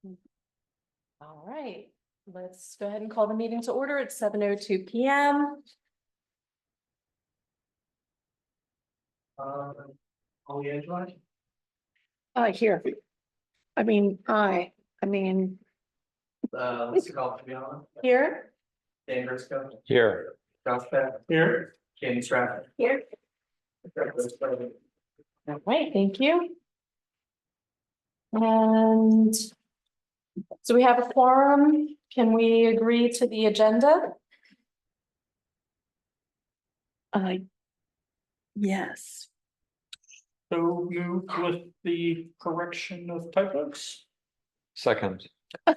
All right, let's go ahead and call the meeting to order at 7:02 p.m. Here. I mean, Let's call to be on. Here. Dan Briscoe. Here. Josh Peck. Here. Jamie Stratton. Here. All right, thank you. And so we have a quorum. Can we agree to the agenda? yes. So moved with the correction of typos. Second. Is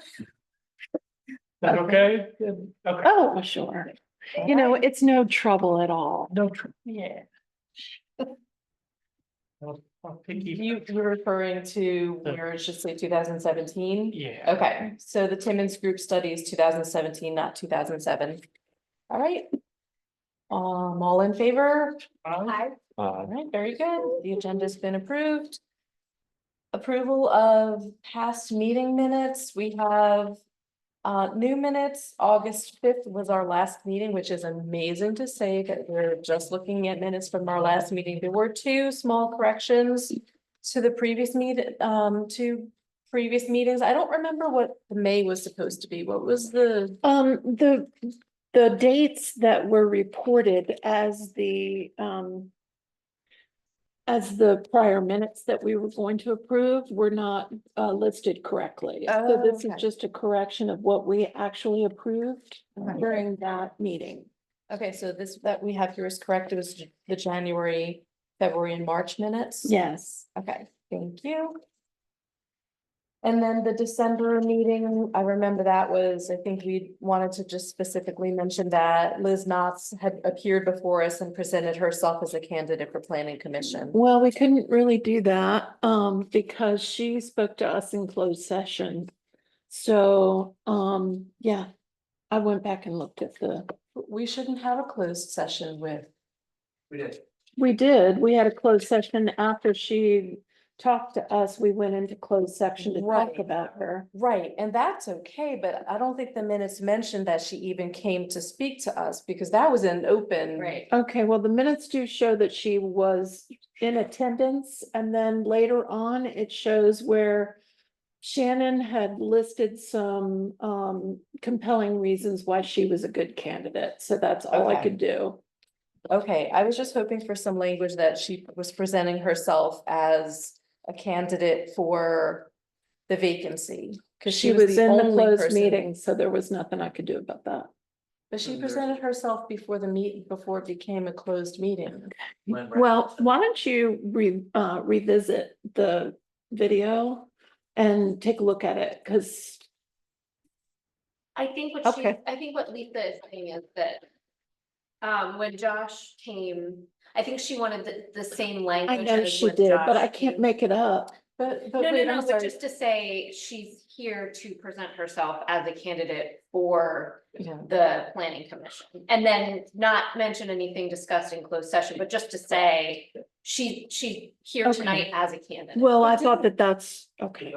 that okay? Okay. Oh, sure. You know, it's no trouble at all. No. Yeah. I'll pick You're referring to where it should say 2017? Yeah. Okay, so the Timmons Group study is 2017, not 2007. All right. All in favor? Aye. All right, very good. The agenda's been approved. Approval of past meeting minutes. We have new minutes. August 5th was our last meeting, which is amazing to say that we're just looking at minutes from our last meeting. There were two small corrections to the previous meeting, to previous meetings. I don't remember what the May was supposed to be. What was the? The dates that were reported as the prior minutes that we were going to approve were not listed correctly. So this is Okay. just a correction of what we actually approved Okay. during that meeting. Okay, so this that we have here is correct. It was the January, February, and March minutes? Yes. Okay, thank you. And then the December meeting, I remember that was, I think we wanted to just specifically mention that Liz Knotts had appeared before us and presented herself as a candidate for planning commission. Well, we couldn't really do that, because she spoke to us in closed session. So, yeah, I went back and looked at We shouldn't have a closed session with, We did. we had a closed session after she talked to us. We went into closed section to talk Right. about her. right, and that's okay, but I don't think the minutes mentioned that she even came to speak to us because that was an open. Right. Okay, well, the minutes do show that she was in attendance, and then later on, it shows where Shannon had listed some compelling reasons why she was a good candidate, so that's all I Okay. could do. Okay, I was just hoping for some language that she was presenting herself as a candidate for the vacancy. Because She was the in the only closed person- meeting, so there was nothing I could do about that. But she presented herself before the before it became a closed meeting. Well, why don't you revisit the video and take a look at it, because I think Okay. I think what Lisa is saying is that. When Josh came, I think she wanted the same language. I know as she when did, but Josh I can't came. make it up. But No, wait, I'm but sorry. just to say she's here to present herself as a candidate for Yeah. the planning commission. And then not mention anything discussed in closed session, but just to say she's here Okay. tonight as a candidate. Well, I thought that's okay.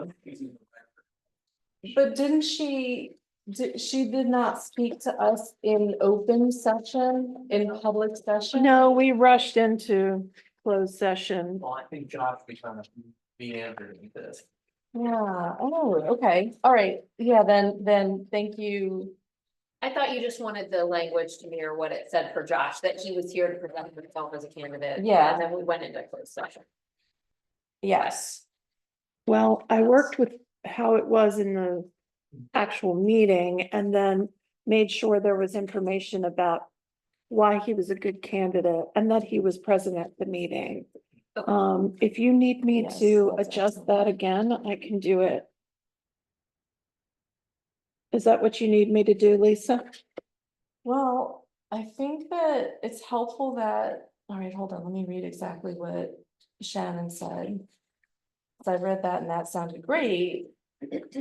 But didn't she did not speak to us in open session, in public session? No, we rushed into closed session. Well, I think Josh be trying to be answering this. Yeah, oh, okay, all right, yeah, then, thank you. I thought you just wanted the language to mirror what it said for Josh, that he was here to present himself as a candidate. Yeah. And then we went into closed session. Yes, Well, I worked with how it was in the actual meeting and then made sure there was information about why he was a good candidate and that he was present at the meeting. Okay. If you need me Yes, to that's adjust excellent. that again, I can do it. Is that what you need me to do, Lisa? well, I think that it's helpful that, all right, hold on, let me read exactly what Shannon said. 'Cause I read that and that sounded great,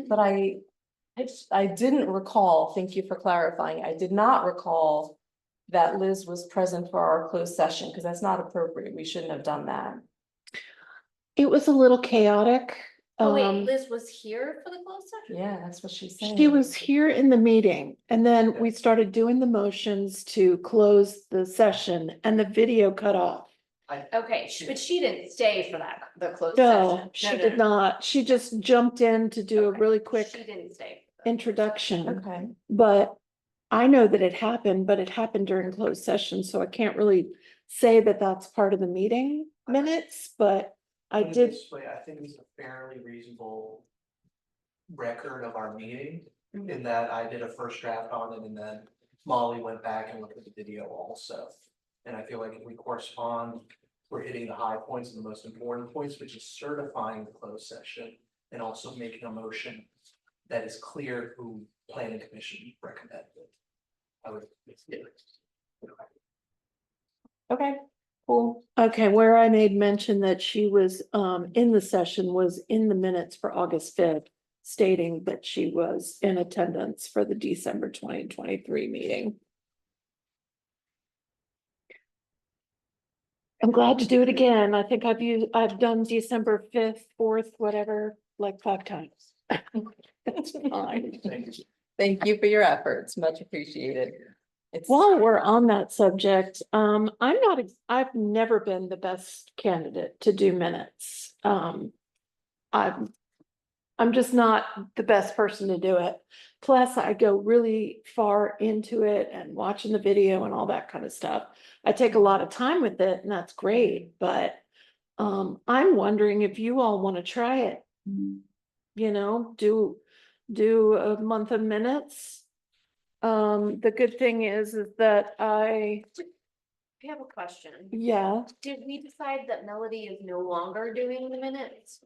but I didn't recall, thank you for clarifying, I did not recall that Liz was present for our closed session, because that's not appropriate, we shouldn't have done that. It was a little chaotic. Oh, wait, Um, Liz was here for the closed session? Yeah, that's what she's saying. she was here in the meeting and then we started doing the motions to close the session and the video cut off. Okay, but she didn't stay for that, the closed No, session. she did not. She just jumped in to do a Okay. really She quick didn't stay. for the- introduction. Okay, But I know that it happened, but it happened during closed session, so I can't really say that that's part of the meeting minutes, but I Put it did. this way, I think it's a fairly reasonable record of our meeting, Mhm. in that I did a first draft on it, and then Molly went back and looked at the video also. And I feel like if we correspond, we're hitting the high points and the most important points, which is certifying the closed session and also making a motion that is clear who planning commission recommended. I would, yeah. okay, cool. Okay, where I made mention that she was in the session was in the minutes for August 5th, stating that she was in attendance for the December 2023 meeting. I'm glad to do it again. I think I've done December 5th, 4th, whatever, like 5 times. That's fine. Thank you. Thank you for your efforts, much appreciated. It's, While we're on that subject, I've never been the best candidate to do minutes. I'm just not the best person to do it. Plus, I go really far into it and watching the video and all that kind of stuff. I take a lot of time with it and that's great, but I'm wondering if you all want to try it. You know, do a month of minutes. The good thing is that I have a question. yeah, Did we decide that Melody is no longer doing the minutes?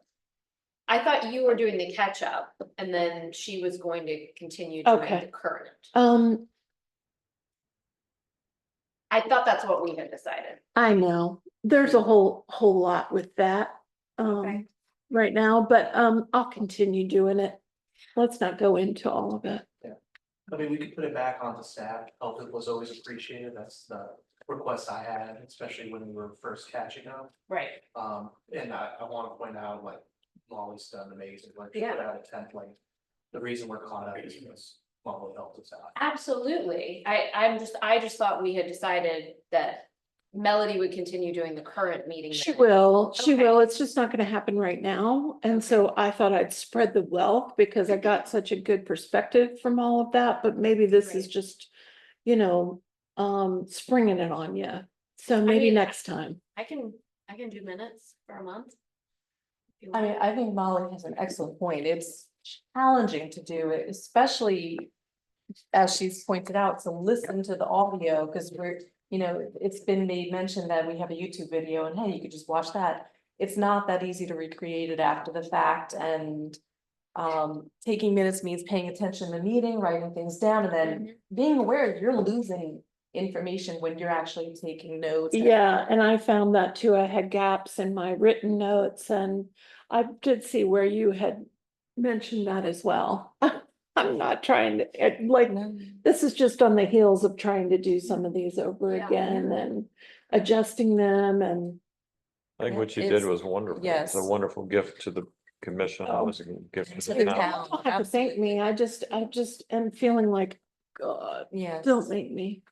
I thought you were doing the catch up and then she was going to continue doing Okay. the current. I thought that's what we had decided. I know, there's a whole lot with that. Okay. Right now, but I'll continue doing it. Let's not go into all of it. I mean, we could put it back onto staff, help it was always appreciated, that's the request I had, especially when we were first catching up. Right. And I wanna point out, like, Molly's done amazing, like, she Yeah. put out a template. The reason we're caught up is because Molly helped us out. Absolutely. I just thought we had decided that Melody would continue doing the current meeting. She minutes. will, she Okay. will. It's just not gonna happen right now. And so I thought I'd spread the wealth because I got such a good perspective from all of that, but maybe this is Right. just, you know, springing it on you. So maybe mean, next time. I can do minutes for a month. If you I mean, want. I think Molly has an excellent point. It's challenging to do it, especially as she's pointed out, to listen to the audio, because we're, you know, it's been made mention that we have a YouTube video and hey, you could just watch that. It's not that easy to recreate it after the fact, and taking minutes means paying attention to the meeting, writing things down, and then being aware you're losing information when you're actually taking notes. Yeah, and I found that too. I had gaps in my written notes and I did see where you had mentioned that as well. I'm not trying to, No. this is just on the heels of trying to do some of these over Yeah. again and adjusting them and. I think what you It's- did was wonderful. It's a yes. wonderful gift to the commission. It Oh. was a gift To to the the town. town. You don't have to thank me. I just am feeling like, God, Yes. don't make me.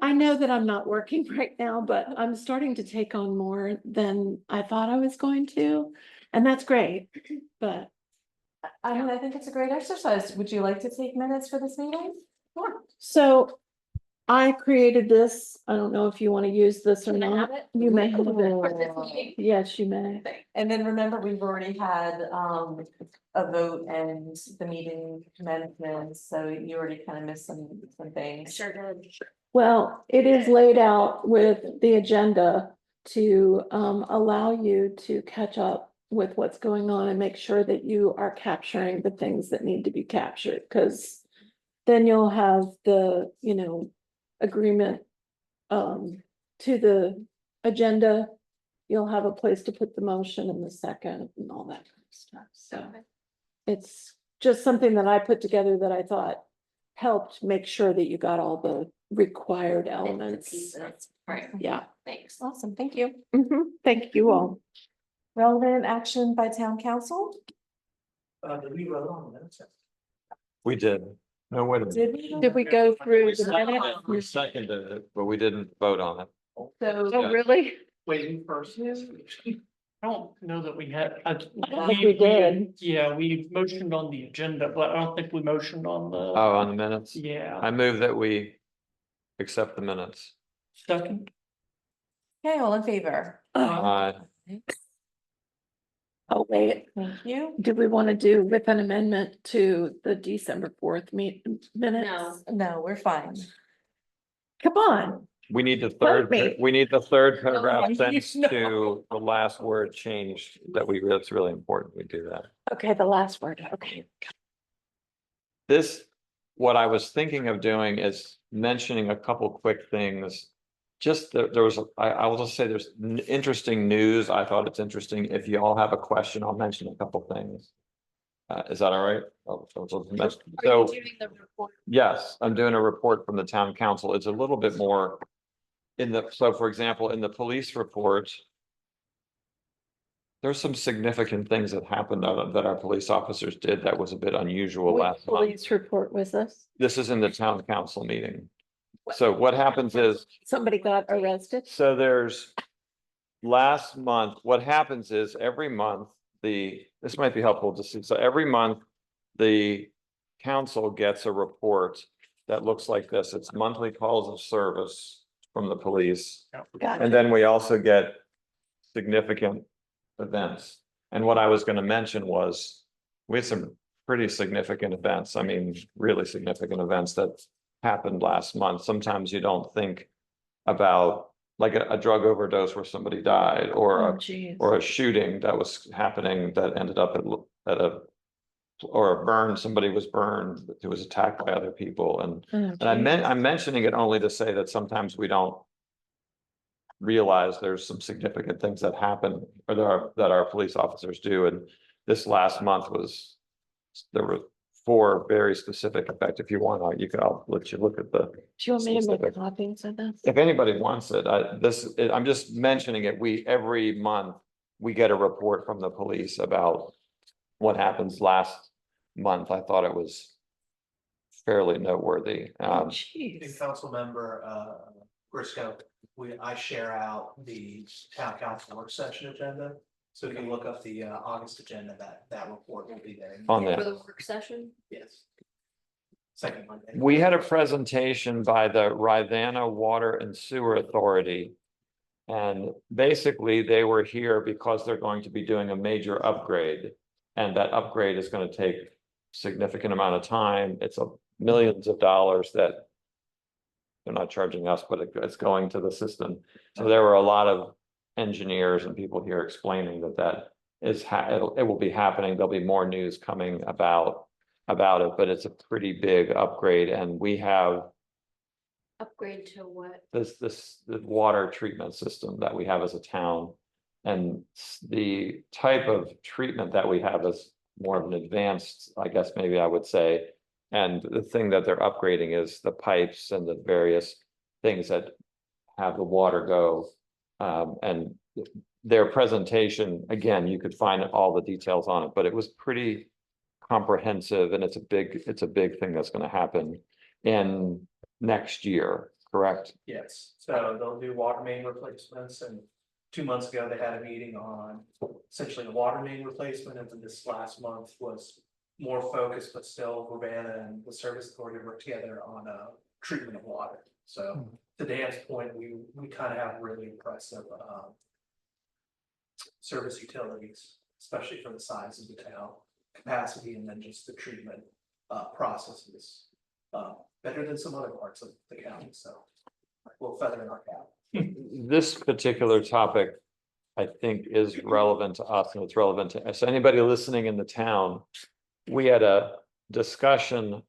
I know that I'm not working right now, but I'm starting to take on more than I thought I was going to. And that's great, but I mean, I think it's a great exercise. Would you like to take minutes for this meeting? so I created this. I don't know if you want to use this or Can I not. have it? You may have it. For this meeting? Yes, you may. And then remember, we've already had a vote and the meeting commencement, so you already kind of missed some things. Sure did. Well, it is laid out with the agenda to allow you to catch up with what's going on and make sure that you are capturing the things that need to be captured, because then you'll have the, you know, agreement to the agenda. You'll have a place to put the motion and the second and all that kind of stuff. So Okay. it's just something that I put together that I thought helped make sure that you got all the required Bits and elements. pieces. Right, Yeah. thanks. Awesome, thank you. Thank you all. Relevant action by town council? Did we vote on the minutes? We did. No, wait a minute. Did we? Did we go through the minutes? We seconded it, but we didn't vote on it. So, Oh, really? Waiting first. I don't know that we had. I don't think we did. Yeah, we motioned on the agenda, but I don't think we motioned on the. Oh, on the minutes? Yeah, I move that we accept the minutes. second. okay, all in favor? Aye. Oh, wait, Thank you. do we want to do with an amendment to the December 4th minutes? No. No, we're fine. Come on, We need the Vote third, me. we need the third paragraph you sentence know. to the last word changed that that's really important. We do that. okay, the last word, okay. This, what I was thinking of doing is mentioning a couple quick things. Just there was, I will just say there's interesting news. I thought it's interesting. If you all have a question, I'll mention a couple things. Is that all right? Are So, you doing the report? yes, I'm doing a report from the town council. It's a little bit more so for example, in the police report, there's some significant things that happened that our police officers did that was a bit unusual Which last month. police report was this? This is in the town council meeting. So what happens is, Somebody got arrested? so there's last month, what happens is every month, this might be helpful to see. So every month, the council gets a report that looks like this. It's monthly calls of service from the police. Got And it. then we also get significant events. And what I was going to mention was we had some pretty significant events. I mean, really significant events that happened last month. Sometimes you don't think about like a drug overdose where somebody died Oh, geez. or a shooting that was happening that ended up at a or a burn, somebody was burned, who was attacked by other people. Oh, And geez. I'm mentioning it only to say that sometimes we don't realize there's some significant things that happen or that our police officers do. And this last month there were 4 very specific. In fact, if you want, I'll let you look at the, Do you want me to make specific. copies of this? if anybody wants it, I'm just mentioning it. Every month, we get a report from the police about what happens last month. I thought it was fairly noteworthy. Oh, And jeez. council member, Briscoe, I share out the town council work session agenda. So if you look up the August agenda, that report will be there. On For there. the work session? Yes. Second Monday. We had a presentation by the Rivanna Water and Sewer Authority. And basically, they were here because they're going to be doing a major upgrade. And that upgrade is going to take significant amount of time. It's millions of dollars that they're not charging us, but it's going to the system. So there were a lot of engineers and people here explaining that it will be happening. There'll be more news coming about it, but it's a pretty big upgrade. And we have Upgrade to what? the water treatment system that we have as a town. And the type of treatment that we have is more of an advanced, I guess, maybe I would say. And the thing that they're upgrading is the pipes and the various things that have the water go. And their presentation, again, you could find all the details on it, but it was pretty comprehensive, and it's a big thing that's going to happen in next year, correct? Yes, so they'll do water main replacements, and 2 months ago, they had a meeting on essentially the water main replacement, and then this last month was more focused, but still Urbana and the service authority work together on treatment of water. So to Dan's point, we kind of have really impressive service utilities, especially for the size of the town capacity, and then just the treatment processes. Better than some other parts of the county, so we'll feather in our cap. This particular topic, I think, is relevant to us, and it's relevant to us. Anybody listening in the town, we had a discussion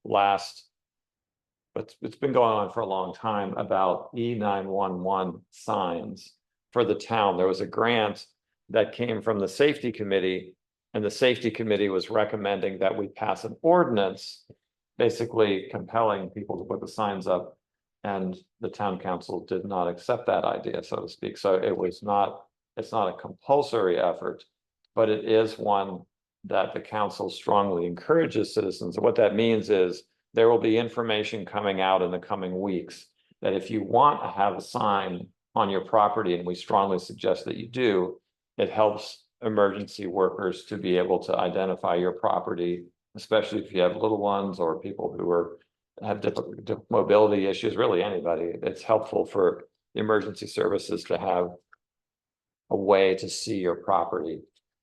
but it's been going on for a long time about E911 signs for the town. There was a grant that came from the safety committee, and the safety committee was recommending that we pass an ordinance basically compelling people to put the signs up, and the town council did not accept that idea, so to speak. So it's not a compulsory effort, but it is one that the council strongly encourages citizens. What that means is there will be information coming out in the coming weeks that if you want to have a sign on your property, and we strongly suggest that you do, it helps emergency workers to be able to identify your property, especially if you have little ones or people who have difficult mobility issues, really anybody. It's helpful for the emergency services to have a way to see your property.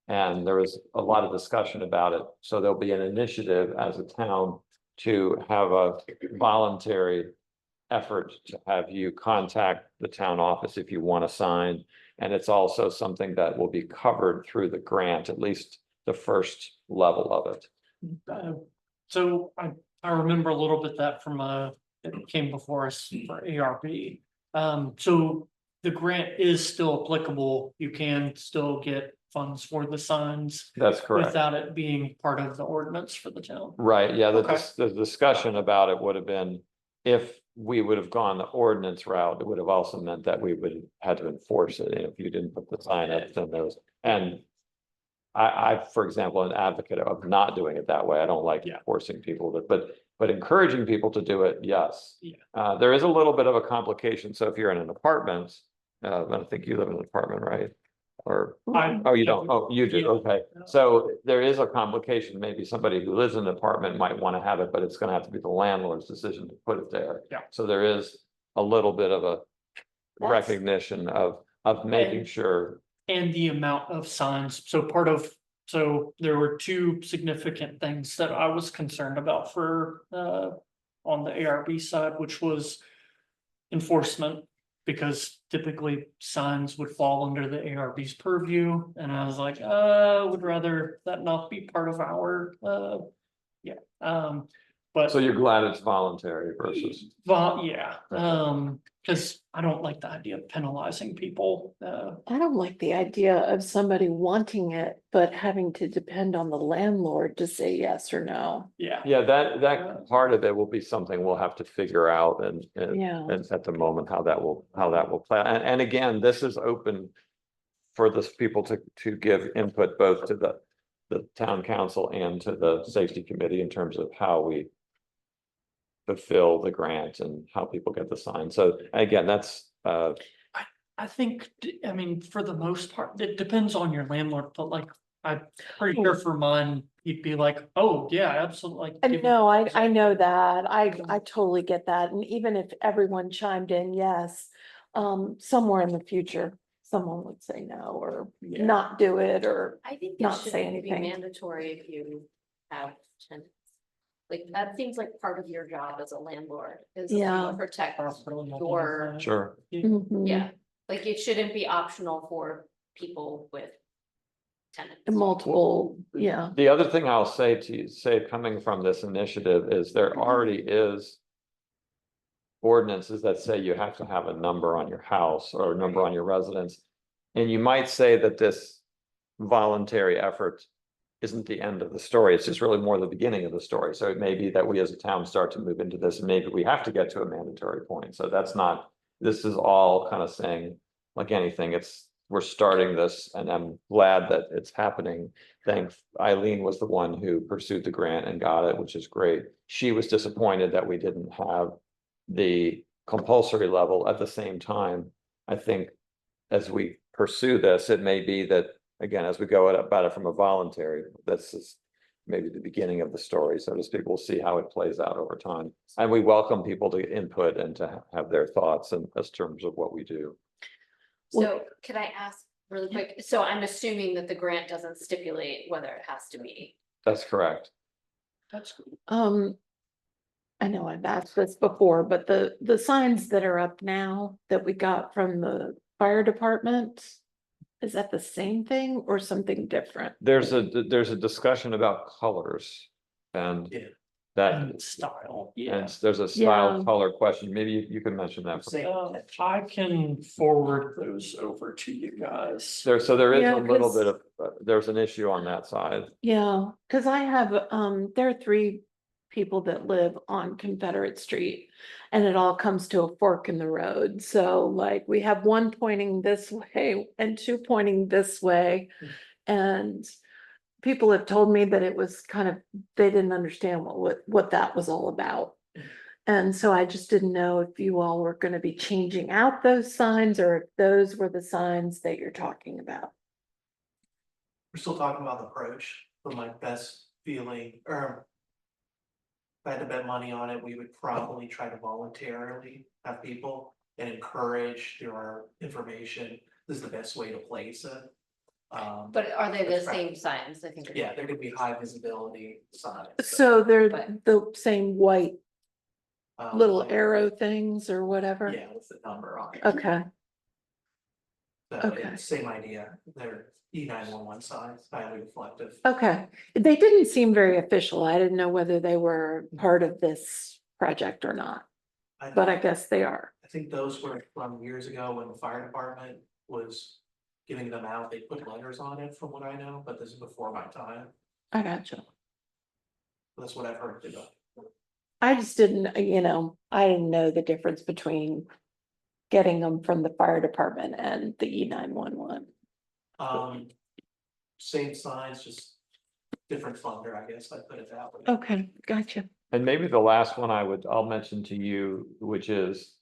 And there was a lot of discussion about it. So there'll be an initiative as a town to have a voluntary effort to have you contact the town office if you want a sign. And it's also something that will be covered through the grant, at least the first level of it. So I remember a little bit that from it came before us for ARB. So the grant is still applicable. You can still get funds for the signs That's correct. without it being part of the ordinance for the town. Right, yeah, Okay. the discussion about it would have been, if we would have gone the ordinance route, it would have also meant that we would had to enforce it. And if you didn't put the sign up, then there was, and I, for example, an advocate of not doing it that way. I don't like forcing people to, but encouraging people to do it, yes. Yeah. There is a little bit of a complication. So if you're in an apartment, I think you live in an apartment, right? Or, oh, you don't, oh, you do, Yeah. okay. So there is a complication. Maybe somebody who lives in an apartment might want to have it, but it's gonna have to be the landlord's decision to put it there. Yeah. So there is a little bit of a That's- recognition of making And- sure. And the amount of signs, so there were two significant things that I was concerned about for on the ARB side, which was enforcement. Because typically signs would fall under the ARB's purview, and I was like, would rather that not be part of our, yeah, but. So you're glad it's voluntary versus, Yeah, cause I don't like the idea of penalizing people, I don't like the idea of somebody wanting it, but having to depend on the landlord to say yes or no. yeah. yeah, that part of it will be something we'll have to figure out and Yeah. and at the moment, how that will play. And again, this is open for the people to give input both to the town council and to the safety committee in terms of how we fulfill the grant and how people get the sign. So again, that's I think, I mean, for the most part, it depends on your landlord, but like, I'm pretty sure for mine, he'd be like, oh, yeah, absolutely. like, No, I know that. I totally get that. And even if everyone chimed in, yes, somewhere in the future, someone would say no or Yeah. not do it or, I think it Not say shouldn't be anything. mandatory if you have tenants. Like, that seems like part of your job as a landlord, is to Yeah. protect Hospital, nothing your, like that. sure. Mhm. yeah, like, it shouldn't be optional for people with tenants. Multiple, yeah. The other thing I'll say to you, coming from this initiative is there already is ordinances that say you have to have a number on your house or a number on your residence. And you might say that this voluntary effort isn't the end of the story. It's just really more the beginning of the story. So it may be that we as a town start to move into this and maybe we have to get to a mandatory point. So that's not, this is all kind of saying, like anything, we're starting this and I'm glad that it's happening. Thanks. Eileen was the one who pursued the grant and got it, which is great. She was disappointed that we didn't have the compulsory level at the same time. I think as we pursue this, it may be that, again, as we go about it from a voluntary, this is maybe the beginning of the story, so to speak. We'll see how it plays out over time. And we welcome people to input and to have their thoughts in terms of what we do. So could I ask really quick, so I'm assuming that the grant doesn't stipulate whether it has to be. That's correct. That's cool. I know I've asked this before, but the signs that are up now that we got from the fire department, is that the same thing or something different? There's a discussion about colors and Yeah. that, And style, yeah. and there's a style Yeah. color question. Maybe you can mention that. I can forward those over to you guys. So there is Yeah, a little 'cause- bit of, there's an issue on that side. Yeah, cause I have, there are 3 people that live on Confederate Street. And it all comes to a fork in the road. So like we have one pointing this way and 2 pointing this way. And people have told me that it was kind of, they didn't understand what that was all about. And so I just didn't know if you all were gonna be changing out those signs or if those were the signs that you're talking about. We're still talking about the approach, but my best feeling, or. If I had to bet money on it, we would probably try to voluntarily have people and encourage through our information, this is the best way to place it. But are they the That's right. same signs? I think. Yeah, there could be high visibility signs. So they're But- the same white little like, arrow things or whatever? Yeah, with the number on it. Okay, So okay. it's same idea, they're E911 signs, highly reflective. okay. They didn't seem very official. I didn't know whether they were part of this project or not, but I guess they are. I think those were from years ago when the fire department was giving them out, they put letters on it from what I know, but this is before my time, I gotcha. that's what I've heard too. I just didn't, I didn't know the difference between getting them from the fire department and the E911. Same signs, just different funder, I guess I put it that way. Okay, gotcha. And maybe the last one I'll mention to you, which is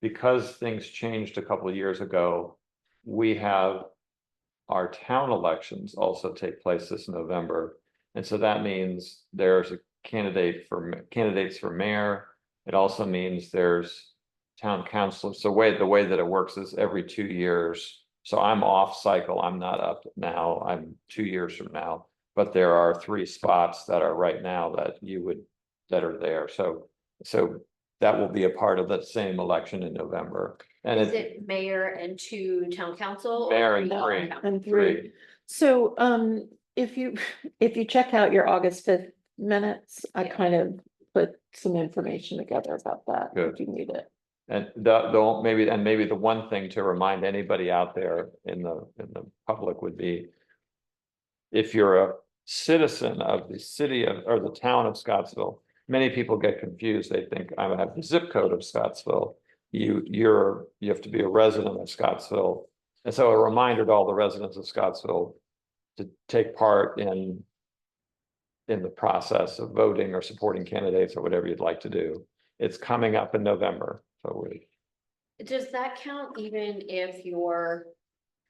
because things changed a couple of years ago, we have our town elections also take place this November. And so that means there's a candidates for mayor. It also means there's town council. So the way that it works is every 2 years. So I'm off cycle. I'm not up now. I'm 2 years from now. But there are 3 spots that are right now that are there. So that will be a part of that same election in November. And Is it mayor and 2 town council? or Mayor and 3 3. town? And 3. So, if you check out your August 5th minutes, I Yeah. kind of put some information together about that, Good. if you need it. And maybe the one thing to remind anybody out there in the public would be. If you're a citizen of the city of, or the town of Scottsville, many people get confused. They think I have the zip code of Scottsville. You have to be a resident of Scottsville. And so a reminder to all the residents of Scottsville to take part in the process of voting or supporting candidates or whatever you'd like to do. It's coming up in November, so Does that count even if you're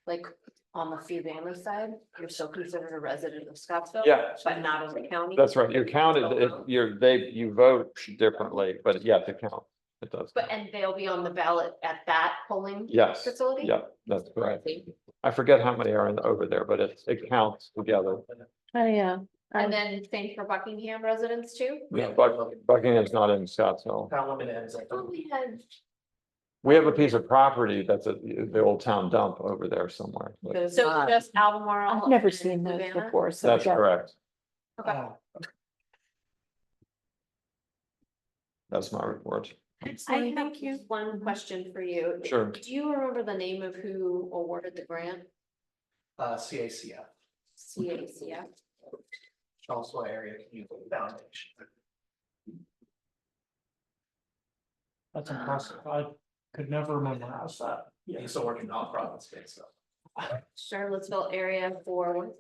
like on the Fevana side, you're still considered a resident of Scottsville? Yeah. But not in the county? that's right, you're counted, you vote differently, but yeah, to count, it does. But, and they'll be on the ballot at that polling Yes, facility? yeah, that's correct. I forget how many are over there, but it counts together. Oh, yeah. And then same for Buckingham residents too? Yeah, Buckingham's not in Scottsville. Town limit ends at. I thought we had We have a piece of property that's at the old town dump over there somewhere. but Those So are- just Albemarle. I've never and seen those Savannah? before, so. That's yeah. correct. Okay. That's my report. I Excellent, have thank you. one question for you. Sure. Do you remember the name of who awarded the grant? CACF, CACF? Charlottesville Area Community Foundation. That's impressive. I could never memorize that. Yeah, still working nonprofit space, so. Charlottesville area for,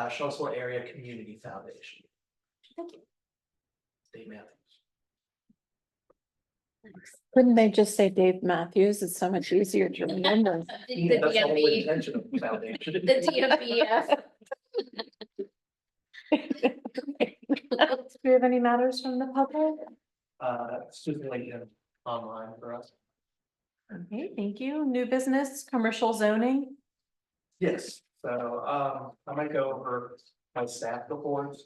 Charlottesville Area Community Foundation, thank you. Dave Matthews. Couldn't they just say Dave Matthews? It's so much easier to remember. The That's the whole DMV, intention of the foundation. the DMVF. Do we have any matters from the public? Student LinkedIn online for us. Okay, thank you. New business, commercial zoning. Yes, so, I might go over my staff reports,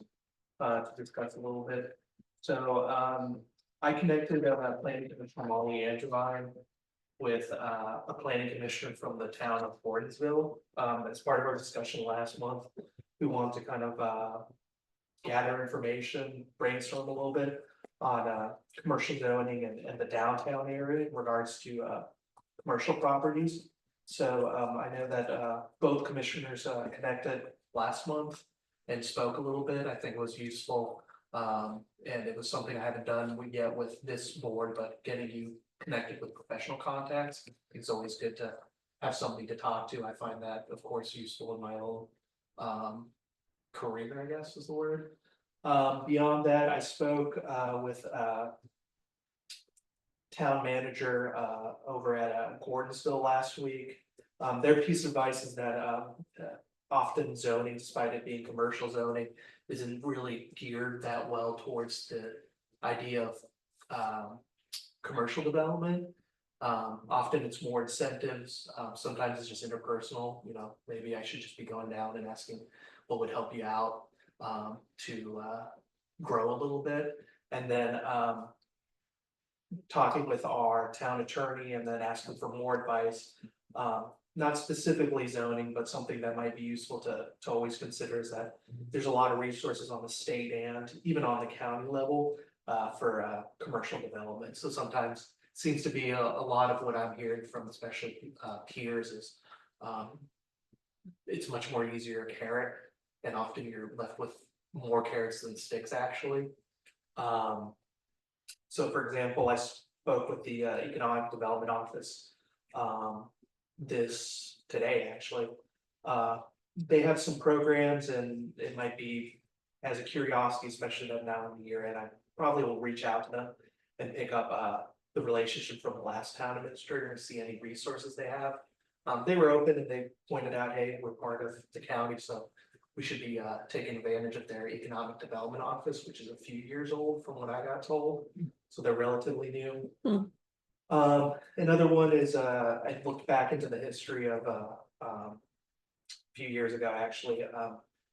to discuss a little bit. So, I connected, planning commissioner Molly Angevine with, a planning commissioner from the town of Gordonsville. As part of our discussion last month, we wanted to kind of, gather information, brainstorm a little bit on, commercial zoning and the downtown area in regards to, commercial properties. So I know that both commissioners connected last month and spoke a little bit. I think it was useful. And it was something I haven't done yet with this board, but getting you connected with professional contacts, it's always good to have somebody to talk to. I find that, of course, useful in my own career, I guess is the word. Beyond that, I spoke with town manager over at Gordonsville last week. Their piece of advice is that often zoning, despite it being commercial zoning, isn't really geared that well towards the idea of commercial development. Often it's more incentives, sometimes it's just interpersonal, you know, maybe I should just be going down and asking what would help you out to grow a little bit. And then talking with our town attorney and then asking for more advice. Not specifically zoning, but something that might be useful to always consider is that there's a lot of resources on the state and even on the county level for commercial development. So sometimes it seems to be a lot of what I'm hearing from especially peers is it's much more easier carrot, and often you're left with more carrots than sticks actually. So for example, I spoke with the Economic Development Office today actually. They have some programs and it might be as a curiosity, especially that now in the year, and I probably will reach out to them and pick up the relationship from the last town administrator and see any resources they have. They were open and they pointed out, hey, we're part of the county, so we should be taking advantage of their Economic Development Office, which is a few years old from what I got told. So they're relatively new. Another one is I looked back into the history of a few years ago, actually,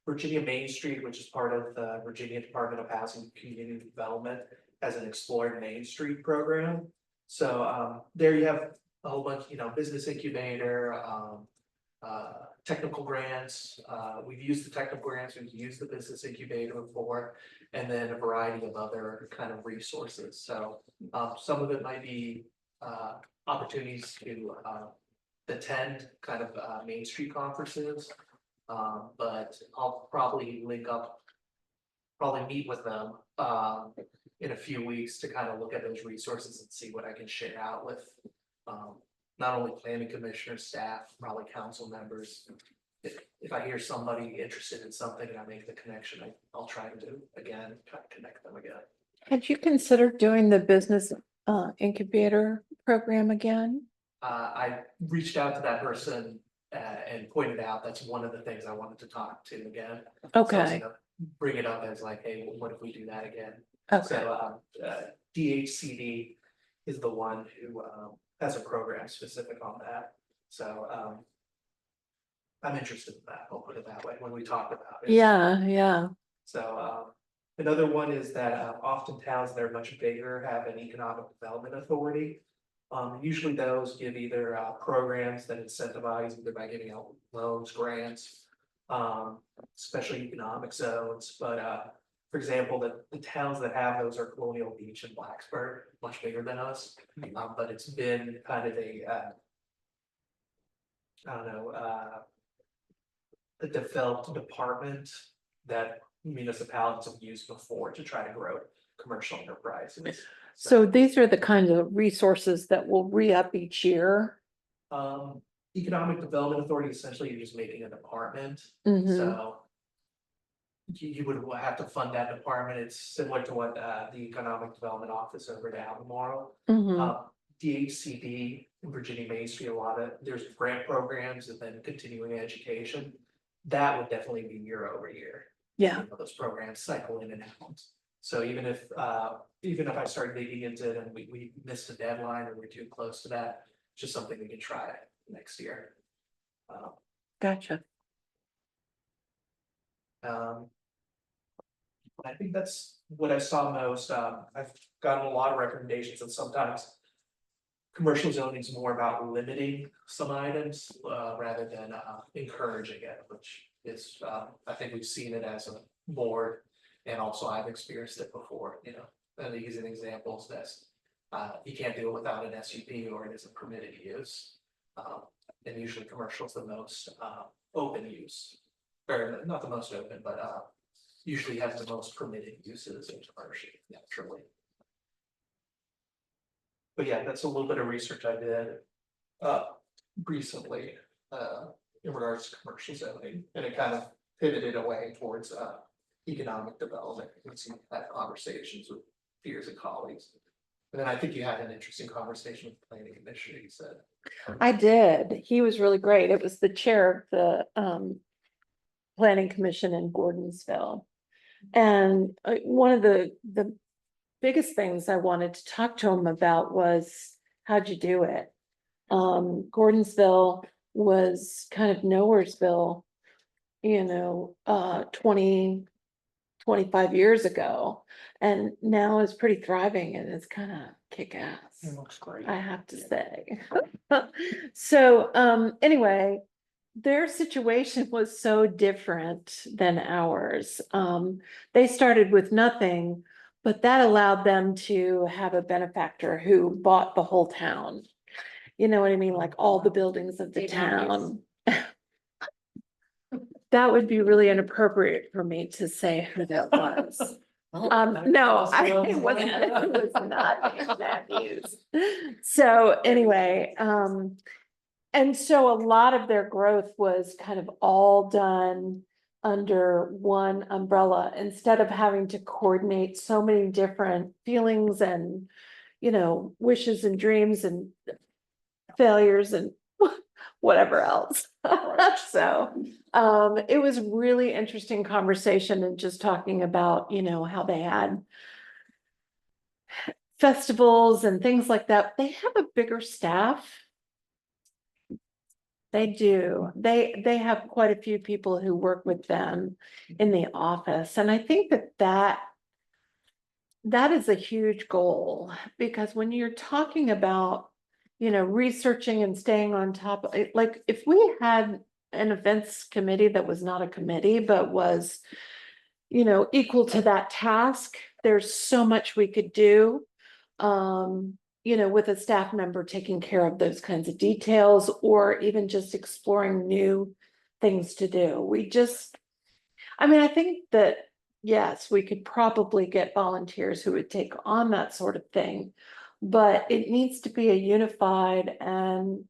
Virginia Main Street, which is part of the Virginia Department of Housing and Community Development, has an Explored Main Street program. So there you have a whole bunch, you know, business incubator, technical grants. We've used the technical grants, we've used the business incubator before, and then a variety of other kind of resources. So some of it might be opportunities to attend kind of Main Street conferences. But I'll probably meet with them in a few weeks to kind of look at those resources and see what I can share out with not only planning commissioners, staff, probably council members. If I hear somebody interested in something and I make the connection, I'll try to do again, try to connect them again. Had you considered doing the business incubator program again? I reached out to that person and pointed out that's one of the things I wanted to talk to again. So I was Okay, gonna bring it up as like, hey, what if we do that again? okay, So DHCD is the one who has a program specific on that. So I'm interested in that, I'll put it that way, when we talk about it. yeah. So another one is that often towns that are much bigger have an economic development authority. Usually those give either programs that incentivize either by giving out loans, grants, especially economic zones. But for example, the towns that have those are Colonial Beach and Blacksburg, much bigger than us. But it's been kind of a developed department that municipalities have used before to try to grow commercial enterprises. So these are the kinds of resources that will re-up each year. Economic Development Authority, essentially you're just making a department, Mhm. so. You would have to fund that department, it's similar to what the Economic Development Office over at Albemarle. Mhm. DHCD in Virginia Main Street, there's grant programs and then continuing education. That would definitely be year over year. Yeah, You know, those programs cycle in and out. So even if I start digging into it and we missed a deadline or we're too close to that, it's just something we can try next year. gotcha. I think that's what I saw most. I've gotten a lot of recommendations and sometimes commercial zoning is more about limiting some items rather than encouraging it, which is, I think we've seen it as a board. And also I've experienced it before, you know, and using examples that you can't do it without an SUP or it is a permitted use. And usually commercial is the most open use, or not the most open, but usually has the most permitted uses in commercial, naturally. But yeah, that's a little bit of research I did recently in regards to commercial zoning, and it kind of pivoted away towards economic development. We've seen that conversations with peers and colleagues. And then I think you had an interesting conversation with the planning commission, you said. I did. He was really great. It was the chair of the planning commission in Gordonsville. And one of the biggest things I wanted to talk to him about was, how'd you do it? Gordonsville was kind of nowheresville, 25 years ago. And now is pretty thriving and it's kind of kick-ass. It looks great. I have to say. So, anyway, their situation was so different than ours. They started with nothing, but that allowed them to have a benefactor who bought the whole town. You know what I mean? Like all the buildings of the Dave Matthews. town. That would be really inappropriate for me to say who that was. No, it wasn't, it was not Dave Matthews. So anyway, and so a lot of their growth was kind of all done under one umbrella instead of having to coordinate so many different feelings and, wishes and dreams and failures and whatever else. So, it was really interesting conversation and just talking about, how they had festivals and things like that. They have a bigger staff. They do. They have quite a few people who work with them in the office. And I think that is a huge goal, because when you're talking about, researching and staying on top of it, like if we had an events committee that was not a committee, but was, equal to that task, there's so much we could do. With a staff member taking care of those kinds of details, or even just exploring new things to do. I think that, yes, we could probably get volunteers who would take on that sort of thing, but it needs to be a unified and,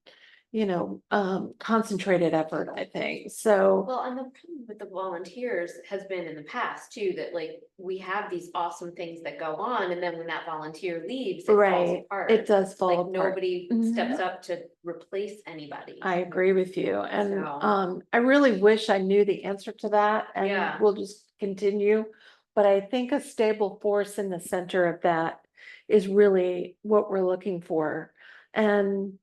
concentrated effort, I think. So, Well, and the problem with the volunteers has been in the past too, that like, we have these awesome things that go on, and then when that volunteer leaves, it falls right, apart. it does fall Like, apart. nobody Mhm. steps up to replace anybody. I agree with you, and So- I really wish I knew the answer to that, and Yeah. we'll just continue. But I think a stable force in the center of that is really what we're looking for. And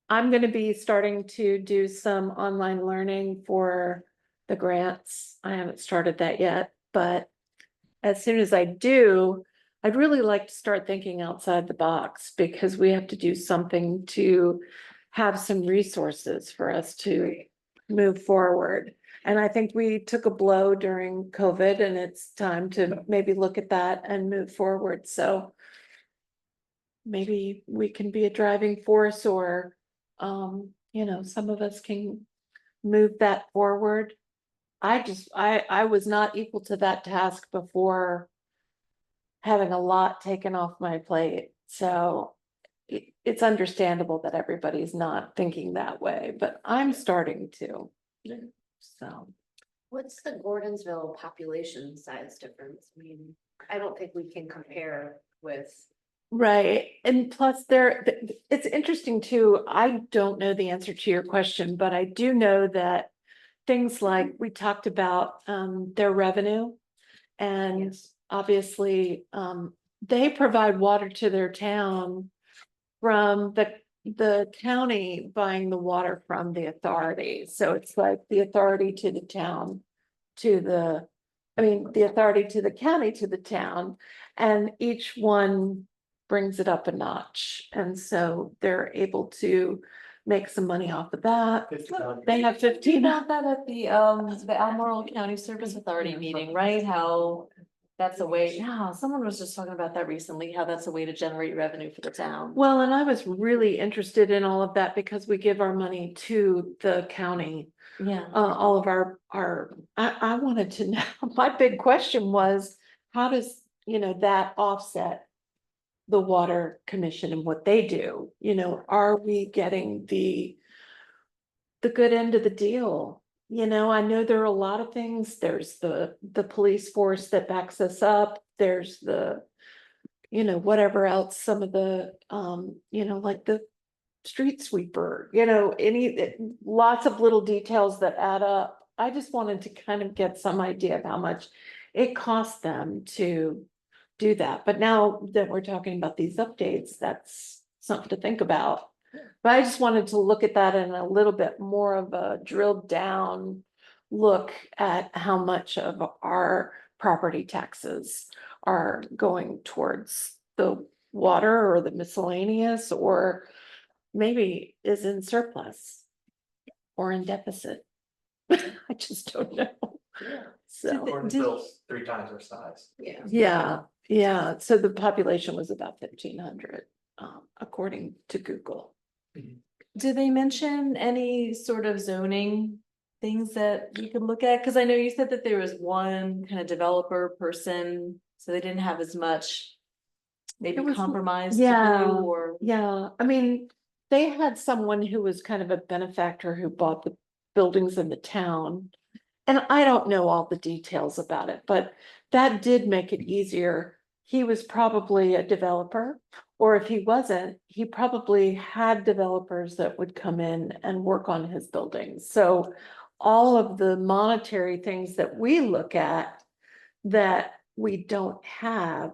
I'm gonna be starting to do some online learning for the grants. I haven't started that yet, but as soon as I do, I'd really like to start thinking outside the box, because we have to do something to have some resources for us to move forward. And I think we took a blow during COVID, and it's time to maybe look at that and move forward. So maybe we can be a driving force, or, some of us can move that forward. I was not equal to that task before having a lot taken off my plate. So it's understandable that everybody's not thinking that way, but I'm starting to. So, What's the Gordonsville population size difference? I mean, I don't think we can compare with. right. And plus it's interesting too. I don't know the answer to your question, but I do know that things like we talked about, their revenue. And obviously, they provide water to their town from the county buying the water from the authority. So it's like the authority to the town, the authority to the county, to the town, and each one brings it up a notch. And so they're able to make some money off of that. They have 15. About that at the Albemarle County Service Authority meeting, right? How that's a way, yeah, someone was just talking about that recently, how that's a way to generate revenue for the town. Well, and I was really interested in all of that because we give our money to the county. Yeah. All of I wanted to know, my big question was, how does, that offset the water commission and what they do? Are we getting the good end of the deal? you know, I know there are a lot of things. There's the police force that backs us up. There's the, you know, whatever else, some of the, you know, like the street sweeper, you know, lots of little details that add up. I just wanted to kind of get some idea of how much it costs them to do that. But now that we're talking about these updates, that's something to think about. But I just wanted to look at that in a little bit more of a drilled down look at how much of our property taxes are going towards the water or the miscellaneous, or maybe is in surplus or in deficit. I just don't know. So, Gordonsville's 3 times our size. Yeah. yeah, so the population was about 1,500, according to Google. Do they mention any sort of zoning things that we could look at? Cause I know you said that there was one kind of developer person, so they didn't have as much. Maybe It was- compromise to yeah, do, or, Yeah, I mean, they had someone who was kind of a benefactor who bought the buildings in the town. And I don't know all the details about it, but that did make it easier. He was probably a developer, or if he wasn't, he probably had developers that would come in and work on his buildings. So all of the monetary things that we look at that we don't have,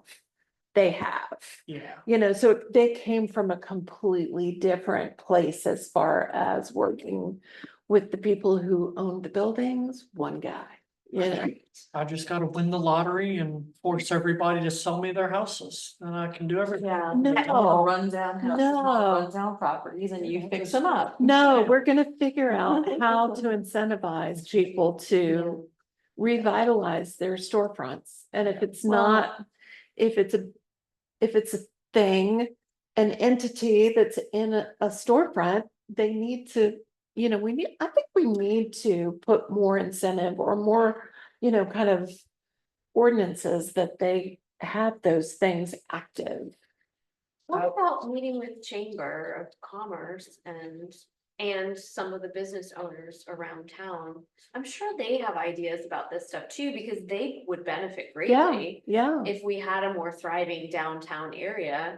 they have. Yeah. You know, so they came from a completely different place as far as working with the people who owned the buildings, one guy, you know. I just gotta win the lottery and force everybody to sell me their houses, and I can do everything. yeah. No. Rundown houses, No. not rundown properties, and you fix them up. No, we're gonna figure out how to incentivize people to revitalize their storefronts. And if it's not, if it's a thing, an entity that's in a storefront, they need to, you know, I think we need to put more incentive or more, you know, kind of ordinances that they have those things active. What about meeting with Chamber of Commerce and some of the business owners around town? I'm sure they have ideas about this stuff too, because they would benefit Yeah, greatly yeah, if we had a more thriving downtown area.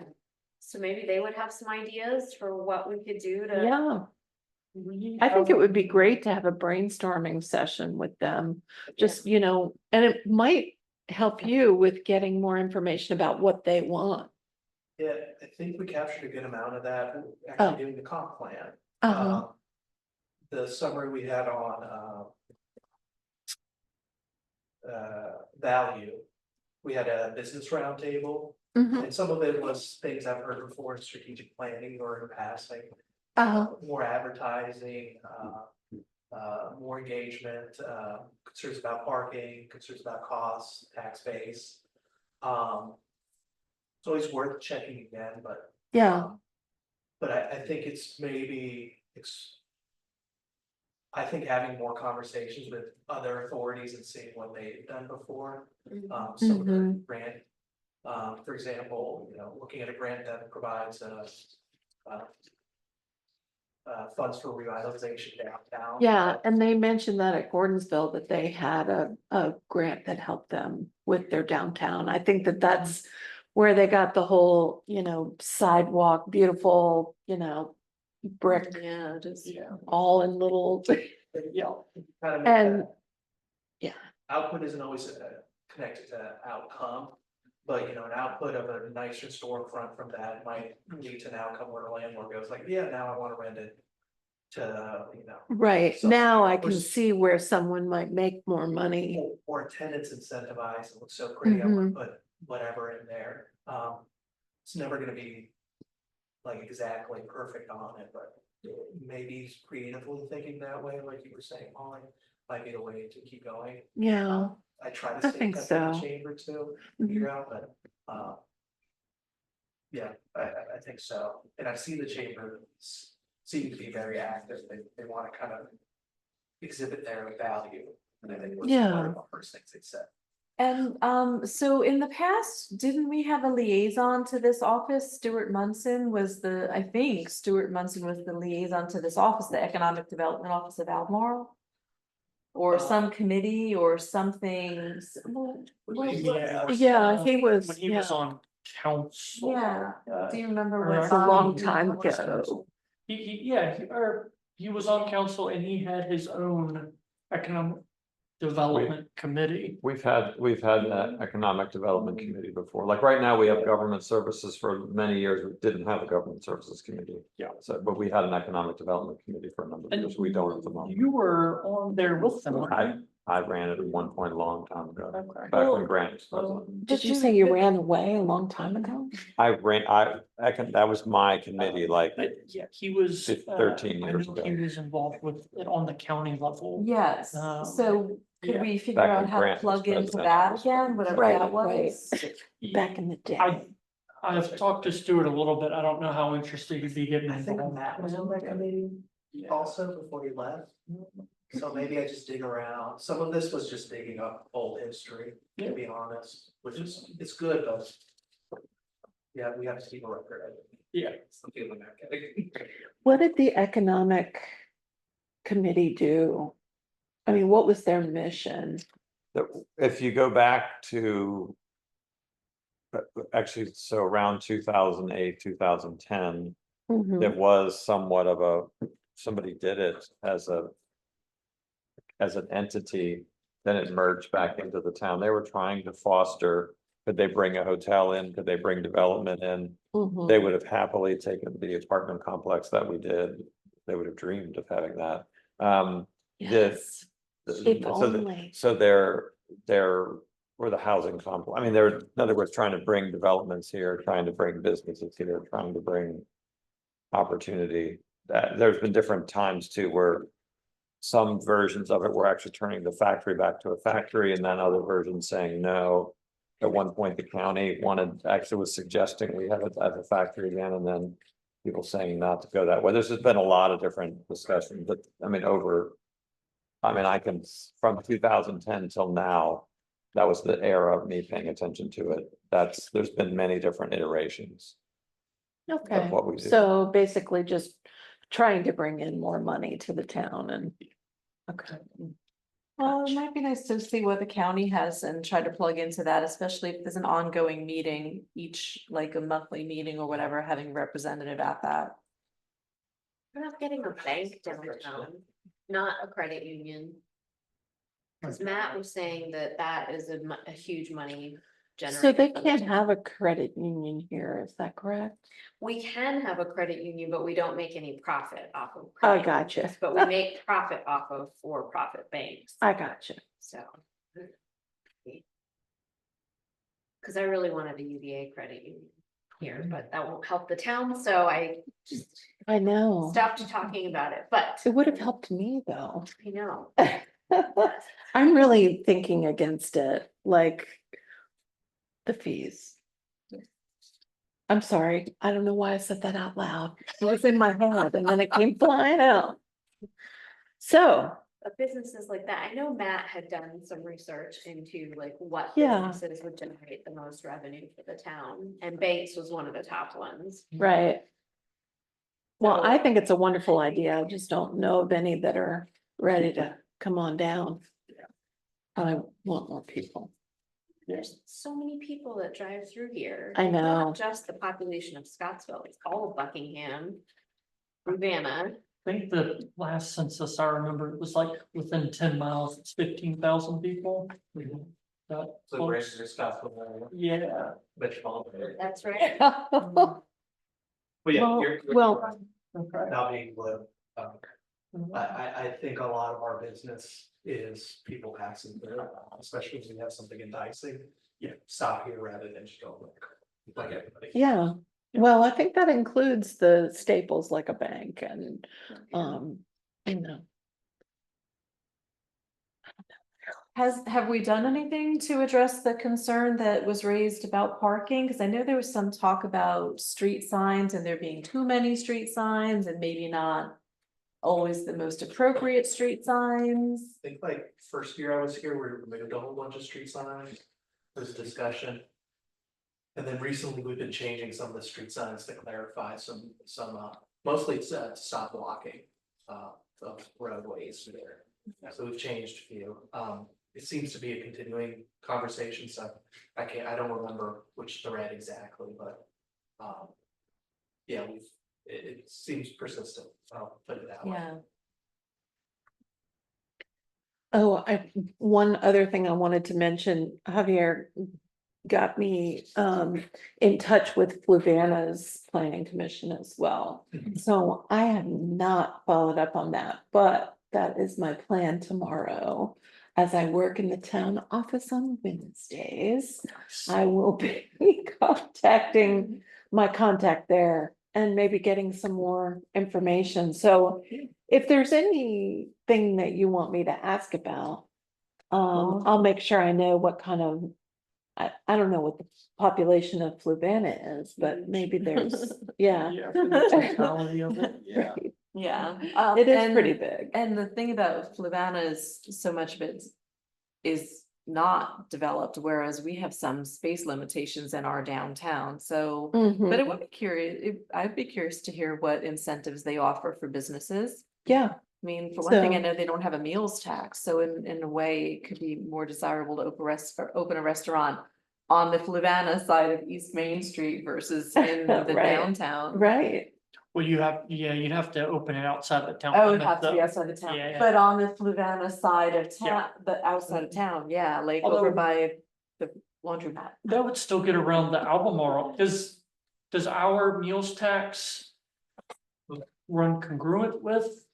So maybe they would have some ideas for what we could do to. yeah. I think it would be great to have a brainstorming session with them, just, you know, and it might help you with getting more information about what they want. Yeah, I think we captured a good amount of that, Oh. actually doing the comp plan. Uh-huh. The summary we had on, value, we had a business roundtable, Mhm. and some of it was things I've heard before in strategic planning or in passing. Uh-huh. More advertising, more engagement, concerns about parking, concerns about costs, tax base. It's always worth checking again, but. Yeah, But I think I think having more conversations with other authorities and seeing what they've done before, some of the Mhm. grant. For example, you know, looking at a grant that provides, funds for revitalization downtown. yeah, and they mentioned that at Gordonsville that they had a grant that helped them with their downtown. I think that that's where they got the whole, you know, sidewalk, beautiful, you know, brick, Yeah, just. Yeah. all in little, Yeah. Kind of make and, that yeah, output isn't always connected to outcome. But, you know, an output of a nicer storefront from that might lead to an outcome where the landlord goes like, yeah, now I wanna rent it. To, you know. right. So- Now I can or- see where someone might make more money. Or tenants incentivized, it looks so pretty, I wanna Mhm. put whatever in there, it's never gonna be. Like exactly perfect on it, but maybe creatively thinking that way, like you were saying, Molly, might be the way to keep going. Yeah, I try I to stay in think touch with the so. chamber too, Mhm. figure out, but, yeah, I think so, and I see the chamber seem to be very active, they wanna kind of exhibit their value, and I think was one Yeah. of the first things they said. And so in the past, didn't we have a liaison to this office? Stuart Munson was I think Stuart Munson was the liaison to this office, the Economic Development Office of Albemarle. or some committee or something. Yeah, he was- When he was yeah. on council. Yeah, do you remember Or what? It's a long body? time What is ago. council? Or he was on council and he had his own economic development committee. We've had that economic development committee before, like right now, we have government services. For many years, we didn't have a government services committee. Yeah. So, but we had an economic development committee for a number of And years, we don't at the moment. You were on there with them. weren't I ran it at one point a long time ago, you? Okay. back when Grant was president. Did you say you ran away a long time ago? That was my committee, like, But yeah, he was. 13 I years know ago. He was involved with it on the county level. Yes, so could yeah. we figure Back out when how to Grant was plug into president. that again, whatever Right, that was? Back in the day. I've talked to Stuart a little bit. I don't know how interested he'd be getting I think involved. Matt was on that committee also before he left. So maybe I just dig around. Some of this was just digging up old history, to be honest, which is, it's good, but. Yeah, we have to keep a record of it. Yeah. Something like that. What did the economic committee do? I mean, what was their mission? If you go back to. Actually, so around 2008, 2010, Mhm. it was somewhat of somebody did it as an entity, then it merged back into the town. They were trying to foster, could they bring a hotel in, could they bring development in? Mhm. They would have happily taken the apartment complex that we did, they would have dreamed of having that. Yes. If So only. so they're or the housing complex, I mean, they're, in other words, trying to bring developments here, trying to bring businesses here, trying to bring opportunity. That there's been different times too, where some versions of it were actually turning the factory back to a factory, and then other versions saying no. At one point, the county actually was suggesting we have it as a factory again, and then people saying not to go that way. There's just been a lot of different discussions, but I mean, from 2010 till now, that was the era of me paying attention to it. There's been many different iterations. Okay, what we do. so basically just trying to bring in more money to the town and. Okay. Well, it might be nice to see what the county has and try to plug into that, especially if there's an ongoing meeting, like a monthly meeting or whatever, having a representative at that. We're not getting a bank downtown, not a credit union. Cause Matt was saying that is a huge money generator. So they for the can't town. have a credit union here, is that correct? We can have a credit union, but we don't make any profit off of. I credit gotcha. unions, But we make profit off of for-profit banks, I gotcha. so. Cause I really wanted a UVA credit union here, but that won't help the town, so I just I know. stopped talking about it, but It would have helped me though. I know. I'm really thinking against it, like. The fees. I'm sorry, I don't know why I said that out loud. It was in my head and then it came flying out. So, But businesses like that, I know Matt had done some research into like what Yeah. businesses would generate the most revenue for the town, and banks was one of the top ones. right. Well, I So- think it's a wonderful idea. I just don't know of any that are ready to come on down. I want more people. There's so many people that drive through here. I It's not know. Just the population of Scottsville, it's all of Buckingham. Urbana, I think the last census I remember, it was like within 10 miles, it's 15,000 people. That So close. Grace is Scottsville, Yeah. Mitchell. that's right. But yeah, Well, you're well- right. Okay. Not being glib, I think a lot of our business is people passing through, especially if we have something enticing. Yeah, stop here rather than just go like everybody. Yeah, well, I think that includes the staples like a bank and, you know. Have we done anything to address the concern that was raised about parking? Cause I know there was some talk about street signs and there being too many street signs and maybe not always the most appropriate street signs. I think like first year I was here, we moved a whole bunch of street signs, there's discussion. And then recently we've been changing some of the street signs to clarify mostly it's stop blocking, of roadways there. So we've changed a few. It seems to be a continuing conversation, so I don't remember which thread exactly, but. Yeah, it seems persistent, I'll put it that way. Yeah. Oh, one other thing I wanted to mention, Javier got me in touch with Fluvanna's planning commission as well. So I have not followed up on that, but that is my plan tomorrow. As I work in the town office on Wednesdays, I will be contacting my contact there and maybe getting some more information. So if there's anything that you want me to ask about, I'll make sure I know what kind of, I don't know what the population of Fluvanna is, but maybe there's, yeah. Yeah, for the totality of it, yeah. Yeah. It is and- pretty big. And the thing about Fluvanna is so much of it is not developed, whereas we have some space limitations in our downtown, so. Mhm. But it would be curious, I'd be curious to hear what incentives they offer for businesses. Yeah, I mean, for one thing, I So- know they don't have a meals tax, so in a way, it could be more desirable to open a restaurant on the Fluvanna side of East Main Street versus in the Right. downtown. right. Well, you'd have to open it outside the town. Oh, it would limit, have to be though. outside the town, Yeah, yeah. but on the Fluvanna side of Yeah. town, the outside of town, yeah, like over Although- by the laundromat. That would still get around the Albemarle. Does our meals tax run congruent with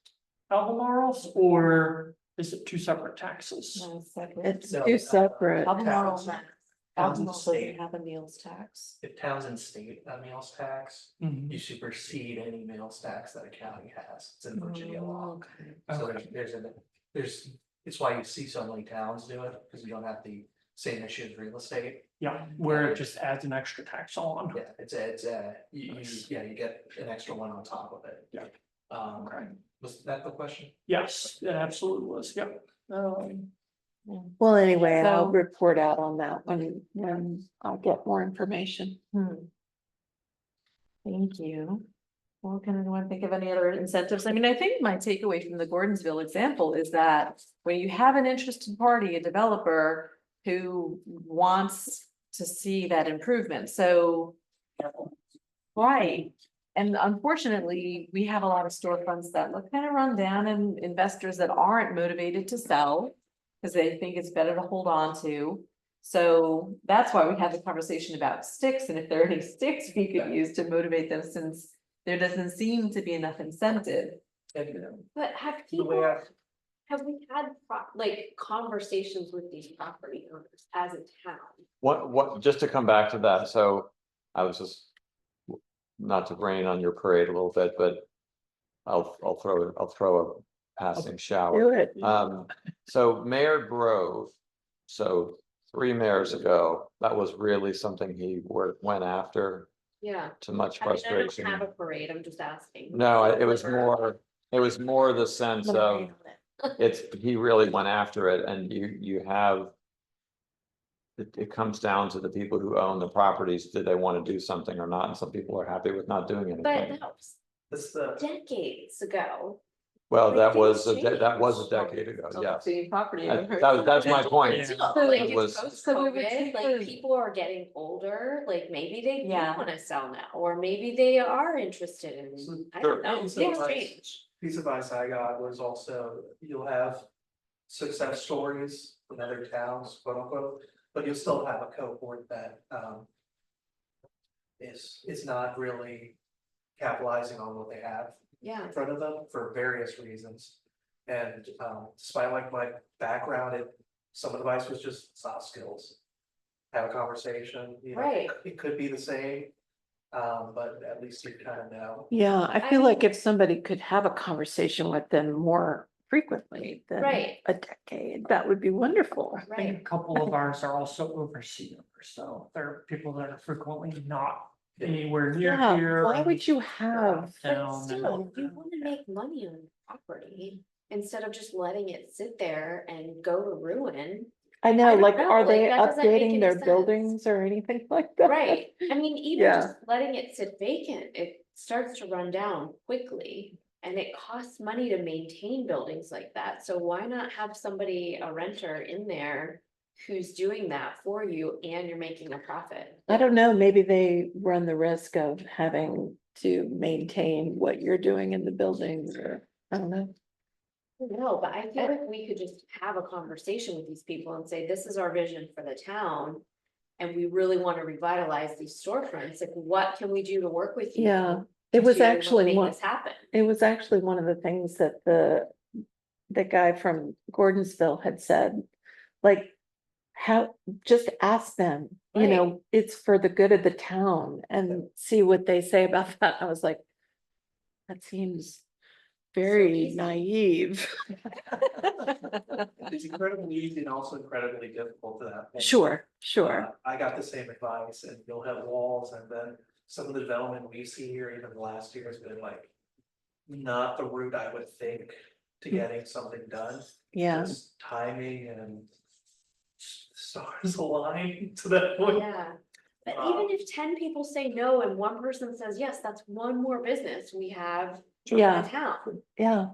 Albemarle's, or is it two separate taxes? No, separate. It's No, two separate. Albemarle, Towns and Albemarle doesn't state. have a meals tax. If towns and state have meals tax, Mhm. you supersede any meals tax that a county has. It's in Virginia law. Okay. So Okay. it's why you see so many towns do it, because you don't have the same issue as real estate. Yeah, where it just adds an extra tax on. Yeah, you get an extra one on top of it. Yeah. Okay. Was that the question? Yes, it absolutely was, yep. Well, anyway, I'll So- report out on that when I'll get more information. Thank you. Well, can anyone think of any other incentives? I mean, I think my takeaway from the Gordonsville example is that when you have an interested party, a developer who wants to see that improvement, so. Right, and unfortunately, we have a lot of storefronts that look kind of run down and investors that aren't motivated to sell. Cause they think it's better to hold on to. So that's why we had the conversation about sticks, and if there are any sticks we could use to motivate them, since there doesn't seem to be enough incentive. And But have the way people, I, have we had like conversations with these property owners as a town? What, just to come back to that, so I was just. Not to rain on your parade a little bit, but I'll throw a passing shower. Do it. So Mayor Grove, so 3 mayors ago, that was really something he went after Yeah. to much I mean, I don't frustration. have a parade, I'm just asking. No, it was more the sense of, he really went after it, and you have. It comes down to the people who own the properties, do they want to do something or not, and some people are happy with not doing But anything. that was that's the, decades ago. Well, like, that things was that was a change. decade ago, So yes. the property That- owner. that's my point. Yeah. So like It it's was- post So we would COVID, take like the- people are getting older, like maybe they do Yeah. wanna sell now, or maybe they are interested in, I Sure. don't know, So things like- change. piece of advice I got was also, you'll have success stories in other towns, quote unquote, but you'll still have a cohort that, is not really capitalizing on what they have Yeah, in front of them for various reasons. And, despite like my background, some advice was just soft skills. Have a conversation, you know, Right. it could be the same, but at least you kind of know. Yeah, I I feel like mean- if somebody could have a conversation with them more frequently than Right. a decade, that would be wonderful. I think a right, couple of ours are also overseers, so there are people that are frequently not anywhere near Yeah, here. why and would you they're out have? of but town and- still, you wanna make money on property, instead of just letting it sit there and go to ruin. I I know, don't like, know, are like, they that doesn't make updating any their sense. buildings or anything like that? Right, I mean, even Yeah. just letting it sit vacant, it starts to run down quickly. And it costs money to maintain buildings like that, so why not have somebody, a renter in there who's doing that for you and you're making a profit? I don't know, maybe they run the risk of having to maintain what you're doing in the buildings, or, I don't know. No, but I feel like we could just have a conversation with these people and say, this is our vision for the town. And we really want to revitalize these storefronts, like what can we do to work with you? Yeah, it was to actually make one, this happen? it was actually one of the things that the guy from Gordonsville had said, like, how, just ask them, you know, it's for the good of the town, and see what they say about that. I was like, that seems very easy. naive. It's incredibly easy and also incredibly difficult to that point. Sure, sure. I got the same advice, and you'll have walls, and then some of the development we see here, even the last year, has been like not the route I would think to getting something done. Yeah, Just timing and stars align to that point. Yeah, but even if 10 people say no and one person says yes, that's one more business we have in yeah, the town. yeah.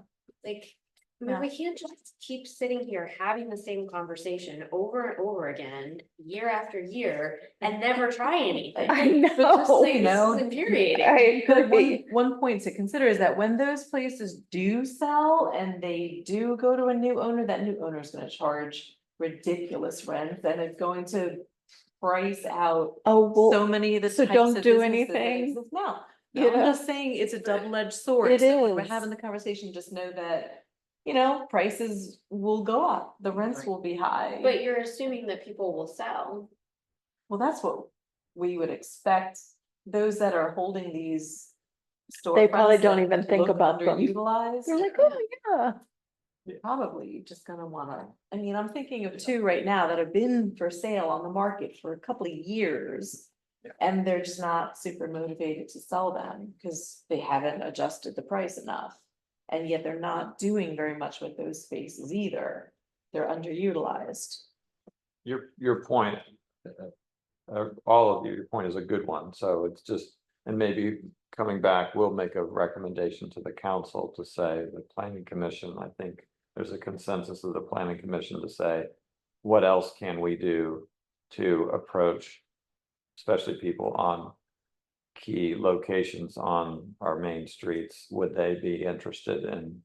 Like, I mean, we can't just keep sitting here having the same conversation over and over again, year after year, and never try anything. I But just so know. you know, This is infuriating. I But agree. one point to consider is that when those places do sell and they do go to a new owner, that new owner is gonna charge ridiculous rent, and it's going to price out Oh, so well, many of the so types don't of do businesses that anything, exist now. you No, I'm know? just saying it's a double-edged sword. It So when we're is. having the conversation, just know that, you know, prices will go up, the rents Right. will be high. But you're assuming that people will sell. Well, that's what we would expect, those that are holding these. They probably storefronts don't that even think look about them. underutilized. They're like, oh, yeah. Probably just gonna wanna, I mean, I'm thinking of two right now that have been for sale on the market for a couple of years. Yeah. And they're just not super motivated to sell them because they haven't adjusted the price enough. And yet they're not doing very much with those spaces either. They're underutilized. Your point, all of you, your point is a good one, so it's just, and maybe coming back, we'll make a recommendation to the council to say, the planning commission, I think. There's a consensus of the planning commission to say, what else can we do to approach, especially people on key locations on our main streets, would they be interested in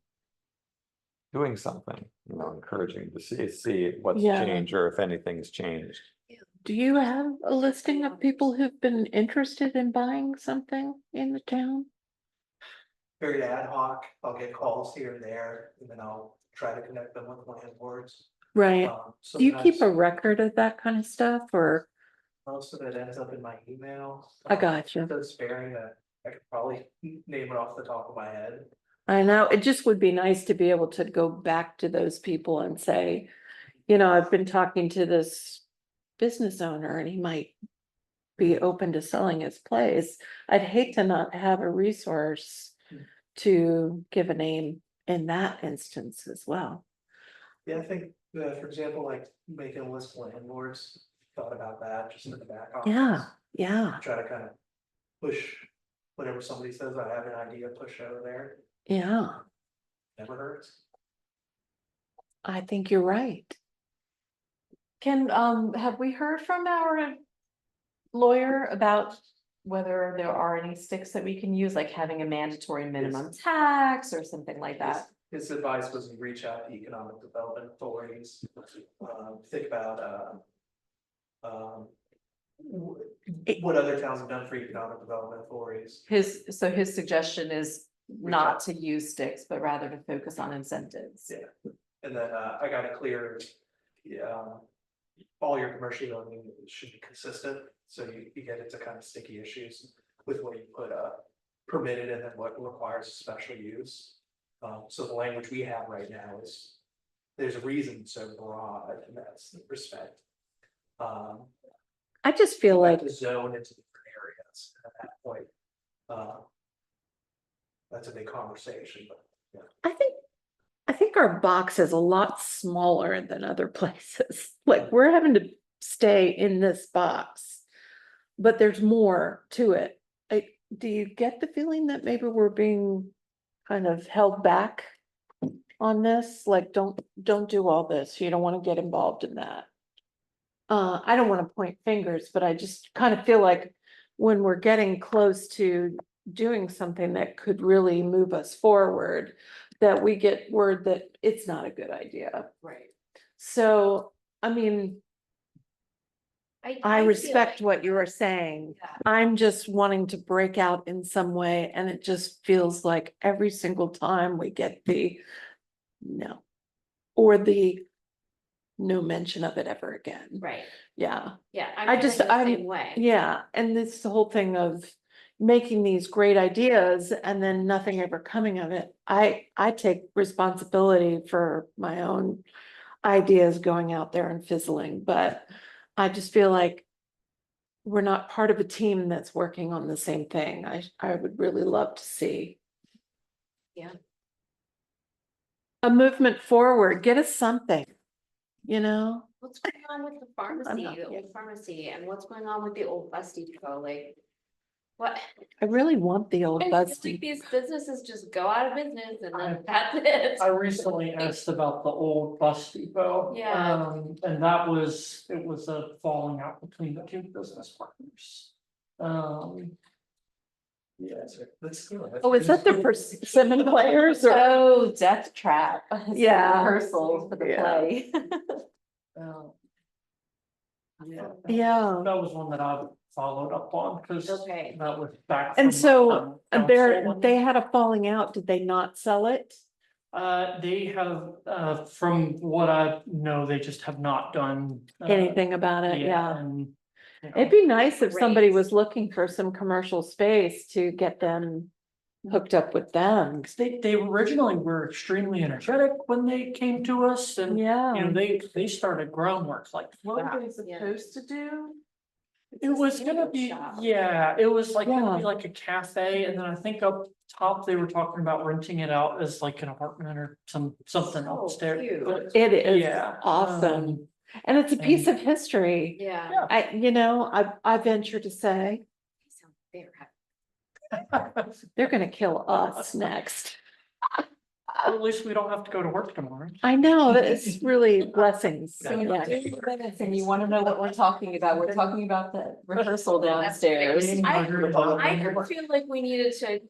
doing something, you know, encouraging to see what's Yeah. changed or if anything's changed. Do you have a listing of people who've been interested in buying something in the town? Very ad hoc, I'll get calls here and there, and then I'll try to connect them with landlords. Right. Do you keep a Sometimes record of that kind of stuff, or? most of it ends up in my email. I gotcha. So sparing that, I could probably name it off the top of my head. I know, it just would be nice to be able to go back to those people and say, you know, I've been talking to this business owner and he might be open to selling his place. I'd hate to not have a resource to give a name in that instance as well. Yeah, I think, for example, like making a list of landlords, thought about that just in the back office. Yeah, Try to kind of push whatever somebody says, I have an idea, push over there, yeah, never hurts. I think you're right. Can, have we heard from our lawyer about whether there are any sticks that we can use, like having a mandatory minimum tax or something like that? His advice was reach out to economic development authorities, think about, what other towns have done for economic development authorities. So his suggestion is not to use sticks, but rather to focus on incentives. Yeah. And then, I got it clear, all your commercial zoning should be consistent, so you get into kind of sticky issues with what you put, permitted and then what requires special use. So the language we have right now is, there's a reason it's so broad in that respect. I just feel like, To zone into different areas at that point. That's a big conversation, but I think our box is a lot smaller than other places. Like, we're having to stay in this box. But there's more to it. Do you get the feeling that maybe we're being kind of held back on this, like, don't do all this, you don't wanna get involved in that. I don't wanna point fingers, but I just kind of feel like when we're getting close to doing something that could really move us forward, that we get word that it's not a good idea. Right. So, I mean, I feel respect like- what you are saying. Yeah. I'm just wanting to break out in some way, and it just feels like every single time we get the no. Or the no mention of it ever again. Right, Yeah, yeah, I I'm just- feeling the I'm- same way. yeah, and this the whole thing of making these great ideas and then nothing ever coming of it. I take responsibility for my own ideas going out there and fizzling, but I just feel like we're not part of a team that's working on the same thing. I would really love to see. Yeah. A movement forward, get us something, you know? What's going on with the pharmacy, not- the old pharmacy, and what's going on with the old bus depot, like? What? I really want the old I feel bus like depot. these businesses just go out of business and then I- that's it. I recently asked about the old bus depot. Yeah. And it was a falling out between the two business partners. Yeah, let's do it. Oh, is that the persimmon players or? Oh, Death Trap. Yeah. Rehearsal for the Yeah. play. um, Yeah. Yeah, That was one that I followed up on, because Okay, that was back. and from, so council. they had a falling out. Did they not sell it? They have, from what I know, they just have not done. Anything about it? Yeah. And, you know, It'd be nice if somebody Great. was looking for some commercial space to get them hooked up with them. they originally were extremely energetic when they came to us, and, you know, Yeah. they started groundwork like that. supposed to do? It was gonna be, shop. yeah, it was like gonna be Yeah. like a cafe, and then I think up top, they were talking about renting it out as like an apartment or something So upstairs. cute. But It is yeah, awesome. And it's a piece and- of history. yeah. I venture to say, They sound very happy. they're gonna kill us next. At least we don't have to go to work tomorrow. I know, it's really blessings. So in Yeah. 30 minutes, and you wanna know what we're talking about, we're talking about the rehearsal downstairs. I feel like we needed to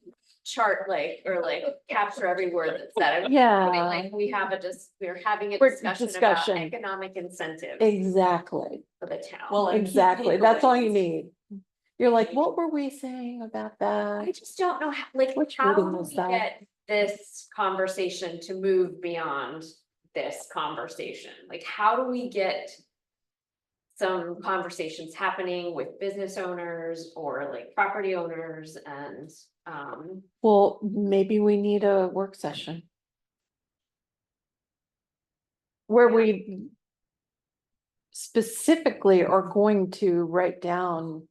chart or capture every word that's said. I was Yeah. putting, like, we're having a We're- discussion about discussion. economic incentives Exactly, for the town. Well, and key exactly. That's all you takeaways. need. You're like, what were we saying about I that? just don't know, like, Which how reading do was we that? get this conversation to move beyond this conversation? Like, how do we get some conversations happening with business owners or like property owners and, Well, maybe we need a work session. Where we specifically are going to write down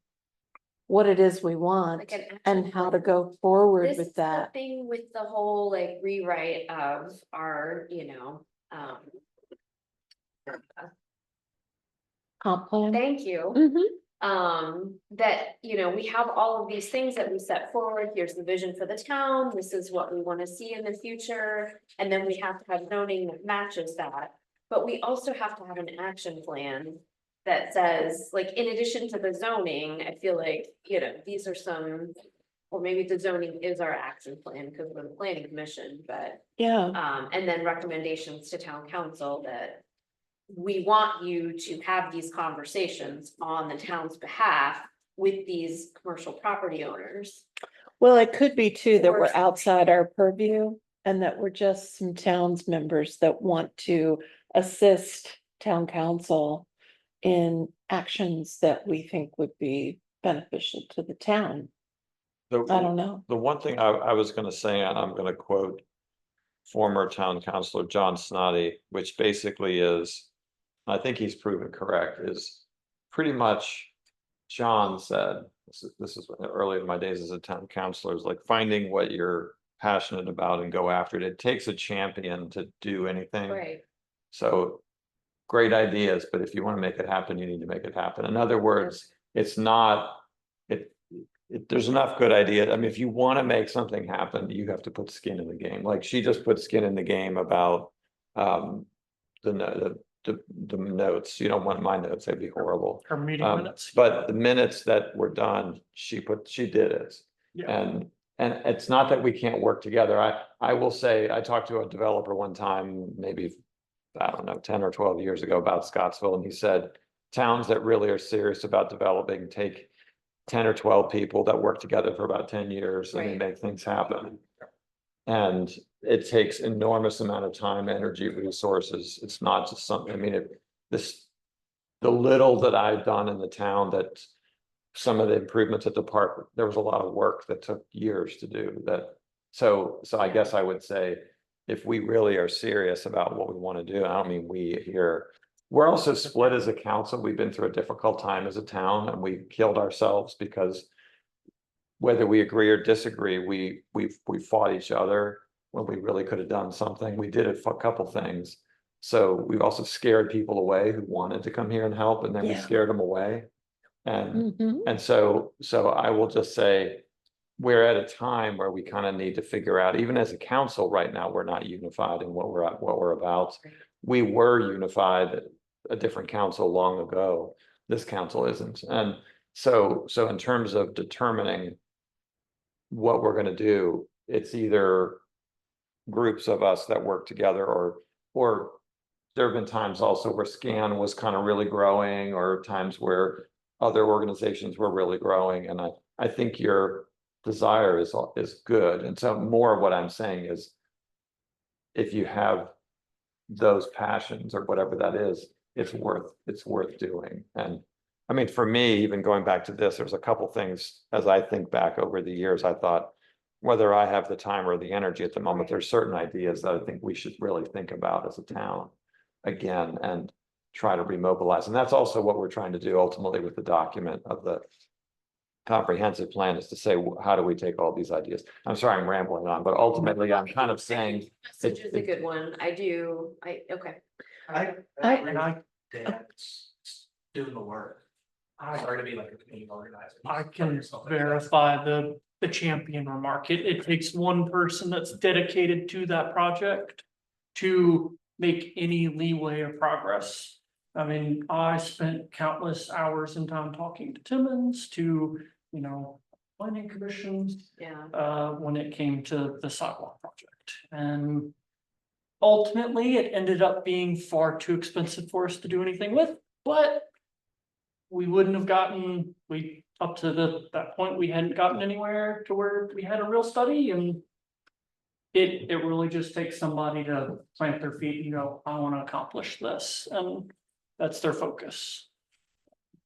what it is we want like an action and how to plan. go forward This is with the that. thing with the whole like rewrite of our, Comp plan. thank you. That, we have all of these things that we set forward, here's the vision for the town, this is what we wanna see in the future. And then we have to have zoning that matches that, but we also have to have an action plan. That says, like, in addition to the zoning, I feel like, these are some. Or maybe the zoning is our action plan, cause we're the planning commission, but, Yeah, and then recommendations to town council that. We want you to have these conversations on the town's behalf with these commercial property owners. well, it could be too that Or- we're outside our purview and that we're just some towns members that want to assist town council in actions that we think would be beneficial to the town. I don't know. The one thing I was gonna say, and I'm gonna quote former town councilor John Snoddy, which basically is, I think he's proven correct, is pretty much John said, this is early in my days as a town councilor, is like finding what you're passionate about and go after it. It takes a champion to do anything. Right. So great ideas, but if you want to make it happen, you need to make it happen. In other words, it's not, there's enough good idea. I mean, if you want to make something happen, you have to put skin in the game. Like she just put skin in the game about the notes. You don't want my notes, they'd be horrible. Her meeting minutes. But the minutes that were done, she did it. Yeah. And it's not that we can't work together. I will say, I talked to a developer one time, maybe, I don't know, 10 or 12 years ago about Scottsville, and he said, towns that really are serious about developing take 10 or 12 people that work together for about 10 years and they Right. make things happen. And it takes enormous amount of time, energy, resources. It's not just something, I mean, the little that I've done in the town, that some of the improvements at the park, there was a lot of work that took years to do that. So I guess I would say, if we really are serious about what we want to do, I don't mean we here. We're also split as a council. We've been through a difficult time as a town and we killed ourselves because whether we agree or disagree, we fought each other when we really could have done something. We did a couple things. So we've also scared people away who wanted to come here and help, and then we Yeah. scared them away. And Mhm. so I will just say, we're at a time where we kind of need to figure out, even as a council right now, we're not unified in what we're about. Right. We were unified, a different council long ago. This council isn't. And so in terms of determining what we're gonna do, it's either groups of us that work together, or there have been times also where SCAN was kind of really growing, or times where other organizations were really growing, and I think your desire is good. And so more of what I'm saying is, if you have those passions or whatever that is, it's worth doing. And I mean, for me, even going back to this, there's a couple things as I think back over the years, I thought, whether I have the time or the energy at the moment, there's certain ideas that I think we should really think about as a town again and try to remobilize. And that's also what we're trying to do ultimately with the document of the comprehensive plan, is to say, how do we take all these ideas? I'm sorry, I'm rambling on, but ultimately I'm kind of saying. Message is a good one. Okay. I I- agree with Dan, it's doing the work. I try to be like a community organizer. I can verify the champion remark. It takes one person that's dedicated to that project to make any leeway or progress. I mean, I spent countless hours in time talking to Timmons, to, planning commissions, Yeah. when it came to the sidewalk project. And ultimately, it ended up being far too expensive for us to do anything with, but we wouldn't have gotten, up to that point, we hadn't gotten anywhere to where we had a real study, and it really just takes somebody to plant their feet and go, I want to accomplish this, and that's their focus.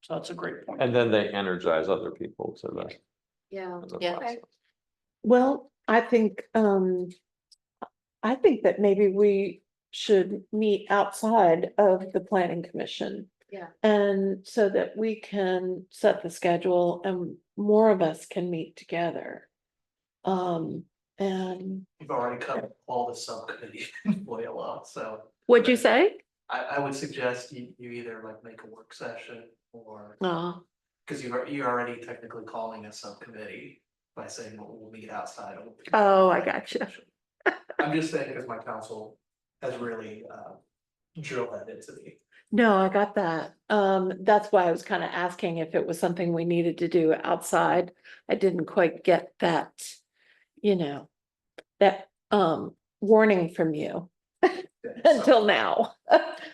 So that's a great point. And then they energize other people to the. Yeah. to the Yeah. process. Well, I think that maybe we should meet outside of the planning commission. Yeah. And so that we can set the schedule and more of us can meet together. And You've already cut all the subcommittee way along, so what'd you say? I would suggest you either like make a work session or, Oh, because you're already technically calling a subcommittee by saying we'll meet outside. of the- Oh, I gotcha. I'm just saying because my council has really drilled that into me. no, I got that. That's why I was kind of asking if it was something we needed to do outside. I didn't quite get that, that warning from you until now.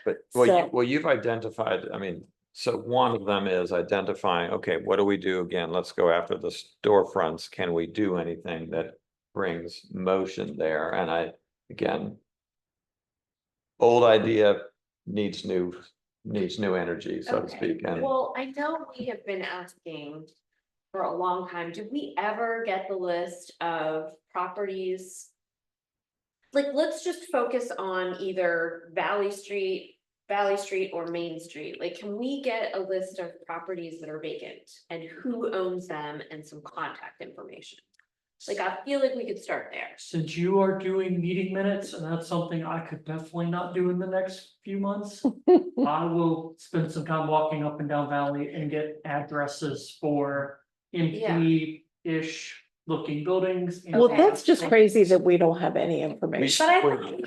But, So- you've identified, I mean, so one of them is identifying, okay, what do we do again? Let's go after the storefronts. Can we do anything that brings motion there? And again, old idea needs new energy, so to Okay. speak, and. Well, I know we have been asking for a long time. Did we ever get the list of properties? Like, let's just focus on either Valley Street or Main Street. Like, can we get a list of properties that are vacant and who owns them and some contact information? Like, I feel like we could start there. Since you are doing meeting minutes, and that's something I could definitely not do in the next few months, I will spend some time walking up and down Valley and get addresses for empty-ish looking buildings. and- Well, that's just crazy that we don't have any information.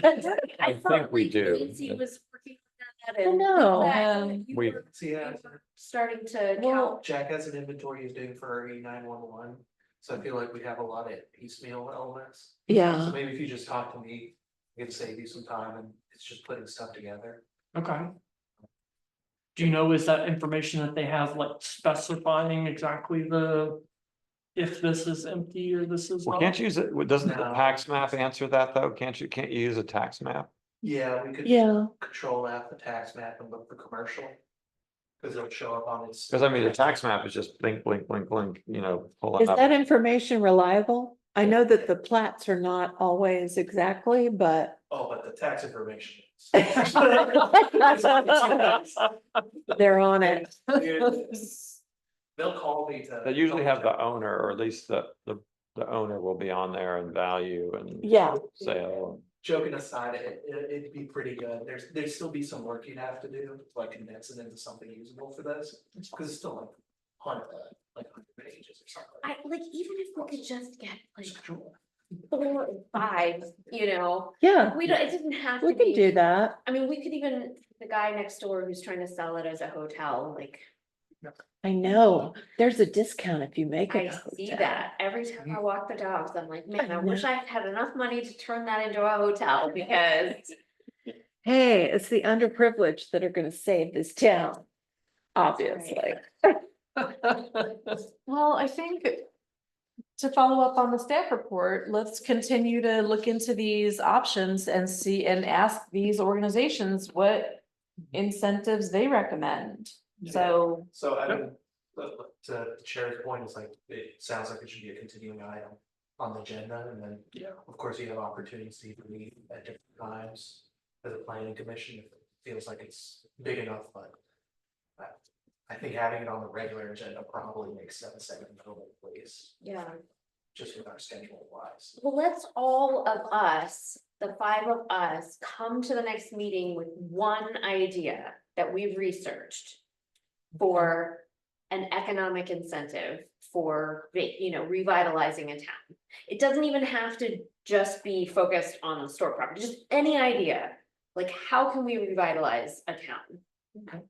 But I thought think we like do. Lindsay was working on that I and know. that you We- were- Yeah. you were starting to Well, count. Jack has an inventory he's doing for E911, so I feel like we have a lot of piecemeal elements. Yeah, So maybe if you just talk to me, we can save you some time and it's just putting stuff together. Okay. Do you know, is that information that they have like specifying exactly if this is empty or this is Well, not? can't you use it, doesn't the No. tax map answer that though? Can't you use a tax map? Yeah, we could. yeah. Control F the tax map and look for commercial. Cause it'll show up on its. Cause I mean, the tax map is just blink, blink, blink, blink, pulling Is up. that information reliable? I know that the plats are not always exactly, but. Oh, but the tax information. They're on it. They'll call me to. They usually have the double check. owner, or at least the owner will be on there and value and Yeah, sale. Joking aside, it'd be pretty good. There'd still be some work you'd have to do, to, like condense it into something usable for this, cause it's still like 100 pages or something. I like, even if we could just get like Just control. 4 or 5, yeah, we don't, it didn't have to we be. can do that. I mean, we could even, the guy next door who's trying to sell it as a hotel, like, I know, there's a discount if you make it. I a see hotel. that every time I walk the dogs, I'm like, man, I I wish know. I had enough money to turn that into a hotel because. Hey, it's the underprivileged that are gonna save this town, obviously. Well, I think to follow up on the staff report, let's continue to look into these options and see and ask these organizations what incentives they recommend. So, So I mean, to the chair's point, it's like, it sounds like it should be a continuing item on the agenda, and then. Yeah. Of course, you have opportunities to meet at different times as a planning commission, if it feels like it's big enough, but. I think having it on the regular agenda probably makes sense, second place, Yeah, just with our schedule wise. well, let's all of us, the 5 of us, come to the next meeting with one idea that we've researched. For an economic incentive for, revitalizing a town. It doesn't even have to just be focused on the store property, just any idea. Like, how can we revitalize a town?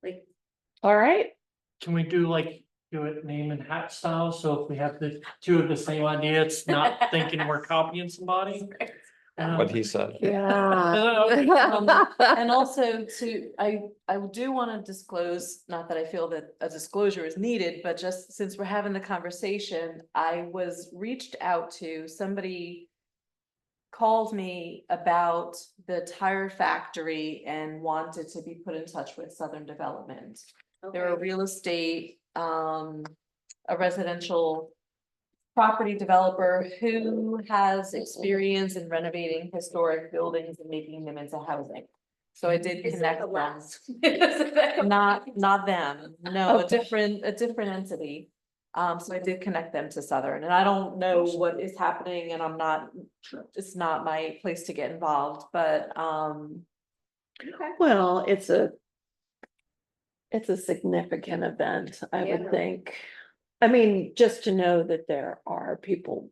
Like, All right, Can we do it name and hat style? So if we have the two of the same idea, it's not thinking we're copying somebody. What he said. yeah. and also I do want to disclose, not that I feel that a disclosure is needed, but just since we're having the conversation, I was reached out to, somebody called me about the tire factory and wanted to be put in touch with Southern Development. They're a okay, real estate, a residential property developer who has experience in renovating historic buildings and making them into housing. So I did is it connect the them, last? not them, no, a Okay. different entity. So I did connect them to Southern, and I don't know what is happening, and it's not my place to get involved, but, Okay. Well, it's a significant event, I Yeah. would think. I mean, just to know that there are people.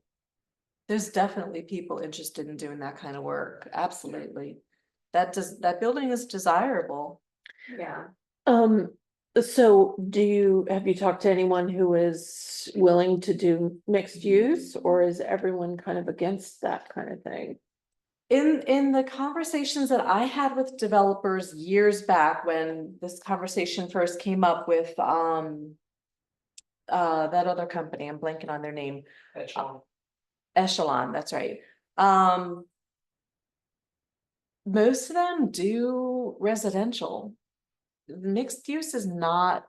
there's definitely people interested in doing that kind of work, absolutely. That building is desirable. Yeah, So have you talked to anyone who is willing to do mixed use, or is everyone kind of against that kind of thing? In the conversations that I had with developers years back, when this conversation first came up with, that other company, I'm blanking on their name, Echelon, that's right. Most of them do residential. Mixed use is not.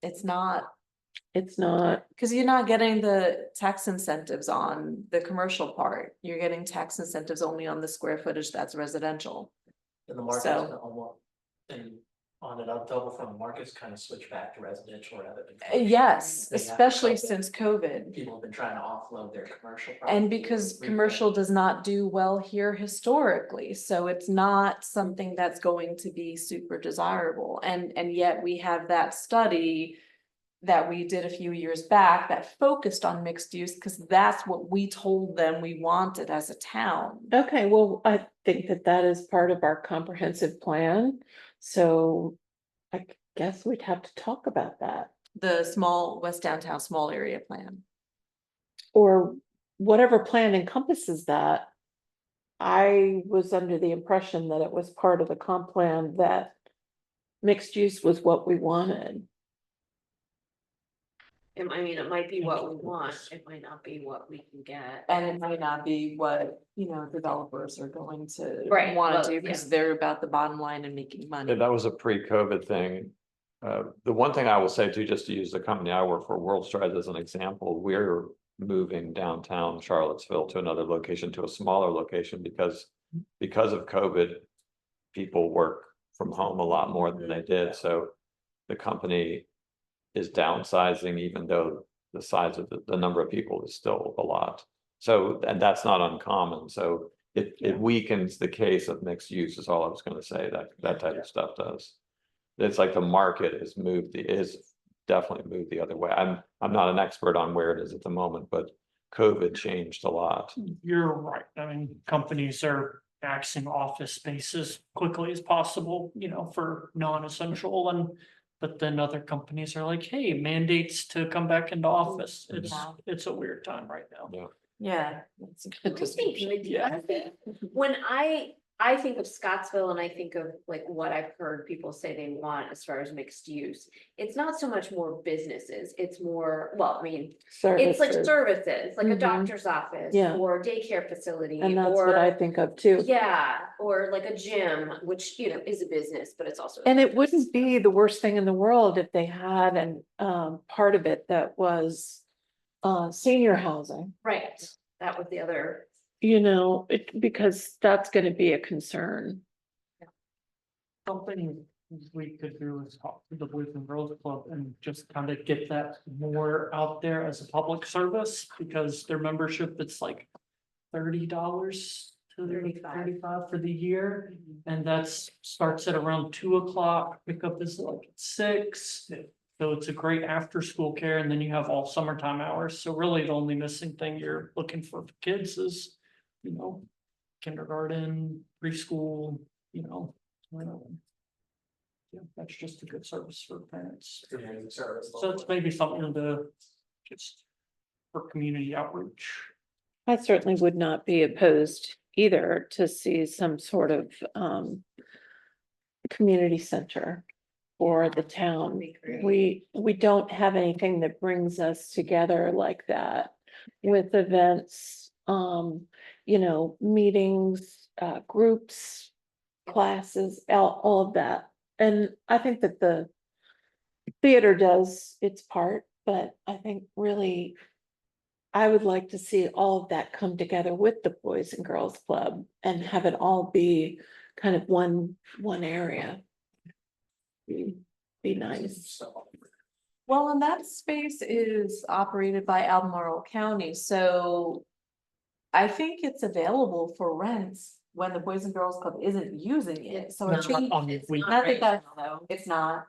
It's not, It's not, because you're not getting the tax incentives on the commercial part. You're getting tax incentives only on the square footage that's residential. And the market's So- gonna almost, and on an up double from the market's kind of switch back to residential rather than. Yes, They have to especially cope. since COVID. People have been trying to offload their commercial. And property because with commercial does not do well here historically, so it's not something that's going to be super desirable, and yet we have that study. that we did a few years back that focused on mixed use, because that's what we told them we wanted as a town. Okay, well, I think that that is part of our comprehensive plan, so I guess we'd have to talk about that. The small West Downtown Small Area Plan. Or whatever plan encompasses that. I was under the impression that it was part of the comp plan that mixed use was what we wanted. I mean, it might be what we want, it might not be what we can get. And it might not be what, developers are going to Right, wanna well, do, because yeah. they're about the bottom line and making Yeah, money. that was a pre-COVID thing. The one thing I will say too, just to use the company I work for, World Strides as an example, we're moving downtown Charlottesville to another location, to a smaller location, because of COVID, people work from home a lot more than they did, so the company is downsizing, even though the size of the number of people is still a lot. So, and that's not uncommon, so it weakens the case of mixed use is all I was gonna say, that type of stuff does. It's like the market is definitely moved the other way. I'm not an expert on where it is at the moment, but COVID changed a lot. You're right. I mean, companies are axing office spaces quickly as possible, for non-essential and. But then other companies are like, hey, mandates to come back into office. It's a weird time right now. Yeah. Yeah. That's a good I think distinction. when I think of Scottsville and I think of like what I've heard people say they want as far as mixed use. It's not so much more businesses, it's more, well, I mean, it's like services, like a Mhm. doctor's office Yeah. or daycare facility. And that's what I think of too. Yeah, or like a gym, which, is a business, but it's also. And it wouldn't be the worst thing in the world if they had an part of it that was senior housing, Right, that was the other. because that's gonna be a concern. Something we could do is talk to the Boys and Girls Club and just kind of get that more out there as a public service, because their membership, it's like $30 to 35 for the year. And that's starts at around 2 o'clock, pickup is like at 6. So it's a great after school care, and then you have all summertime hours. So really the only missing thing you're looking for kids is, kindergarten, preschool, yeah, that's just a good service for parents. Community service. So it's maybe something to just for community outreach. I certainly would not be opposed either to see some sort of community center for the town. That'd be great. We don't have anything that brings us together like that with events, meetings, groups, classes, all of that. And I think that the theater does its part, but I think really I would like to see all of that come together with the Boys and Girls Club and have it all be kind of one area. Be nice. Well, and that space is operated by Albemarle County, so I think it's available for rents when the Boys and Girls Club isn't using it, so I Not think, on It's week- not I think right that- now, though. it's not.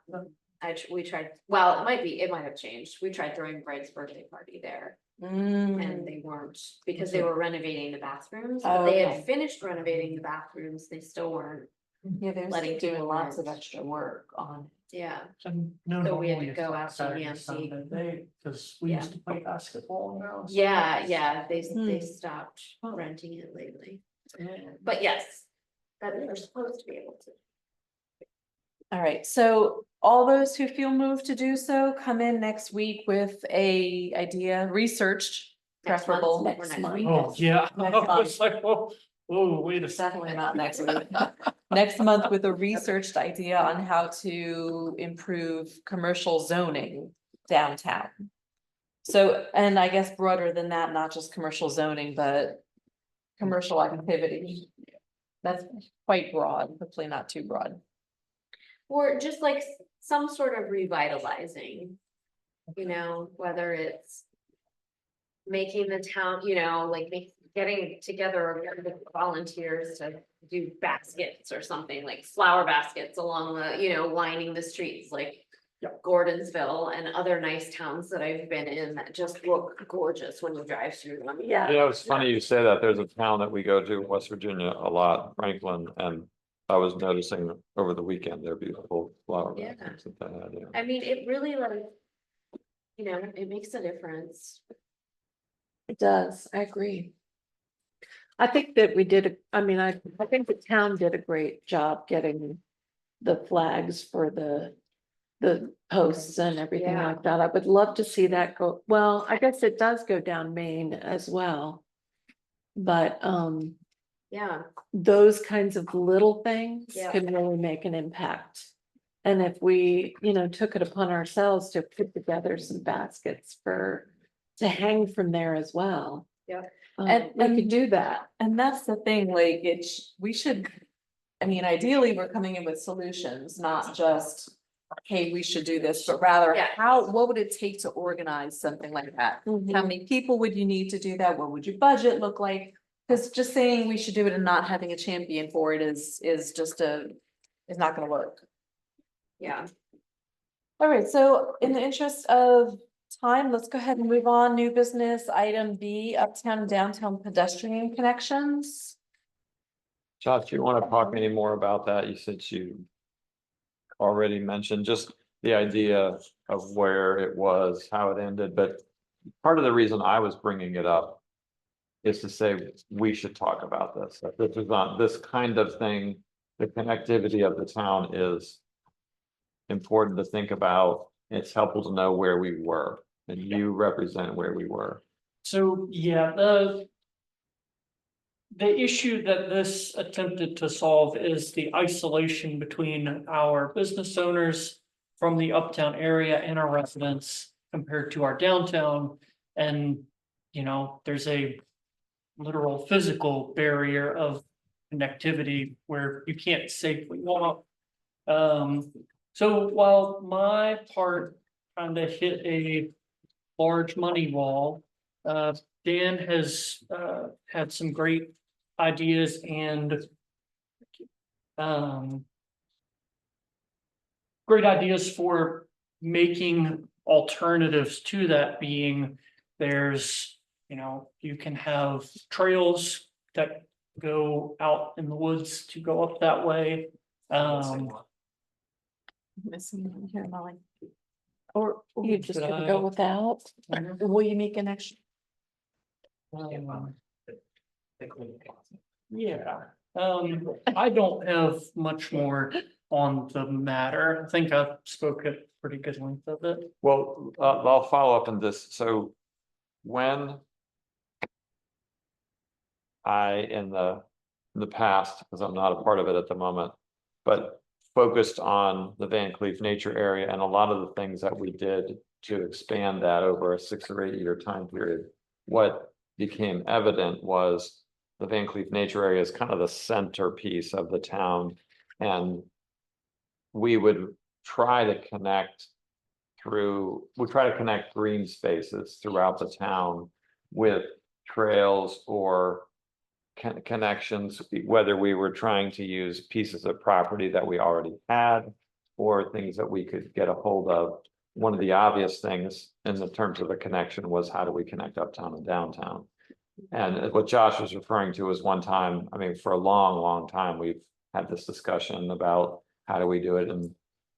We tried, well, it might have changed. We tried throwing Bright's birthday party there and they weren't, because they were renovating the bathrooms, but they Okay. had finished renovating the bathrooms, they still weren't, Yeah, they're letting still doing people lots of rent. extra work on it. yeah. And So we had normally to it's go like out to Saturday, EMC. Sunday, because we used to play basketball now. so Yeah, they Hmm. stopped renting it lately, but yes, that they're supposed to be able to. All right, so all those who feel moved to do so, come in next week with a idea, researched, Next month preferable. or next month. Oh, yeah. Next I was like, whoa, wait a second. Definitely not next week. Next month with a researched idea on how to improve commercial zoning downtown. So, and I guess broader than that, not just commercial zoning, but commercial activity. That's quite broad, hopefully not too broad. Or just like some sort of revitalizing, whether it's. Making the town, getting together with volunteers to do baskets or something, like flower baskets along the, lining the streets, like. Gordonsville and other nice towns that I've been in that just look gorgeous when you drive through them. Yeah. You know, it's funny you say that. There's a town that we go to in West Virginia a lot, Franklin, and I was noticing over the weekend their beautiful flower Yeah. gardens that they had, yeah. I mean, it really like, it makes a difference. It does, I agree. I think that we did, I think the town did a great job getting the flags for the posts and everything Yeah. like that. I would love to see that go, well, I guess it does go down Main as well. But, Yeah, those kinds of little things Yeah. can really make an impact. And if we, took it upon ourselves to put together some baskets to hang from there as well. Yeah. And- We could and- do that. And that's the thing, like, we should, I mean, ideally, we're coming in with solutions, not just, hey, we should do this, but rather, Yeah. what would it take to organize something like that? How Mhm. many people would you need to do that? What would your budget look like? Because just saying we should do it and not having a champion for it is not gonna work. yeah. All right, so in the interest of time, let's go ahead and move on. New business, item B, uptown and downtown pedestrian connections. Josh, you want to talk any more about that? You said you already mentioned just the idea of where it was, how it ended, but part of the reason I was bringing it up is to say we should talk about this. That this is not this kind of thing. The connectivity of the town is important to think about. It's helpful to know where we were, and you represent where we were. So, yeah, the issue that this attempted to solve is the isolation between our business owners from the uptown area and our residents compared to our downtown. And, there's a literal physical barrier of connectivity where you can't safely walk. So while my part kind of hit a large money wall, Dan has had some great ideas and great ideas for making alternatives to that, being there's, you can have trails that go out in the woods to go up that way. Missing one here, Molly. Or you just Could gonna I- go without? Will you make an extra? Yeah, I don't have much more on the matter. I think I spoke at pretty good length of it. Well, I'll follow up on this. So when in the past, because I'm not a part of it at the moment, but focused on the Van Cleef nature area and a lot of the things that we did to expand that over a 6 or 8 year time period. What became evident was the Van Cleef nature area is kind of the centerpiece of the town. And we would try to connect green spaces throughout the town with trails or connections, whether we were trying to use pieces of property that we already had or things that we could get a hold of. One of the obvious things in the terms of a connection was how do we connect uptown and downtown? And what Josh was referring to was one time, I mean, for a long, long time, we've had this discussion about how do we do it and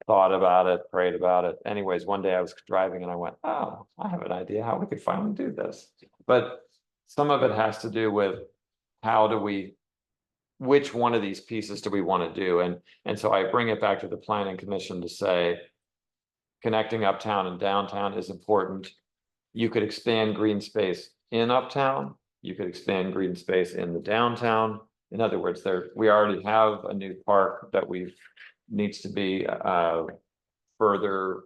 thought about it, prayed about it. Anyways, one day I was driving and I went, oh, I have an idea how we could finally do this. But some of it has to do with which one of these pieces do we want to do? And so I bring it back to the planning commission to say, connecting uptown and downtown is important. You could expand green space in uptown. You could expand green space in the downtown. In other words, we already have a new park that needs to be further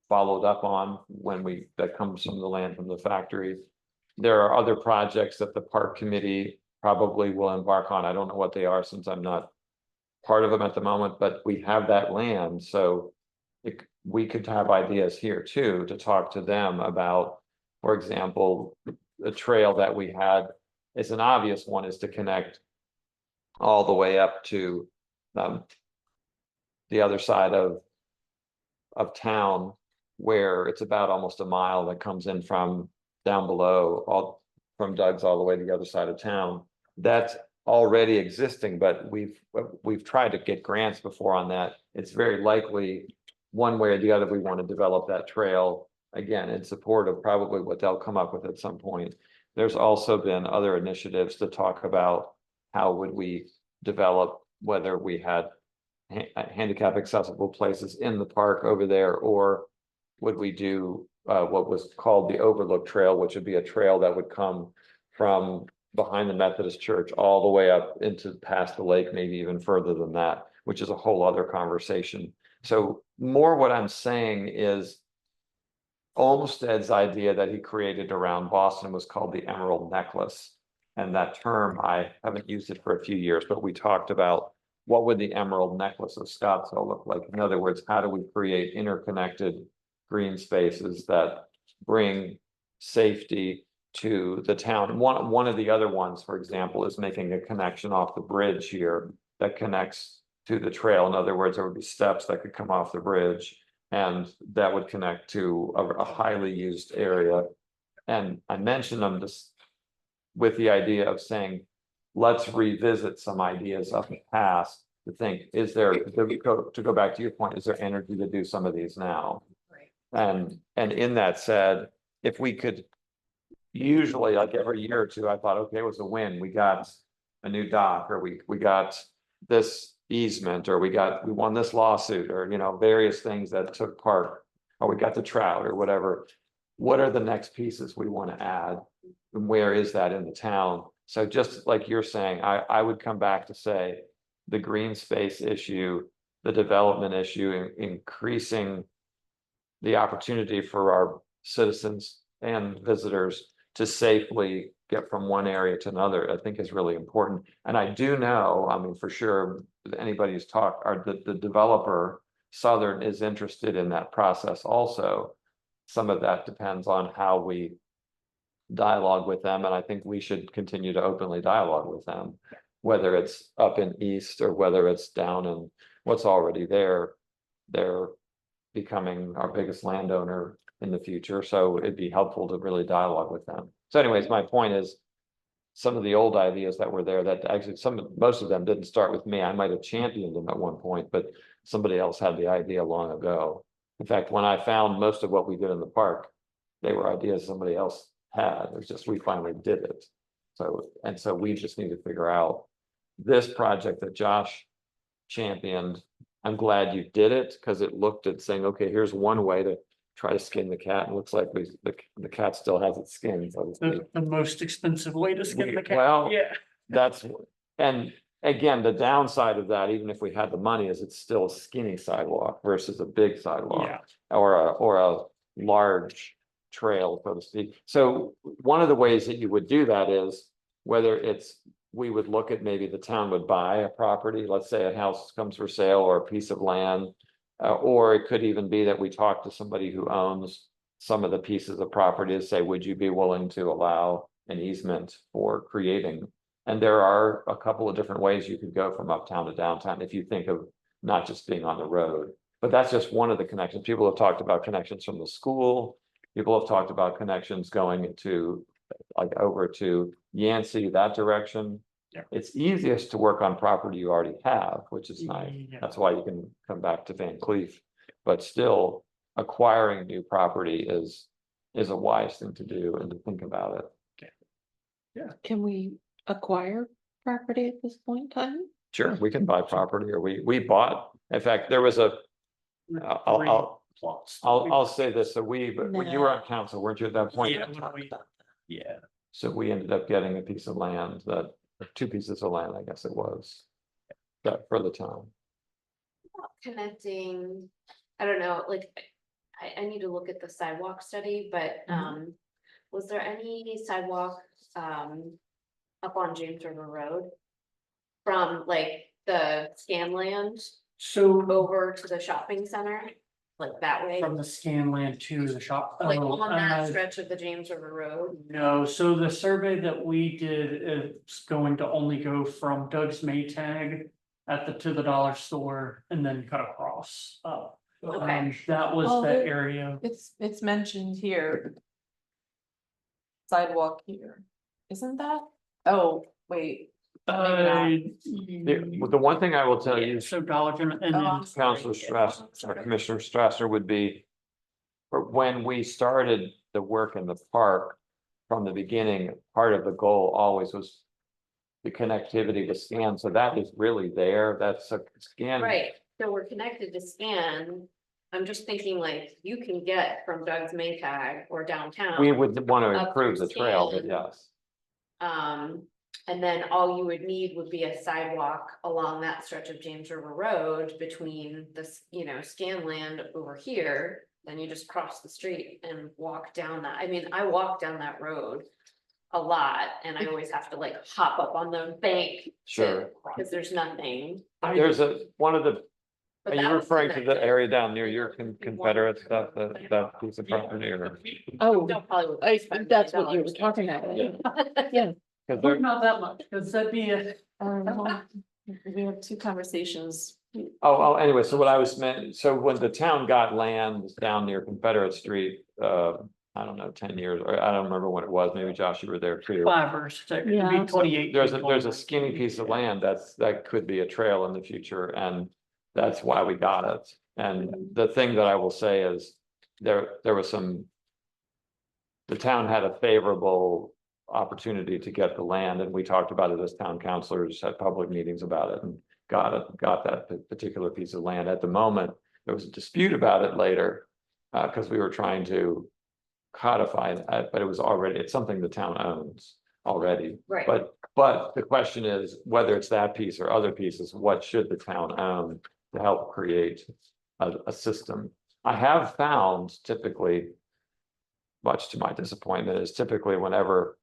followed up on that comes from the land from the factory. There are other projects that the park committee probably will embark on. I don't know what they are since I'm not part of them at the moment, but we have that land, so we could have ideas here too, to talk to them about, for example, the trail that we had is an obvious one, is to connect all the way up to the other side of of town where it's about almost a mile that comes in from down below, all from Doug's all the way to the other side of town. That's already existing, but we've tried to get grants before on that. It's very likely one way or the other, we want to develop that trail again in support of probably what they'll come up with at some point. There's also been other initiatives to talk about how would we develop, whether we had handicap accessible places in the park over there, or would we do what was called the Overlook Trail, which would be a trail that would come from behind the Methodist Church all the way up into past the lake, maybe even further than that, which is a whole other conversation. So more what I'm saying is Olmsted's idea that he created around Boston was called the Emerald Necklace. And that term, I haven't used it for a few years, but we talked about what would the Emerald Necklace of Scottsdale look like? In other words, how do we create interconnected green spaces that bring safety to the town? One of the other ones, for example, is making a connection off the bridge here that connects to the trail. In other words, there would be steps that could come off the bridge and that would connect to a highly used area. And I mentioned them just with the idea of saying, let's revisit some ideas of the past to think, is there, to go back to your point, is there energy to do some of these now? And in that said, if we could, usually like every year or two, I thought, okay, it was a win. We got a new dock, or we got this easement, or we won this lawsuit, or, you know, various things that took part, or we got the trout or whatever. What are the next pieces we want to add? And where is that in the town? So just like you're saying, I would come back to say the green space issue, the development issue, increasing the opportunity for our citizens and visitors to safely get from one area to another, I think is really important. And I do know, I mean, for sure, anybody who's talked, the developer, Southern, is interested in that process also. Some of that depends on how we dialogue with them, and I think we should continue to openly dialogue with them, whether it's up in East or whether it's down in what's already there. They're becoming our biggest landowner in the future, so it'd be helpful to really dialogue with them. So anyways, my point is, some of the old ideas that were there, that actually most of them didn't start with me. I might have championed them at one point, but somebody else had the idea long ago. In fact, when I found most of what we did in the park, they were ideas somebody else had. It's just we finally did it. So we just need to figure out this project that Josh championed. I'm glad you did it, because it looked at saying, okay, here's one way to try to skin the cat, and it looks like the cat still has its skin. So to speak. The most expensive way to skin the cat. Well, Yeah. That's, and again, the downside of that, even if we had the money, is it's still a skinny sidewalk versus a big sidewalk. Yeah. Or a large trail, so to speak. So one of the ways that you would do that is whether it's, we would look at, maybe the town would buy a property, let's say a house comes for sale or a piece of land. Or it could even be that we talk to somebody who owns some of the pieces of property to say, would you be willing to allow an easement for creating? And there are a couple of different ways you could go from uptown to downtown, if you think of not just being on the road. But that's just one of the connections. People have talked about connections from the school. People have talked about connections going into, like, over to Yancey, that direction. Yeah. It's easiest to work on property you already have, which is nice. Yeah. That's why you can come back to Van Cleef. But still, acquiring new property is a wise thing to do and to think about it. Can we acquire property at this point in time? Sure, we can buy property, or we bought, in fact, there was a, I'll Plots. I'll say this, so when you were on council, weren't you at that point? Yeah, when we- yeah. So we ended up getting a piece of land that, two pieces of land, I guess it was. That for the town. Connecting, I don't know, like, I need to look at the sidewalk study, but, was there any sidewalk, up on James River Road? From like the Scanland So over to the shopping center, like that way? from the Scanland to the shop. Like oh, on that uh, stretch of the James River Road? No, so the survey that we did is going to only go from Doug's Maytag to the dollar store and then cut across. Okay. That was Well, that there- area. It's mentioned here. Sidewalk here, isn't that? Oh, wait. Maybe The one thing I will tell you, So Dollar General and Oh, then I'm sorry. Counselor Strasser, or Commissioner Strasser would be. For when we started the work in the park, from the beginning, part of the goal always was. The connectivity with scan, so that is really there, that's a scan. Right, so we're connected to Scan. I'm just thinking like you can get from Doug's Maytag or downtown. We would want to Up improve through the trail, but Scan. yes, And then all you would need would be a sidewalk along that stretch of James River Road between this, Scanland over here. Then you just cross the street and walk down that. I mean, I walk down that road a lot and I always have to like hop up on the bank. sure. Cause there's nothing. There's one of the, But are that you was referring to the connected. area down near your Confederate stuff, that piece of property or? Oh, Don't probably would I, spend that's what you were $9. talking about. Yeah. Yeah, Cause there, not that much, because that'd be a. we have two conversations. anyway, so what I was meant, so when the town got land down near Confederate Street, I don't know, 10 years, or I don't remember when it was, maybe Josh, you were there too. 5 or 6, it could Yeah. be 28. There's a 29. skinny piece of land that could be a trail in the future, and that's why we got it. And the thing that I will say is, there was some. The town had a favorable opportunity to get the land, and we talked about it as town councilors, had public meetings about it, and got that particular piece of land. At the moment, there was a dispute about it later, because we were trying to codify that, but it's something the town owns already. Right. But the question is whether it's that piece or other pieces, what should the town own to help create a system? I have found typically, much to my disappointment, is typically whenever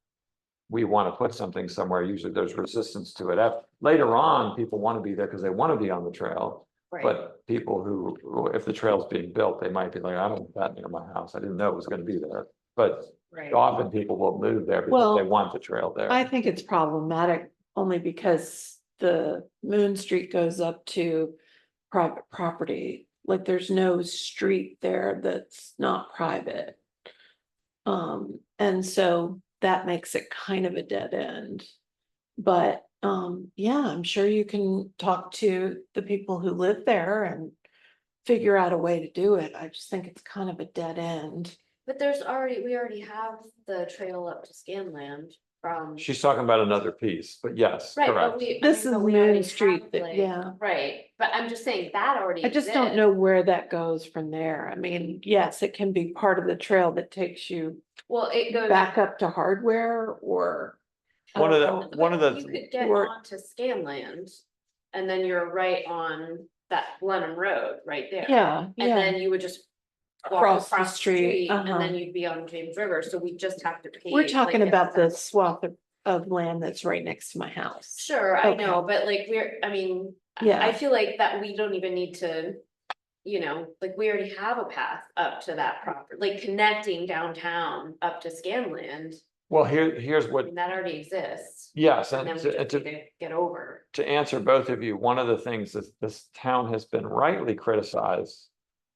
we want to put something somewhere, usually there's resistance to it. Later on, people want to be there because they want to be on the trail. Right, But people who, if the trail's being built, they might be like, I don't want that near my house. I didn't know it was gonna be there. But right. often people will move there because they Well, want the trail there. I think it's problematic only because the Moon Street goes up to private property. Like there's no street there that's not private. And so that makes it kind of a dead end. But, yeah, I'm sure you can talk to the people who live there and figure out a way to do it. I just think it's kind of a dead end. But we already have the trail up to Scanland from. She's talking about another piece, but yes, Right, but correct. This is Moon already Street, have, that- like- yeah. Right, but I'm just saying that already I just don't exists. know where that goes from there. I mean, yes, it can be part of the trail that takes you Well, it goes. back up to Hardware or. I One of don't the- know. one of the- You could get or- onto Scanland, and then you're right on that Glenham Road, right there. Yeah, And yeah, then you would just walk Cross the across the street, street, and uh-huh. then you'd be on James River, so we just have to pay. we're talking like, about the it's- swath of land that's right next to my house. Sure, I Okay. know, but like, I Yeah, feel like that we don't even need to. Like, we already have a path up to that property, like connecting downtown up to Scanland, Well, here's what, and that already exists. yes, And and then we to, just need to get over. to answer both of you, one of the things that this town has been rightly criticized.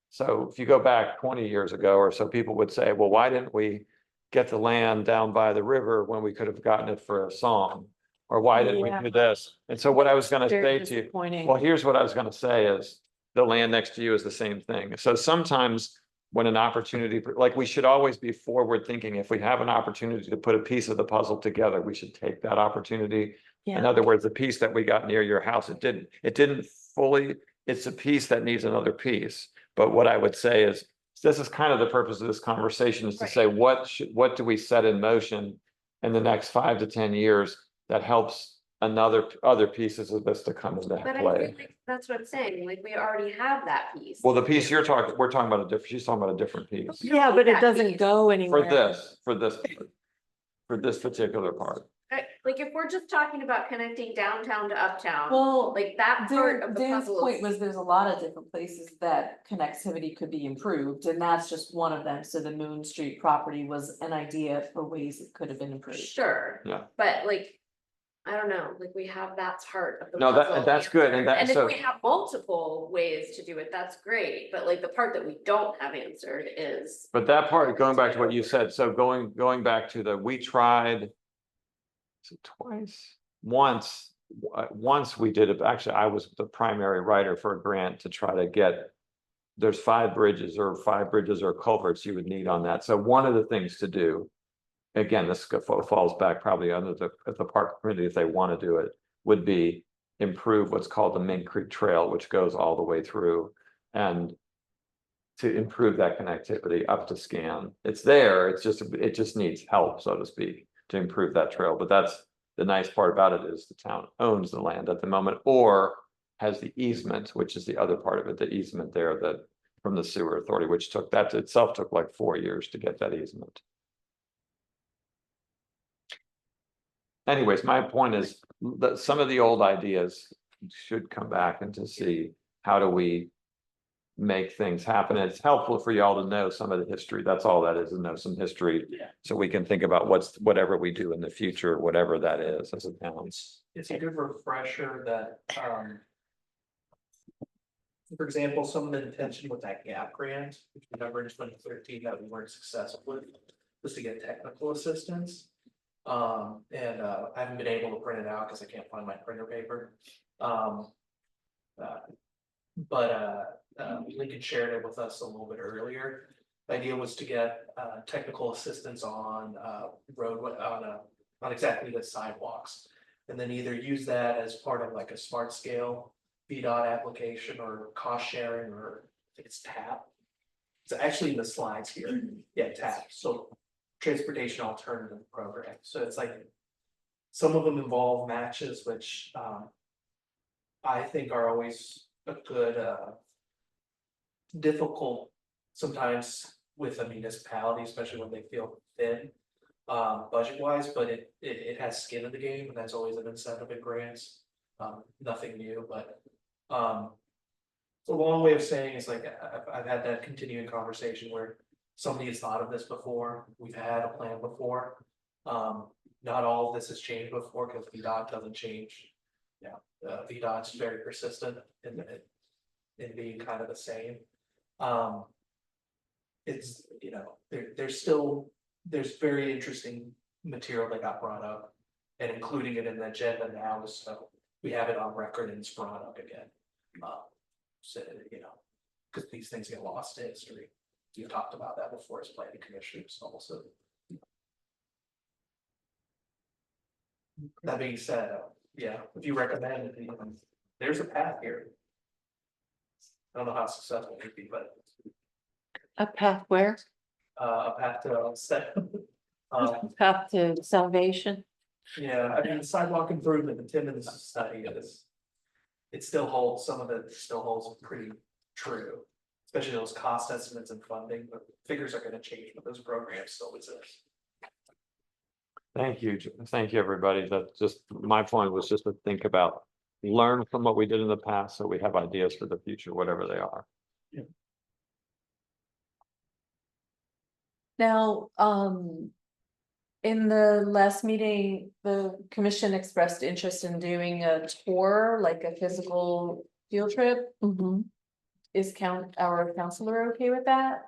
So if you go back 20 years ago or so, people would say, well, why didn't we get the land down by the river when we could have gotten it for a song? Or why didn't we Yeah. do this? And so what I was gonna very say to you, disappointing. well, here's what I was gonna say is, the land next to you is the same thing. So sometimes when an opportunity, like we should always be forward thinking. If we have an opportunity to put a piece of the puzzle together, we should take that opportunity. In Yeah, other words, the piece that we got near your house, it didn't fully, it's a piece that needs another piece. But what I would say is, this is kind of the purpose of this conversation, is to say, what do we set in motion in the next 5 to 10 years that helps other pieces of this to come into But I play? think like, that's what I'm saying, like, we already have that piece. Well, the piece we're talking about a different, she's talking about a different piece. yeah, but it that doesn't piece. go anywhere. For this particular part. Like, if we're just talking about connecting downtown to uptown, Well, like that part of the Dan's puzzle. point was there's a lot of different places that connectivity could be improved, and that's just one of them. So the Moon Street property was an idea for ways it could have been improved. Sure. Yeah. But like, I don't know, like we have that's part of the. No, puzzle that's good, and answered. that- so- And if we have multiple ways to do it, that's great, but like the part that we don't have answered is. But that part, going back to what you said, so going back to we tried. Is it twice? Once we did it, actually, I was the primary writer for a grant to try to get. There's 5 bridges or culverts you would need on that, so one of the things to do. Again, this falls back probably under the park committee if they want to do it, would be improve what's called the Mink Creek Trail, which goes all the way through. And to improve that connectivity up to Scan. It's there, it just needs help, so to speak, to improve that trail. But that's the nice part about it is the town owns the land at the moment or has the easement, which is the other part of it, the easement there that from the sewer authority, which that itself took like 4 years to get that easement. Anyways, my point is that some of the old ideas should come back and to see how do we make things happen. It's helpful for y'all to know some of the history. That's all that is, to know some history. Yeah. So we can think about whatever we do in the future, whatever that is as a town. It's a good refresher that, for example, some of the intention with that gap grant, which we remember in 2013 that we weren't successful with, was to get technical assistance. I haven't been able to print it out because I can't find my printer paper. Lincoln shared it with us a little bit earlier. The idea was to get technical assistance on roadway on exactly the sidewalks. And then either use that as part of like a smart scale VDOT application or cost sharing, or I think it's TAP. It's actually in the slides here. Yeah, TAP. So transportation alternative program. So it's like some of them involve matches, which I think are always a good difficult sometimes with a municipality, especially when they feel thin budget wise, but it has skin in the game, and that's always an incentive in grants. Nothing new, but it's a long way of saying is like I've had that continuing conversation where somebody has thought of this before, we've had a plan before. Not all of this has changed before because VDOT doesn't change. Yeah, VDOT's very persistent in being kind of the same. It's, you know, there's very interesting material that got brought up and including it in the agenda now, so we have it on record and it's brought up again. So, you know, because these things get lost to history. You talked about that before as planning commissioners also. That being said, yeah, if you recommend, there's a path here. I don't know how successful it could be, but A path where? a path to set. Path to salvation. Yeah, I mean, sidewalk improvement, the Timmons study is. It still holds, some of it still holds pretty true, especially those cost estimates and funding, but figures are gonna change, but those programs still exist. Thank you, everybody. That just, my point was just to think about, learn from what we did in the past, so we have ideas for the future, whatever they are. Now, in the last meeting, the commission expressed interest in doing a tour, like a physical field trip. Is our counselor okay with that?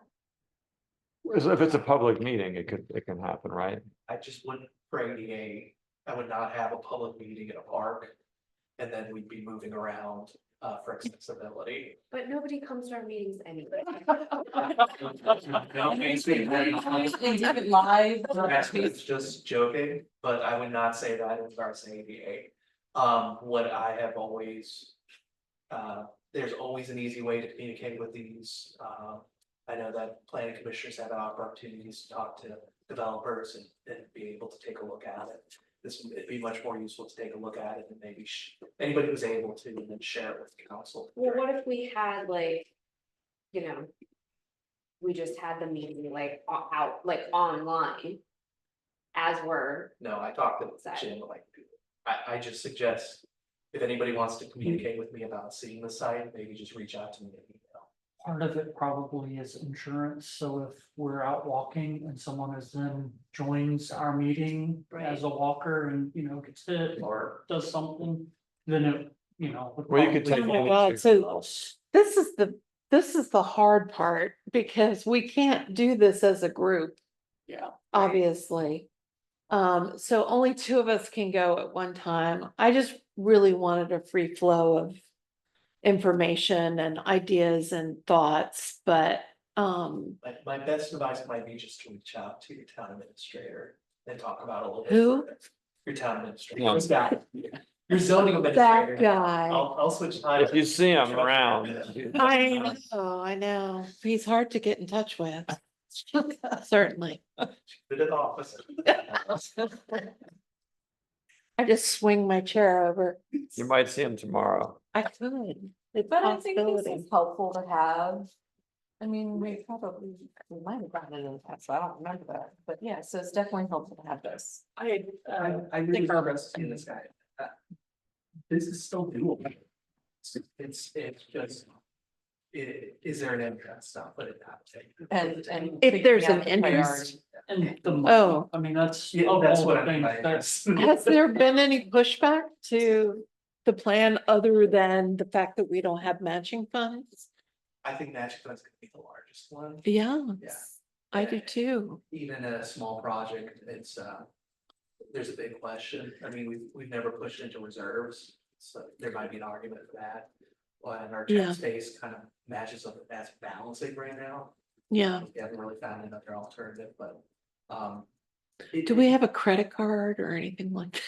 So if it's a public meeting, it can happen, right? I just wouldn't create I would not have a public meeting in a park. And then we'd be moving around for accessibility. But nobody comes to our meetings anyway. Live. It's just joking, but I would not say that in regards to ADA. What I have always, there's always an easy way to communicate with these. I know that planning commissioners have opportunities to talk to developers and be able to take a look at it. It'd be much more useful to take a look at it and maybe anybody who's able to and then share it with the council. Well, what if we had like, you know, we just had the meeting like out, like online. As we're, No, I talked to Jim, like, I just suggest if anybody wants to communicate with me about seeing the site, maybe just reach out to me in email. Part of it probably is insurance, so if we're out walking and someone is then joins our meeting as a walker and, gets hit or does something, then it, would Well, you could probably take Oh my any God, two so- bills. this is the hard part because we can't do this as a group, Yeah, obviously. So only two of us can go at one time. I just really wanted a free flow of information and ideas and thoughts, but, My best advice might be just to reach out to your town administrator and talk about it a little bit. Who? further. Your town administrator, Yeah. this guy, your zoning that administrator. guy. I'll switch. If you see him around. you- I know. He's hard to get in touch with. Certainly. Did it office. I just swing my chair over. You might see him tomorrow. I could. It's But I think this possibility. is helpful to have. I mean, we might have gotten it in the past, so I don't remember that, but yeah, so it's definitely helpful to have this. I really trust in this guy. This is still doable. It's just. Is there an interest? I'll put it that way. And. If there's figuring an out the interest. priority. and the money, Oh. I mean, that's. Yeah, of that's all what the I mean things, by that's- Has there been any pushback to the plan other than the fact that we don't have matching funds? I think Magic Fund's gonna be the largest one. Yeah, Yeah. I do too. Even a small project, it's, there's a big question. I mean, we've never pushed into reserves, so there might be an argument for that. But our Yeah. check space kind of matches up with that's balancing right now. Yeah. We haven't really found another alternative, but, Do we have a credit card or anything like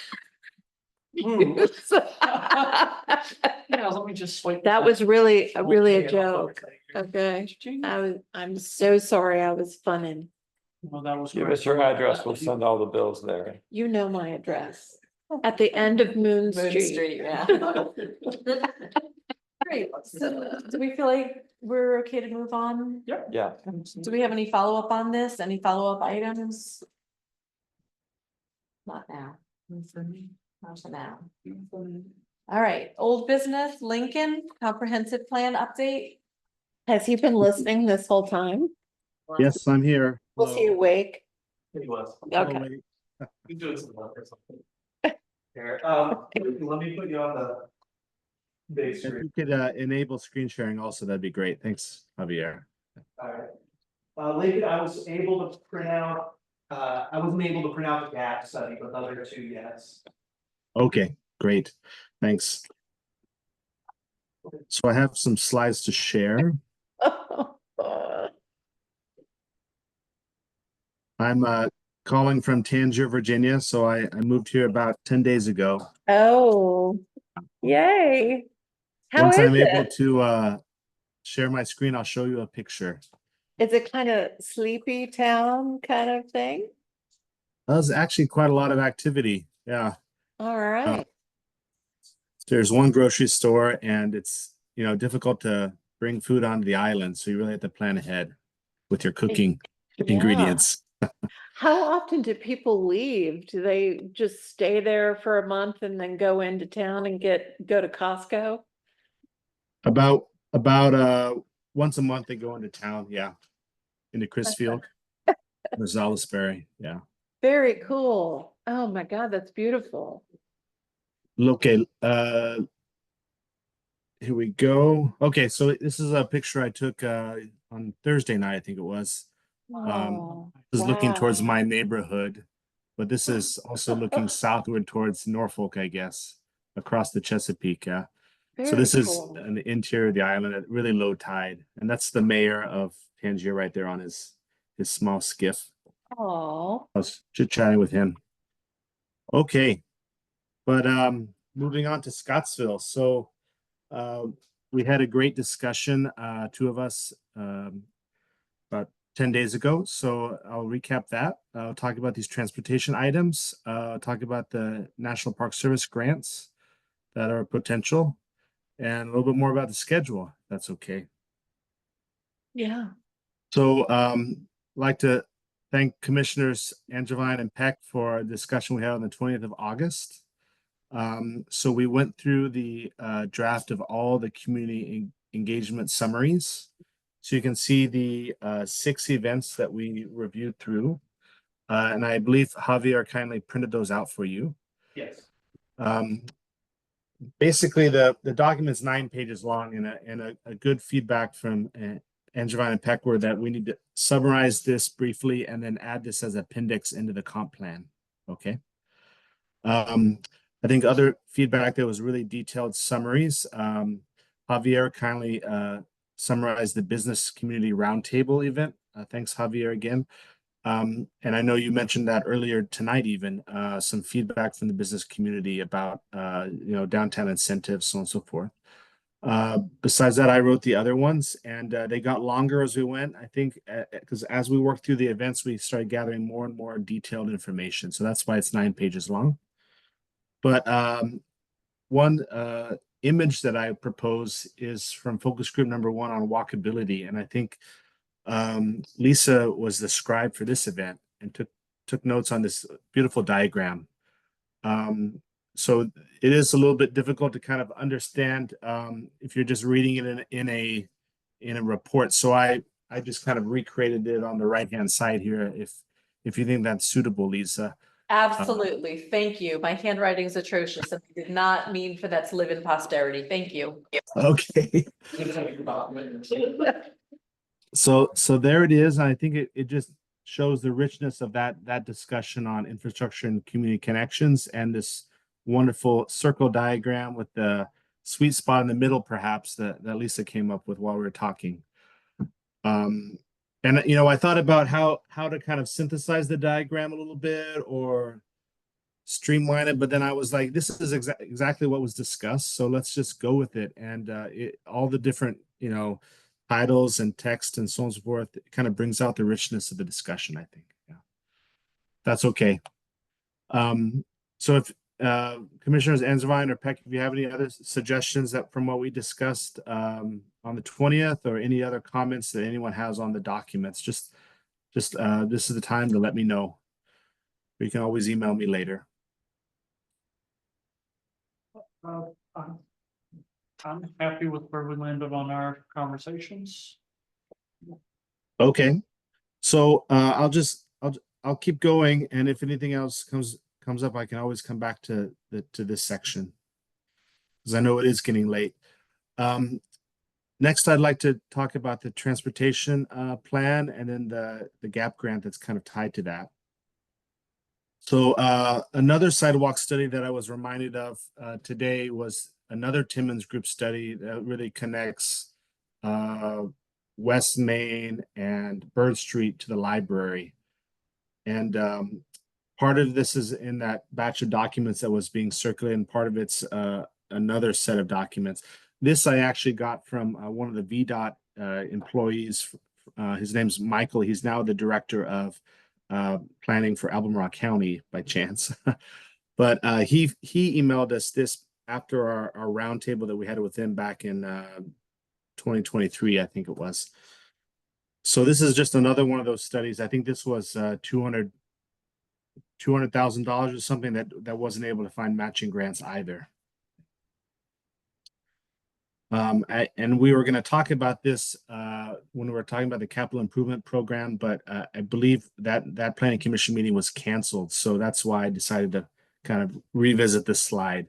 Hmm. that? Yeah, let me just like. That was really Okay, a joke. Okay, I'm so sorry, I was funning. Well, that was. Give great. us your address, we'll send all the bills there. You know my address. At the end of Moon Moon Street. Street, yeah. Great, so do we feel like we're okay to move on? Yeah, Do we have any follow-up on this? Any follow-up items? Not now. Not for now. All right, old business, Lincoln Comprehensive Plan update. Has he been listening this whole time? Yes, I'm here. Was he awake? It was. Okay. wait. You doing some work or something. Here, let me put you on the. Big If screen. you could enable screen sharing also, that'd be great. Thanks, Javier. Alright. Lincoln, I was able to print out, I wasn't able to print out the gap study, but the other two, yes. Okay, great. Thanks. So I have some slides to share. I'm calling from Tangier, Virginia. So I moved here about 10 days ago. Oh, yay. How Once is I'm able it? to share my screen, I'll show you a picture. Is it kind of sleepy town kind of thing? There's actually quite a lot of activity. Yeah. All right. There's one grocery store and it's, difficult to bring food onto the island. So you really have to plan ahead with your cooking ingredients. How often do people leave? Do they just stay there for a month and then go into town and go to Costco? About once a month they go into town, yeah. Into Chrisfield. Or Salisbury, yeah. Very cool. Oh my God, that's beautiful. Okay, here we go. Okay, so this is a picture I took on Thursday night, I think it was. Oh, This is looking towards wow. my neighborhood, but this is also looking southward towards Norfolk, I guess, across the Chesapeake, yeah. So Very this is cool. in the interior of the island at really low tide, and that's the mayor of Tangier right there on his small skiff. Oh, I was chit-chatting with him. Okay, but moving on to Scottsville. So we had a great discussion, two of us, about 10 days ago. So I'll recap that. I'll talk about these transportation items, talk about the National Park Service grants that are potential, and a little bit more about the schedule, if that's okay. yeah. So like to thank Commissioners Angevine and Peck for a discussion we had on the 20th of August. So we went through the draft of all the community engagement summaries, So you can see the 6 events that we reviewed through. And I believe Javier kindly printed those out for you. Yes. Basically, the document's 9 pages long, and a good feedback from Angevine and Peck were that we need to summarize this briefly and then add this as appendix into the comp plan. Okay. I think other feedback that was really detailed summaries. Javier kindly summarized the business community roundtable event. Thanks, Javier, again. And I know you mentioned that earlier tonight, even some feedback from the business community about downtown incentives, so on and so forth. Besides that, I wrote the other ones, and they got longer as we went. I think because as we worked through the events, we started gathering more and more detailed information. So that's why it's 9 pages long. But one image that I propose is from focus group number 1 on walkability, and I think Lisa was the scribe for this event and took notes on this beautiful diagram. So it is a little bit difficult to kind of understand if you're just reading it in a report. So I just kind of recreated it on the right-hand side here if you think that's suitable, Lisa. Absolutely. Thank you. My handwriting is atrocious and I did not mean for that to live in posterity. Thank you. Okay. So there it is. I think it just shows the richness of that discussion on infrastructure and community connections, and this wonderful circle diagram with the sweet spot in the middle, perhaps that Lisa came up with while we were talking. And I thought about how to kind of synthesize the diagram a little bit or streamline it, but then I was like, this is exactly what was discussed, so let's just go with it. And all the different titles and text and so on and so forth, it kind of brings out the richness of the discussion, I think. Yeah, that's okay. So if Commissioners Ansvine or Peck, if you have any other suggestions that from what we discussed on the 20th, or any other comments that anyone has on the documents, just this is the time to let me know. You can always email me later. I'm happy with where we landed on our conversations. Okay, so I'll keep going, and if anything else comes up, I can always come back to this section, because I know it is getting late. Next, I'd like to talk about the transportation plan, and then the GAP grant that's kind of tied to that. So another sidewalk study that I was reminded of today was another Timmons Group study that really connects West Main and Bird Street to the library. And part of this is in that batch of documents that was being circulated, and part of it's another set of documents. This I actually got from one of the VDOT employees. His name's Michael. He's now the director of planning for Albemarle County by chance. But he emailed us this after our roundtable that we had with him back in 2023, I think it was. So this is just another one of those studies. I think this was $200,000 or something that wasn't able to find matching grants either. And we were going to talk about this when we were talking about the capital improvement program, but I believe that planning commission meeting was canceled. So that's why I decided to kind of revisit this slide.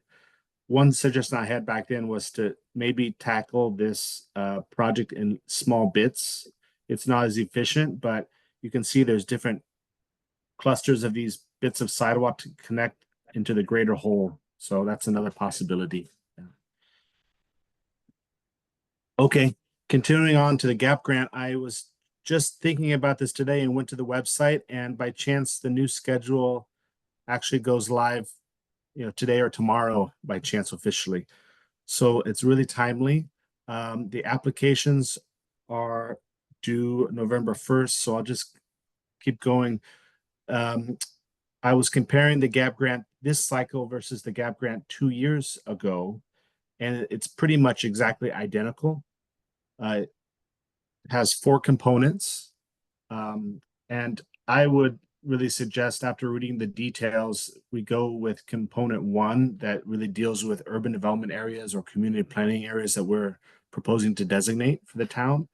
One suggestion I had back then was to maybe tackle this project in small bits. It's not as efficient, but you can see there's different clusters of these bits of sidewalk to connect into the greater whole. So that's another possibility. Okay, continuing on to the GAP grant, I was just thinking about this today and went to the website, and by chance the new schedule actually goes live, today or tomorrow by chance officially. So it's really timely. The applications are due November 1st, so I'll just keep going. I was comparing the GAP grant this cycle versus the GAP grant 2 years ago, and it's pretty much exactly identical. It has 4 components, and I would really suggest, after reading the details, we go with component 1 that really deals with urban development areas or community planning areas that we're proposing to designate for the town.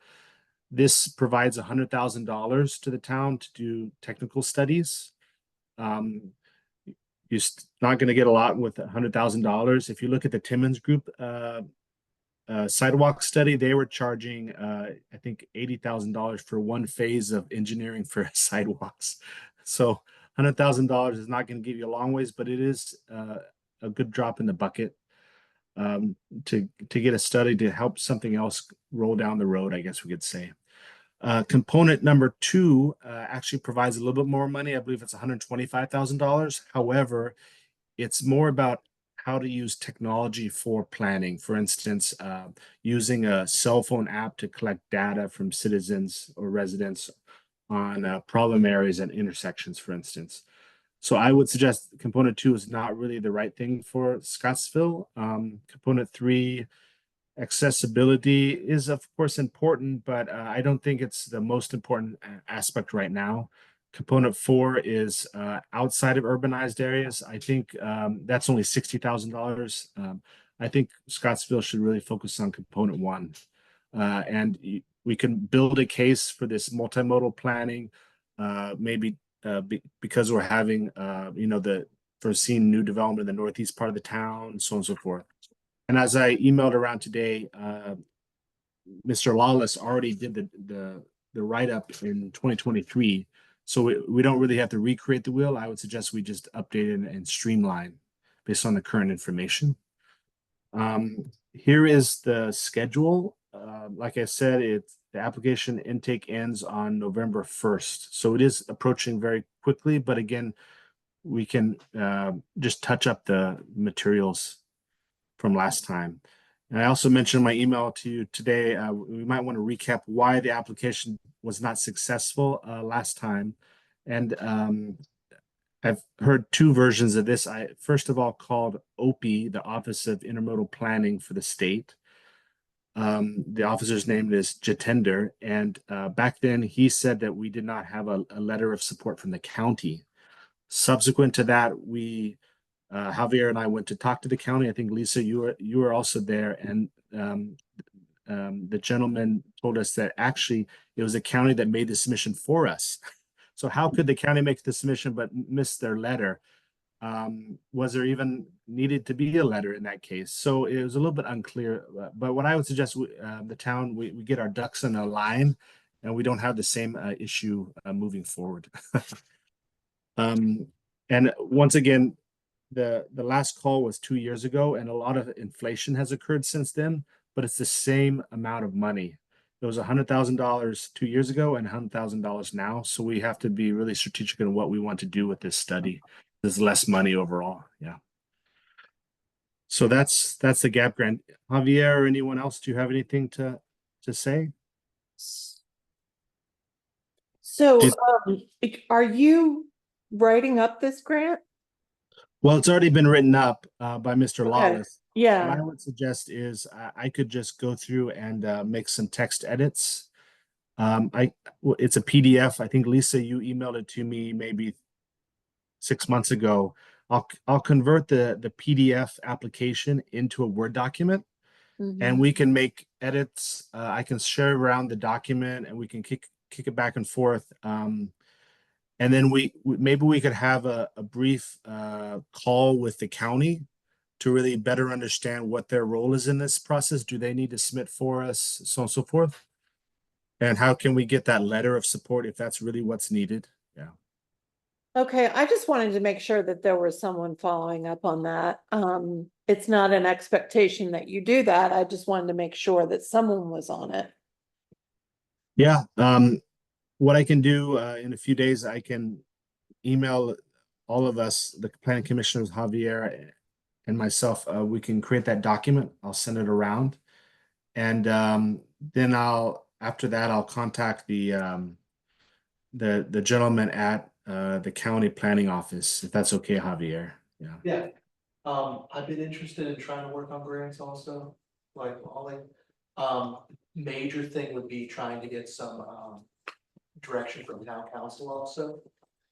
This provides $100,000 to the town to do technical studies. You're not going to get a lot with $100,000. If you look at the Timmons Group sidewalk study, they were charging, I think, $80,000 for one phase of engineering for sidewalks. So $100,000 is not going to give you a long ways, but it is a good drop in the bucket to get a study to help something else roll down the road, I guess we could say. Component number 2 actually provides a little bit more money. I believe it's $125,000. However, it's more about how to use technology for planning. For instance, using a cell phone app to collect data from citizens or residents on problem areas and intersections, for instance. So I would suggest component 2 is not really the right thing for Scottsville. Component 3, accessibility is of course important, but I don't think it's the most important aspect right now. Component 4 is outside of urbanized areas. I think that's only $60,000. I think Scottsville should really focus on component 1. And we can build a case for this multimodal planning, maybe because we're having, the foreseen new development in the northeast part of the town, so on and so forth. And as I emailed around today, Mr. Lawless already did the write-up in 2023. So we don't really have to recreate the wheel. I would suggest we just update it and streamline based on the current information. Here is the schedule. Like I said, the application intake ends on November 1st. So it is approaching very quickly, but again, we can just touch up the materials from last time. And I also mentioned in my email to you today, we might want to recap why the application was not successful last time. And I've heard 2 versions of this. I first of all called OPI, the Office of Intermodal Planning for the state. The officer's name is Jatender. And back then he said that we did not have a letter of support from the county. Subsequent to that, Javier and I went to talk to the county. I think Lisa, you were also there, and the gentleman told us that actually it was the county that made the submission for us. So how could the county make the submission but miss their letter? Was there even needed to be a letter in that case? So it was a little bit unclear. But what I would suggest, the town, we get our ducks in a line, and we don't have the same issue moving forward. And once again, the last call was 2 years ago, and a lot of inflation has occurred since then, but it's the same amount of money. It was $100,000 2 years ago and $100,000 now. So we have to be really strategic in what we want to do with this study. There's less money overall. Yeah. So that's the gap grant. Javier or anyone else, do you have anything to say? So, are you writing up this grant? Well, it's already been written up by Mr. Okay. Lawless. What Yeah, I would suggest is I could just go through and make some text edits. It's a PDF. I think Lisa, you emailed it to me maybe 6 months ago. I'll convert the PDF application into a Word document, and we can make edits. I can share around the document, and we can kick it back and forth. And then maybe we could have a brief call with the county to really better understand what their role is in this process. Do they need to submit for us, so on and so forth? And how can we get that letter of support if that's really what's needed? Yeah. okay, I just wanted to make sure that there was someone following up on that. It's not an expectation that you do that. I just wanted to make sure that someone was on it. Yeah. What I can do in a few days, I can email all of us, the planning commissioners, Javier and myself. We can create that document. I'll send it around, and then after that I'll contact the gentleman at the county planning office, if that's okay, Javier. Yeah. Yeah, I've been interested in trying to work on grants also, like Ollie. Major thing would be trying to get some direction from town council also.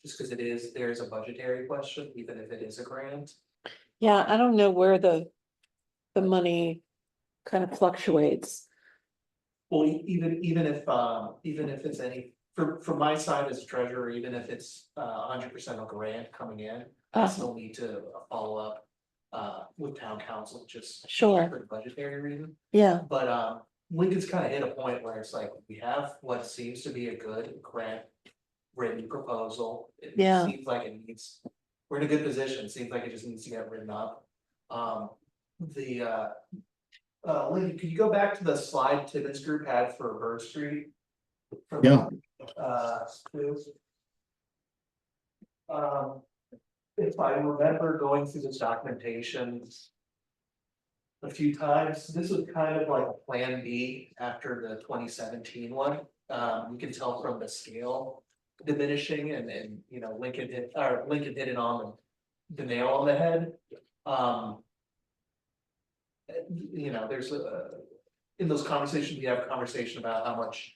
Just because there's a budgetary question, even if it is a grant. Yeah, I don't know where the money kind of fluctuates. Well, even if it's any, from my side as treasurer, even if it's 100% a grant coming in, I Uh, still need to follow up with town council, just Sure. for budgetary reason. yeah, But Lincoln's kind of hit a point where it's like, we have what seems to be a good grant written proposal. It Yeah. seems like it needs, we're in a good position, seems like it just needs to get written up. Lincoln, could you go back to the slide Tibbetts Group had for Bird Street? From, Yeah. Stu? If I remember going through this documentation a few times, this was kind of like a plan B after the 2017 one. You can tell from the scale diminishing and, you know, Lincoln hit it on the nail on the head. You know, there's in those conversations, we have a conversation about how much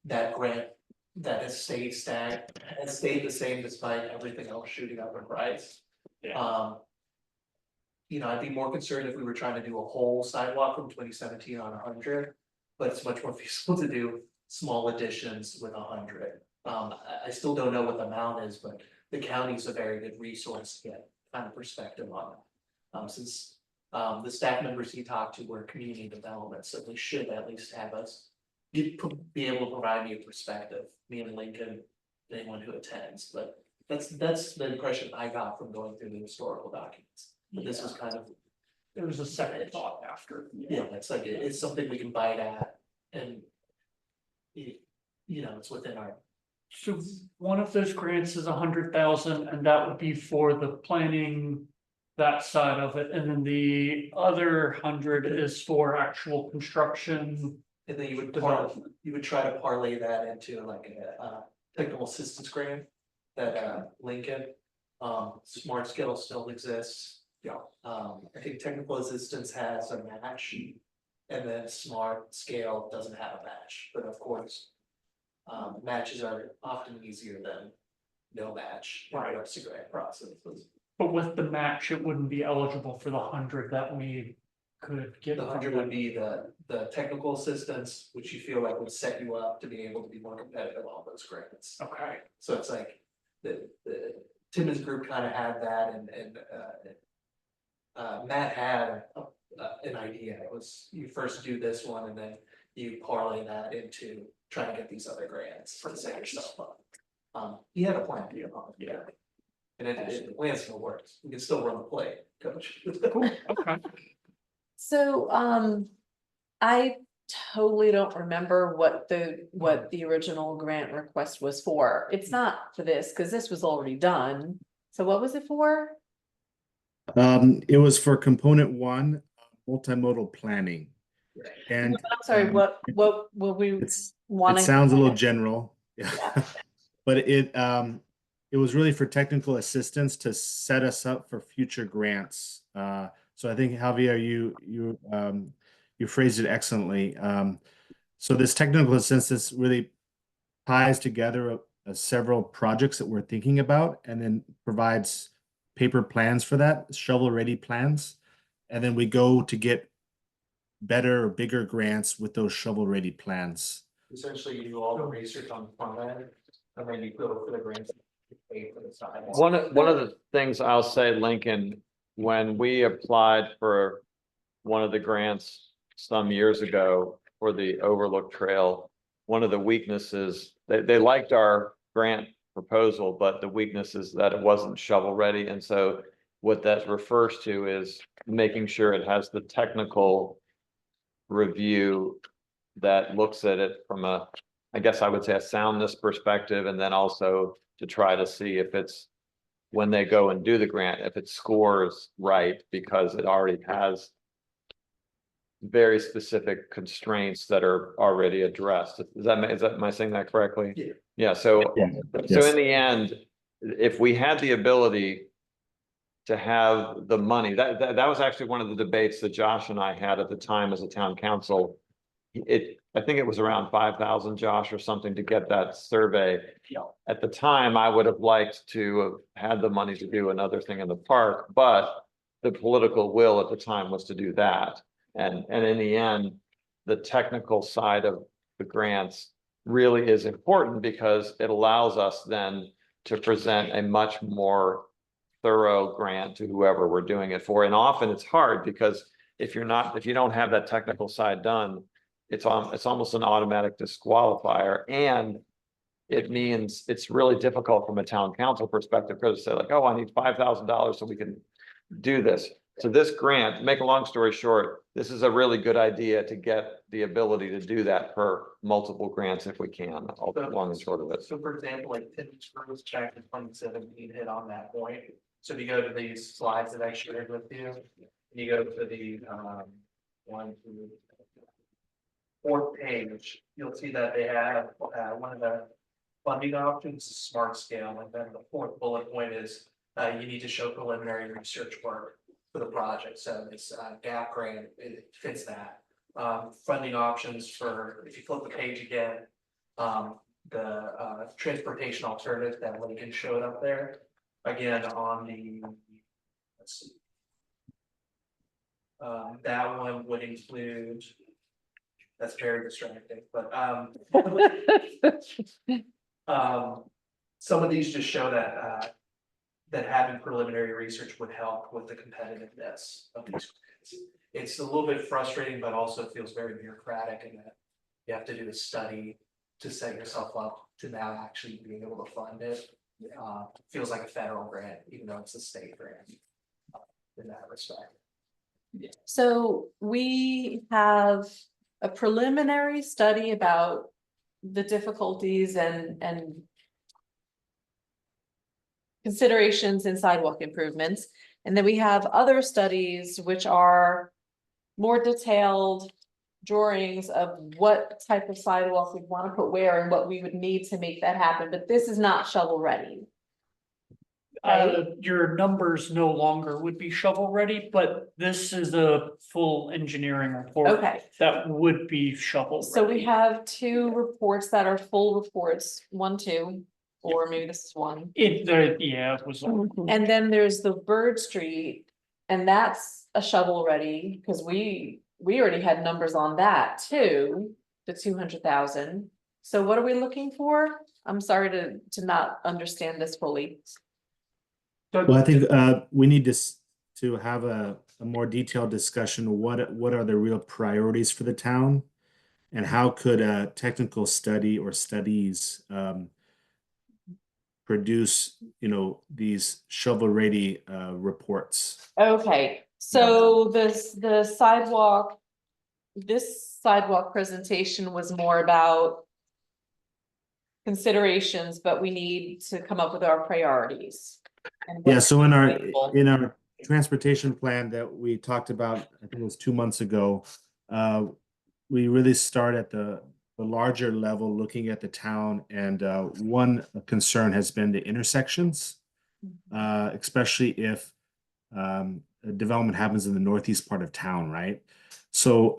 that grant that has stayed the same despite everything else shooting up in price. You know, I'd be more concerned if we were trying to do a whole sidewalk from 2017 on 100, but it's much more feasible to do small additions with 100. I still don't know what the amount is, but the county's a very good resource to get kind of perspective on it. Since the staff members he talked to were community development, so they should at least have us be able to provide me a perspective, me and Lincoln, anyone who attends, but that's the impression I got from going through the historical documents. But this was kind of, There was a second thought after. yeah, it's like, it's something we can bite at and you know, it's within our, So one of those grants is 100,000 and that would be for the planning. That side of it, and then the other 100 is for actual construction. and then Development. you would try to parlay that into like a technical assistance grant that Lincoln, Smart Scale still exists. Yeah. I think technical assistance has a match. And then Smart Scale doesn't have a match, but of course. Matches are often easier than no match in regards to grant processes. But with the match, it wouldn't be eligible for the 100 that we could get. The from 100 them. would be the technical assistance, which you feel like would set you up to be able to be more competitive on those grants. Okay, So it's like the Timmons group kind of had that and Matt had an idea. It was you first do this one and then you parlay that into trying to get these other grants to set yourself up. He had a plan. Yeah. And the plan still works. We can still run the play, coach. cool, okay. So, I totally don't remember what the original grant request was for. It's not for this, because this was already done. So what was it for? It was for component 1, multimodal planning. And I'm sorry, what were we it wanting? sounds a little general. Yeah. But it was really for technical assistance to set us up for future grants. So I think Javier, you phrased it excellently. So this technical assistance really ties together several projects that we're thinking about and then provides paper plans for that, shovel-ready plans. And then we go to get better or bigger grants with those shovel-ready plans. Essentially, you do all the research on the front end, and then you go for the grants. Pay for the side. One of the things I'll say, Lincoln, when we applied for one of the grants some years ago for the Overlook Trail, one of the weaknesses, they liked our grant proposal, but the weakness is that it wasn't shovel ready. And so what that refers to is making sure it has the technical review that looks at it from a, I guess I would say, a soundness perspective, and then also to try to see if it's, when they go and do the grant, if it scores right, because it already has very specific constraints that are already addressed. Is that, am I saying that correctly? Yeah. Yeah, so, Yeah. so Yes. in the end, if we had the ability to have the money, that was actually one of the debates that Josh and I had at the time as a town council. I think it was around 5,000, Josh, or something, to get that survey. Yeah. At the time, I would have liked to have had the money to do another thing in the park, but the political will at the time was to do that. And in the end, the technical side of the grants really is important because it allows us then to present a much more thorough grant to whoever we're doing it for. And often it's hard because if you don't have that technical side done, it's almost an automatic disqualifier. And it means it's really difficult from a town council perspective because they say like, oh, I need $5,000 so we can do this. So this grant, to make a long story short, this is a really good idea to get the ability to do that for multiple grants if we can, long and short of it. So for example, like Tim's Rose check in 2017 hit on that point. So if you go to these slides that I shared with you, and you go to the one, two, fourth page, you'll see that they have one of the funding options is smart scale, and then the fourth bullet point is you need to show preliminary research work for the project. So this gap grant, it fits that. Funding options for, if you flip the page again, the transportation alternative that Lincoln showed up there. Again, on the, let's see. That one would include, that's very distracting, but some of these just show that that having preliminary research would help with the competitiveness of these grants. It's a little bit frustrating, but also feels very bureaucratic in that you have to do a study to set yourself up to now actually being able to fund it. Feels like a federal grant, even though it's a state grant in that respect. So we have a preliminary study about the difficulties and considerations in sidewalk improvements. And then we have other studies which are more detailed drawings of what type of sidewalk we want to put where and what we would need to make that happen, but this is not shovel ready. Your numbers no longer would be shovel ready, but this is a full engineering report. Okay, That would be shovel ready. so we have two reports that are full reports, 1, 2, or maybe this is 1. It was. And then there's the Bird Street, and that's a shovel ready, because we already had numbers on that too, the 200,000. So what are we looking for? I'm sorry to not understand this fully. Well, I think we need to have a more detailed discussion. What are the real priorities for the town? And how could a technical study or studies produce, these shovel-ready reports? Okay, so this sidewalk presentation was more about considerations, but we need to come up with our priorities. And Yeah, what's so in available. our transportation plan that we talked about, I think it was 2 months ago, we really start at the larger level, looking at the town, and one concern has been the intersections, especially if development happens in the northeast part of town, right? So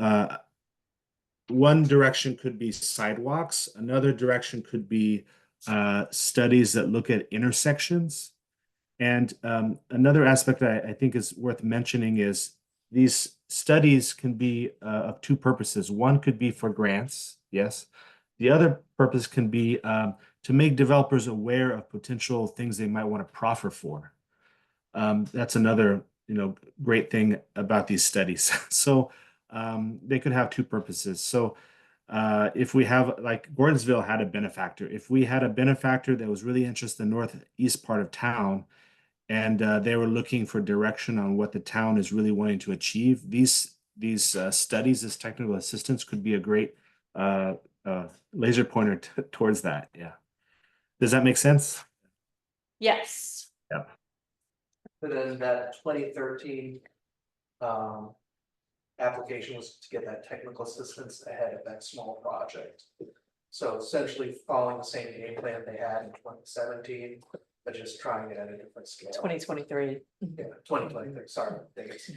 one direction could be sidewalks, another direction could be studies that look at intersections. And another aspect I think is worth mentioning is these studies can be of two purposes. One could be for grants, yes. The other purpose can be to make developers aware of potential things they might want to proffer for. That's another great thing about these studies. So they could have two purposes. So if we have, like Gordonsville had a benefactor, if we had a benefactor that was really interested in the northeast part of town, and they were looking for direction on what the town is really wanting to achieve, these studies as technical assistance could be a great laser pointer towards that. Yeah. Does that make sense? Yes, But then that 2013 application was to get that technical assistance ahead of that small project. So essentially following the same game plan they had in 2017, but just trying it at a different scale. 2023. Yeah, 2023, sorry. Thanks.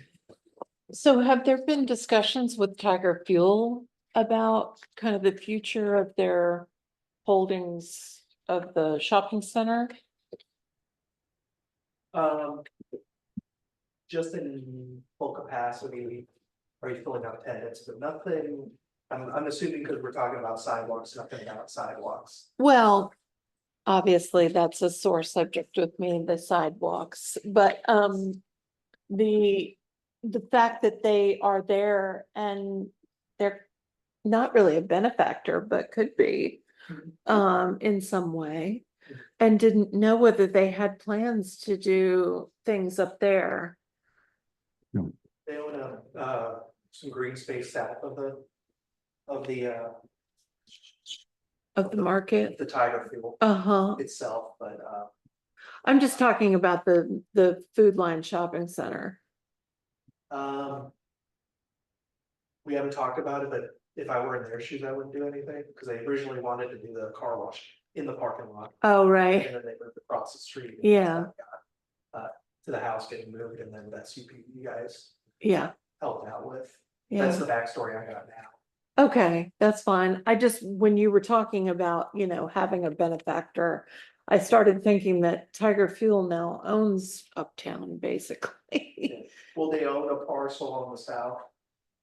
So have there been discussions with Tiger Fuel about kind of the future of their holdings of the shopping center? Just in full capacity, are you filling up tenants, but nothing I'm assuming because we're talking about sidewalks, nothing about sidewalks. Well, obviously, that's a sore subject with me, the sidewalks, but, the fact that they are there and they're not really a benefactor, but could be, in some way. And didn't know whether they had plans to do things up there. They own some green space south of the Of the market, Tiger Field uh-huh, itself, but I'm just talking about the Food Line Shopping Center. we haven't talked about it, but if I were in their shoes, I wouldn't do anything, because they originally wanted to do the car wash in the parking lot. Oh, And right, then they moved across the street. and Yeah. that got, to the house getting moved, and then that's you guys yeah, helped out with. That's yeah, the backstory I got now. okay, that's fine. I just, when you were talking about, having a benefactor, I started thinking that Tiger Fuel now owns Uptown, basically. Well, they own a parcel on the south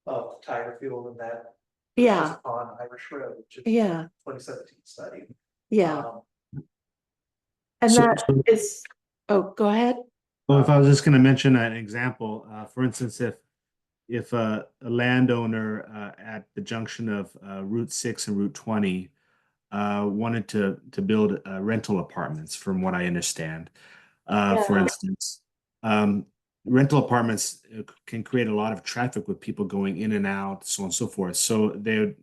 of Tiger Field and that. Yeah, is on Irish Road, which is yeah, 2017 study. yeah, Um, and So- that so- is, oh, go ahead. Well, if I was just gonna mention an example, for instance, if a landowner at the junction of Route 6 and Route 20 wanted to build rental apartments, from what I understand, for Yeah. instance, rental apartments can create a lot of traffic with people going in and out, so on and so forth. So they would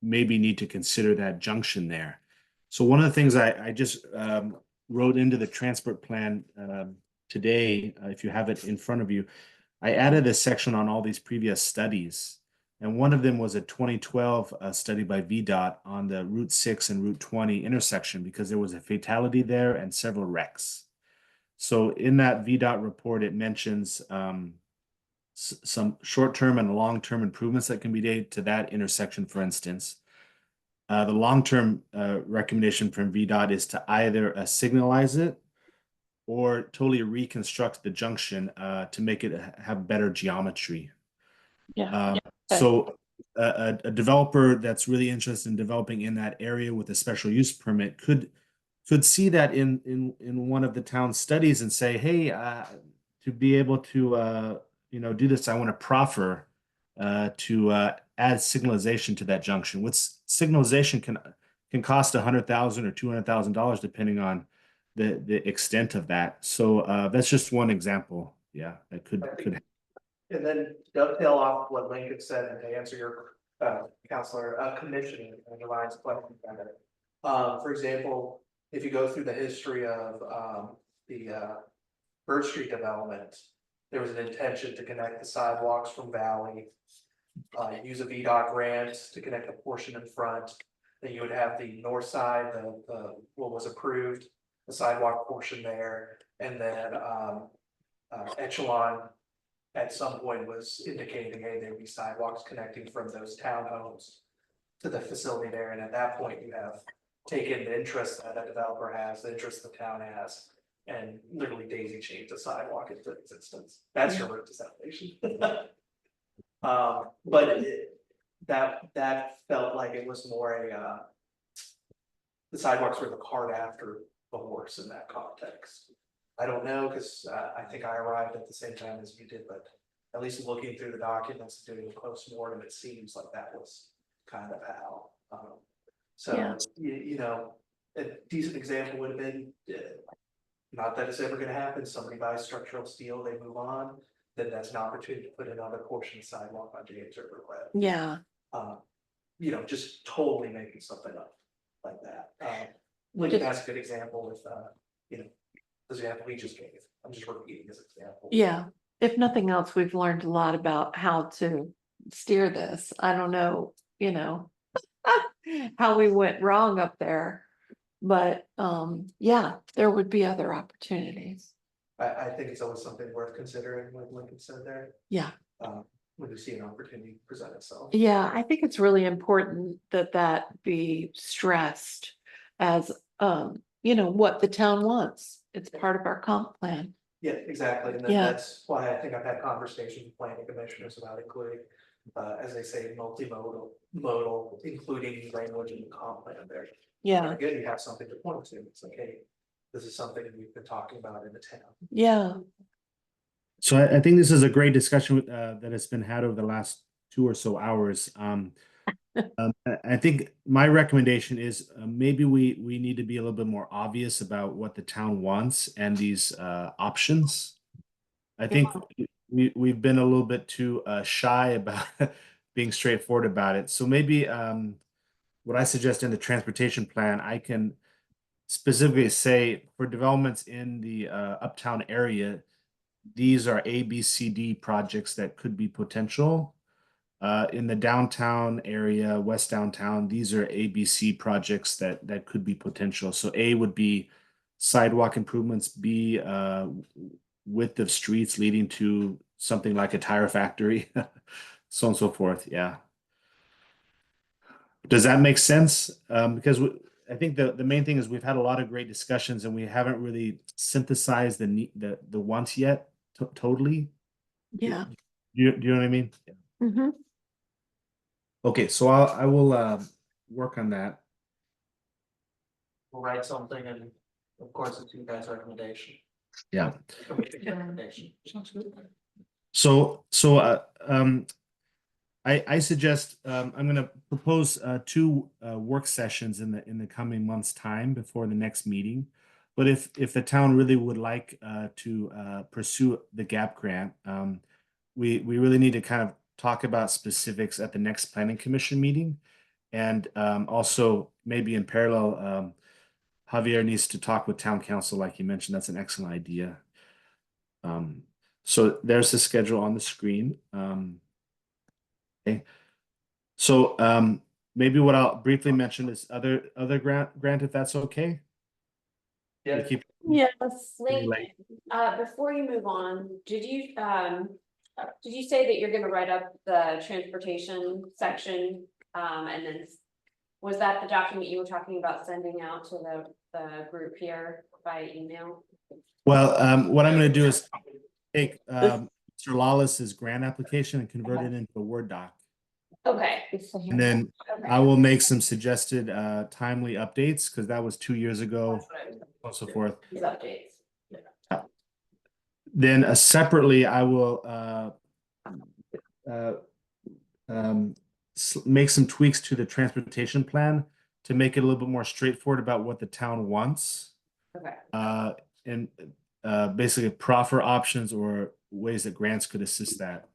maybe need to consider that junction there. So one of the things I just wrote into the transport plan today, if you have it in front of you, I added a section on all these previous studies. And one of them was a 2012 study by VDOT on the Route 6 and Route 20 intersection, because there was a fatality there and several wrecks. So in that VDOT report, it mentions some short-term and long-term improvements that can be made to that intersection, for instance. The long-term recommendation from VDOT is to either signalize it or totally reconstruct the junction to make it have better geometry. Yeah. So a developer that's really interested in developing in that area with a special use permit could see that in one of the town studies and say, hey, to be able to do this, I want to proffer to add signalization to that junction. With signalization can cost $100,000 or $200,000 depending on the extent of that. So that's just one example. Yeah, that could. And then dovetail off what Lincoln said, and to answer your counselor, commissioning and Ryan's question about it. For example, if you go through the history of the Bird Street development, there was an intention to connect the sidewalks from Valley. Use a VDOT grant to connect a portion in front. Then you would have the north side, the what was approved, the sidewalk portion there, and then Echelon at some point was indicating, hey, there'd be sidewalks connecting from those townhomes to the facility there, and at that point, you have taken the interest that a developer has, the interest the town has, and literally daisy chained the sidewalk into existence. That's your road to salvation. That felt like it was more the sidewalks were the cart after the horse in that context. I don't know, because I think I arrived at the same time as you did, but at least looking through the documents, doing a postmortem, it seems like that was kind of how. Yeah. So, you know, a decent example would have been, not that it's ever gonna happen, somebody buys structural steel, they move on, then that's an opportunity to put another portion of sidewalk on James River Way. Yeah, You know, just totally making something up like that. Would Lincoln it- has a good example with, you know, the example he just gave. I'm just repeating his example. yeah. If nothing else, we've learned a lot about how to steer this. I don't know, how we went wrong up there. But, yeah, there would be other opportunities. I think it's always something worth considering, like Lincoln said there, Yeah. when you see an opportunity present itself. Yeah, I think it's really important that that be stressed as, what the town wants. It's part of our comp plan. Yeah, exactly, and then Yeah. that's why I think I've had conversations with planning commissioners about including as they say, modal, including language in the comp plan there. Yeah, Again, you have something to point to. It's like, hey, this is something we've been talking about in the town. yeah, So I think this is a great discussion that has been had over the last 2 or so hours. I think my recommendation is maybe we need to be a little bit more obvious about what the town wants and these options. I think we've been a little bit too shy about being straightforward about it. So maybe what I suggest in the transportation plan, I can specifically say for developments in the uptown area, these are A, B, C, D projects that could be potential. In the downtown area, west downtown, these are ABC projects that could be potential. So A would be sidewalk improvements, B, width of streets leading to something like a tire factory, so on and so forth. Yeah. Does that make sense? Because I think the main thing is we've had a lot of great discussions and we haven't really synthesized the wants yet totally. yeah. Do you know what I mean? Mhm. Okay, so I will work on that. We'll write something and of course it's you guys' recommendation. Yeah. Recommendation. So I suggest I'm going to propose two work sessions in the coming months' time before the next meeting. But if the town really would like to pursue the GAP grant, we really need to kind of talk about specifics at the next planning commission meeting, and also maybe in parallel, Javier needs to talk with town council, like you mentioned. That's an excellent idea. So there's the schedule on the screen. Okay. So maybe what I'll briefly mention is other grant if that's okay. Yeah. We keep Yes. Link, late. before you move on, did you say that you're gonna write up the transportation section? And then, was that the document you were talking about sending out to the group here by email? Well, what I'm going to do is take Mr. Lawless's grant application and convert it into a Word doc, Okay, and then I will make some suggested timely updates because that was 2 years ago, and so forth. these updates. Then separately, I will make some tweaks to the transportation plan to make it a little bit more straightforward about what the town wants. Okay. And basically proffer options or ways that grants could assist that.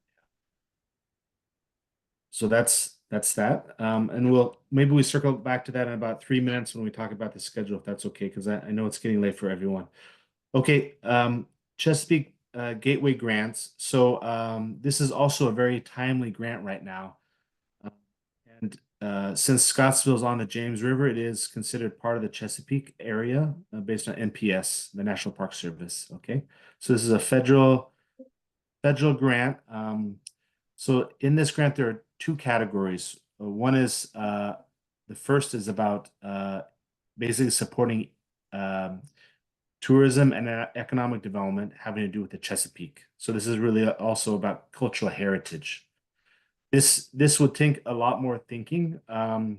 So that's that. And maybe we circle back to that in about 3 minutes when we talk about the schedule, if that's okay, because I know it's getting late for everyone. Okay, Chesapeake Gateway grants. So this is also a very timely grant right now. And since Scottsville's on the James River, it is considered part of the Chesapeake area based on NPS, the National Park Service. Okay, so this is a federal grant. So in this grant, there are two categories. One is the first is about basically supporting tourism and economic development having to do with the Chesapeake. So this is really also about cultural heritage. This would take a lot more thinking, and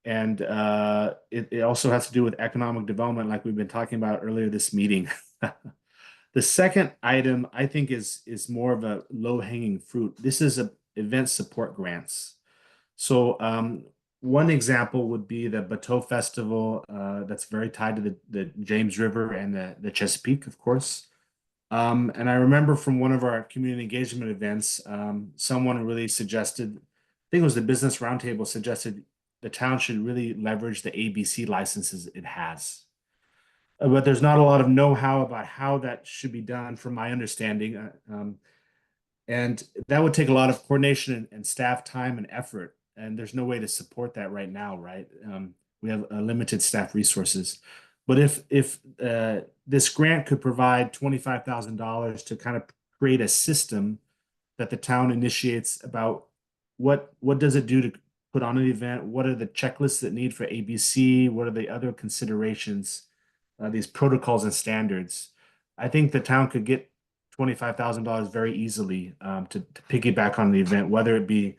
it also has to do with economic development, like we've been talking about earlier this meeting. The second item I think is more of a low-hanging fruit. This is a event support grants. So one example would be the Bateau Festival, that's very tied to the James River and the Chesapeake, of course. And I remember from one of our community engagement events, someone really suggested, I think it was the Business Roundtable, suggested the town should really leverage the ABC licenses it has. But there's not a lot of know-how about how that should be done, from my understanding. And that would take a lot of coordination and staff time and effort. And there's no way to support that right now, right? We have limited staff resources. But if this grant could provide $25,000 to kind of create a system that the town initiates about what does it do to put on an event? What are the checklists that need for ABC? What are the other considerations? These protocols and standards. I think the town could get $25,000 very easily to piggyback on the event, whether it be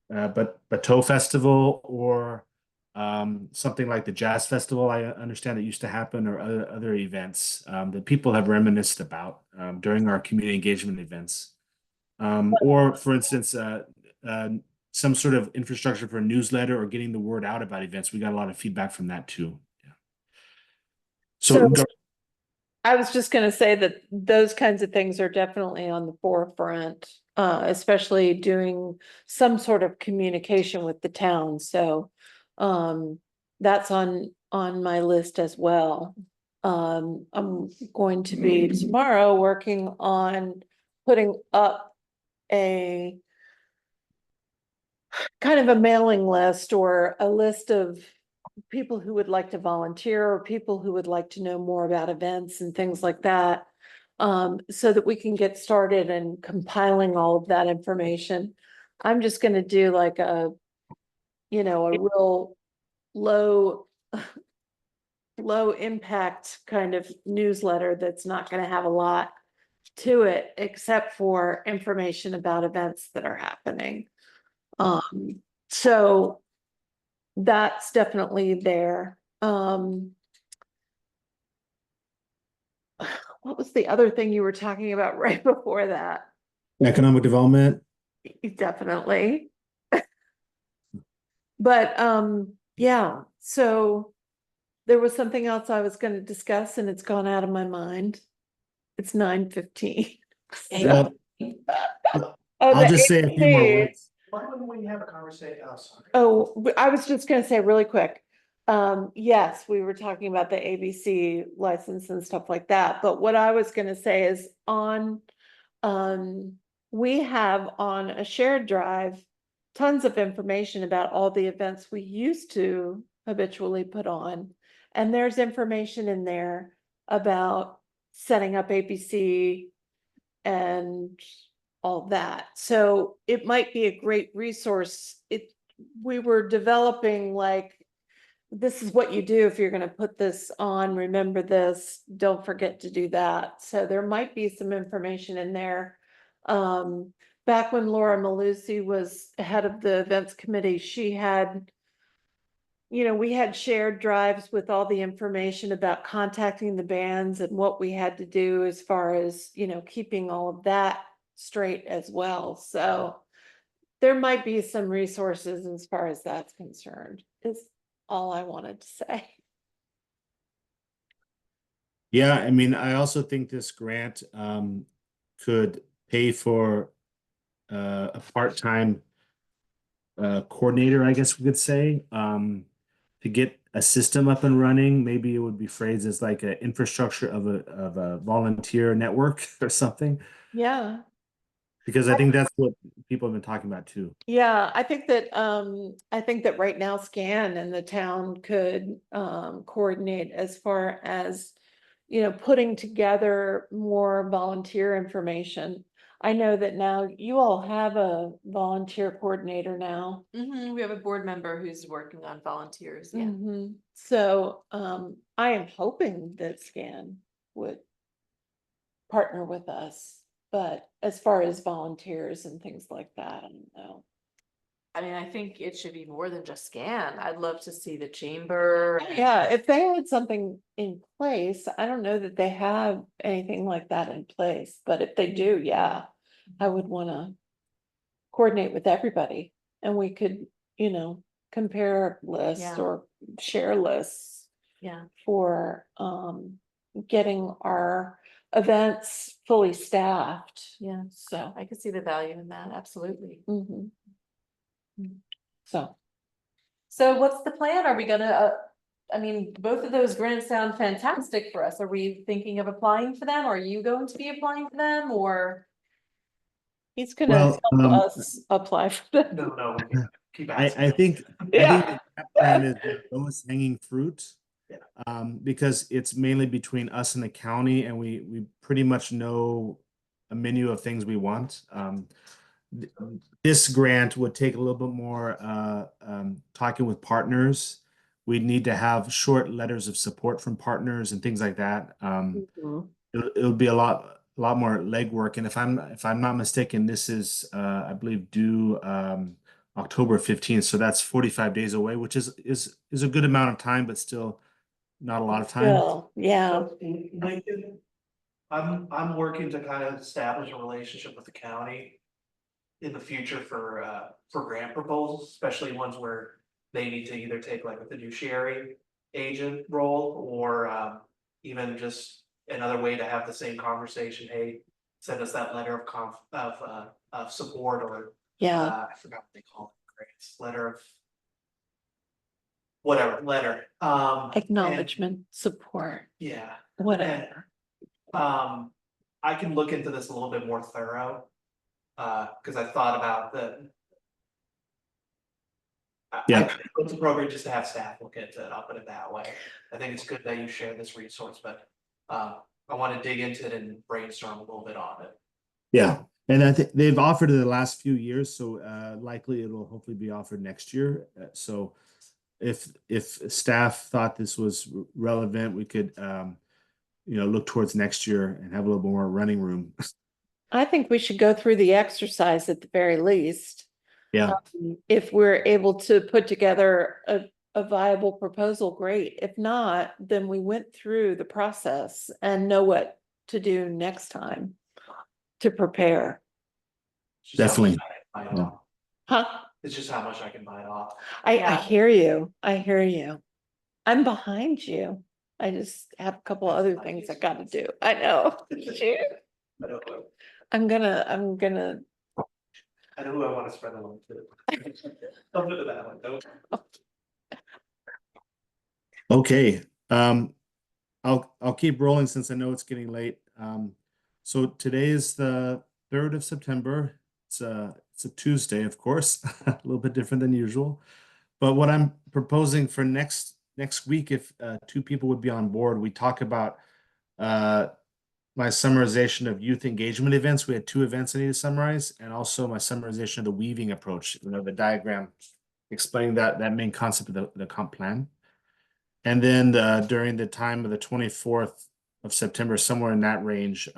Bateau Festival or something like the Jazz Festival. I understand that used to happen, or other events that people have reminisced about during our community engagement events. Or for instance, some sort of infrastructure for a newsletter or getting the word out about events. We got a lot of feedback from that too. Yeah. So, I was just gonna say that those kinds of things are definitely on the forefront, especially doing some sort of communication with the town, so. That's on my list as well. I'm going to be tomorrow working on putting up a kind of a mailing list or a list of people who would like to volunteer or people who would like to know more about events and things like that. So that we can get started in compiling all of that information. I'm just gonna do like a real low low impact kind of newsletter that's not gonna have a lot to it, except for information about events that are happening. So that's definitely there. What was the other thing you were talking about right before that? economic development. Definitely. But yeah, so there was something else I was gonna discuss and it's gone out of my mind. It's 9:15. Well, I'll just say a few more words. Why wouldn't we have a conversation? Oh, sorry. Oh, I was just gonna say really quick. Yes, we were talking about the ABC license and stuff like that, but what I was gonna say is we have on a shared drive tons of information about all the events we used to habitually put on. And there's information in there about setting up ABC and all that. So it might be a great resource. We were developing like, this is what you do if you're gonna put this on, remember this, don't forget to do that. So there might be some information in there. Back when Laura Malusi was head of the events committee, she had, we had shared drives with all the information about contacting the bands and what we had to do as far as, keeping all of that straight as well. So there might be some resources as far as that's concerned, is all I wanted to say. Yeah, I mean, I also think this grant could pay for a part-time coordinator, I guess we could say, to get a system up and running. Maybe it would be phrased as like an infrastructure of a volunteer network or something, Yeah. because I think that's what people have been talking about too. Yeah, I think that right now SCAN and the town could coordinate as far as, putting together more volunteer information. I know that now you all have a volunteer coordinator now. We have a board member who's working on volunteers, yeah. So I am hoping that SCAN would partner with us, but as far as volunteers and things like that, I don't know. I mean, I think it should be more than just SCAN. I'd love to see the chamber. Yeah, if they had something in place, I don't know that they have anything like that in place, but if they do, yeah, I would wanna coordinate with everybody and we could, compare lists Yeah. or share lists Yeah, for getting our events fully staffed. yeah, So, I could see the value in that, absolutely. mhm. So, So what's the plan? Are we gonna, I mean, both of those grants sound fantastic for us. Are we thinking of applying for them? Are you going to be applying for them or? he's gonna Well, help us apply for them. No, we can keep I asking. think Yeah. that plan is the lowest hanging fruit. Yeah. Because it's mainly between us and the county, and we pretty much know a menu of things we want. This grant would take a little bit more talking with partners. We'd need to have short letters of support from partners and things like that. Mhm. It'll be a lot lot more legwork. And if I'm not mistaken, this is, I believe due, October 15th. So that's 45 days away, which is a good amount of time, but still not a lot of time. Bill, yeah, So, Lincoln, I'm working to kind of establish a relationship with the county in the future for grant proposals, especially ones where they need to either take like a fiduciary agent role or, even just another way to have the same conversation, hey, send us that letter of of support or, yeah, I forgot what they call it, grants, letter of whatever, letter, and- acknowledgement, support, Yeah, whatever. I can look into this a little bit more thorough. Cause I thought about the. Yeah. think it's appropriate just to have staff look into it, I'll put it that way. I think it's good that you share this resource, but, I wanna dig into it and brainstorm a little bit on it. Yeah, and I think they've offered it the last few years, so likely it'll hopefully be offered next year. So if staff thought this was relevant, we could look towards next year and have a little more running room. I think we should go through the exercise at the very least. Yeah, If we're able to put together a viable proposal, great. If not, then we went through the process and know what to do next time to prepare. It's just how much Definitely. I can bite Yeah. off. Huh? It's just how much I can bite off. I Yeah. hear you. I hear you. I'm behind you. I just have a couple other things I gotta do. I know. Shoot. I don't know, I'm gonna, I know who I wanna spread the love to. Don't do that one, don't. Okay. I'll keep rolling since I know it's getting late. So today is the 3rd of September. It's a Tuesday, of course, a little bit different than usual. But what I'm proposing for next week, if two people would be on board, we talk about my summarization of youth engagement events. We had 2 events I need to summarize, and also my summarization of the weaving approach, the diagram explaining that main concept of the comp plan. And then during the time of the 24th of September, somewhere in that range,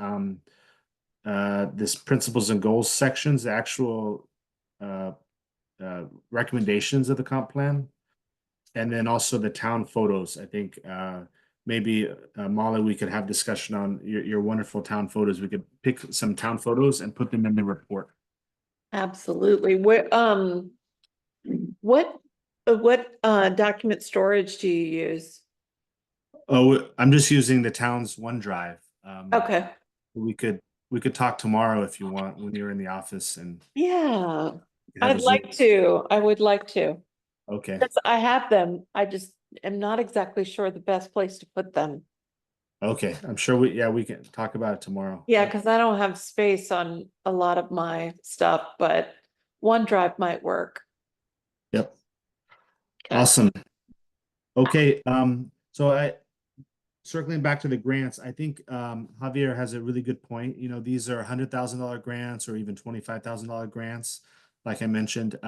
this principles and goals sections, the actual recommendations of the comp plan, and then also the town photos. I think maybe Molly, we could have discussion on your wonderful town photos. We could pick some town photos and put them in the report. absolutely. What document storage do you use? Oh, I'm just using the town's OneDrive. Okay, We could talk tomorrow if you want when you're in the office and yeah, we can have a I'd Zoom. like to. I would like to. Okay. Because I have them. I just am not exactly sure the best place to put them. Okay, I'm sure we can talk about it tomorrow. Yeah, because I don't have space on a lot of my stuff, but OneDrive might work. Yep. Okay. Awesome. Okay, so circling back to the grants, I think Javier has a really good point. These are $100,000 grants or even $25,000 grants, like I mentioned.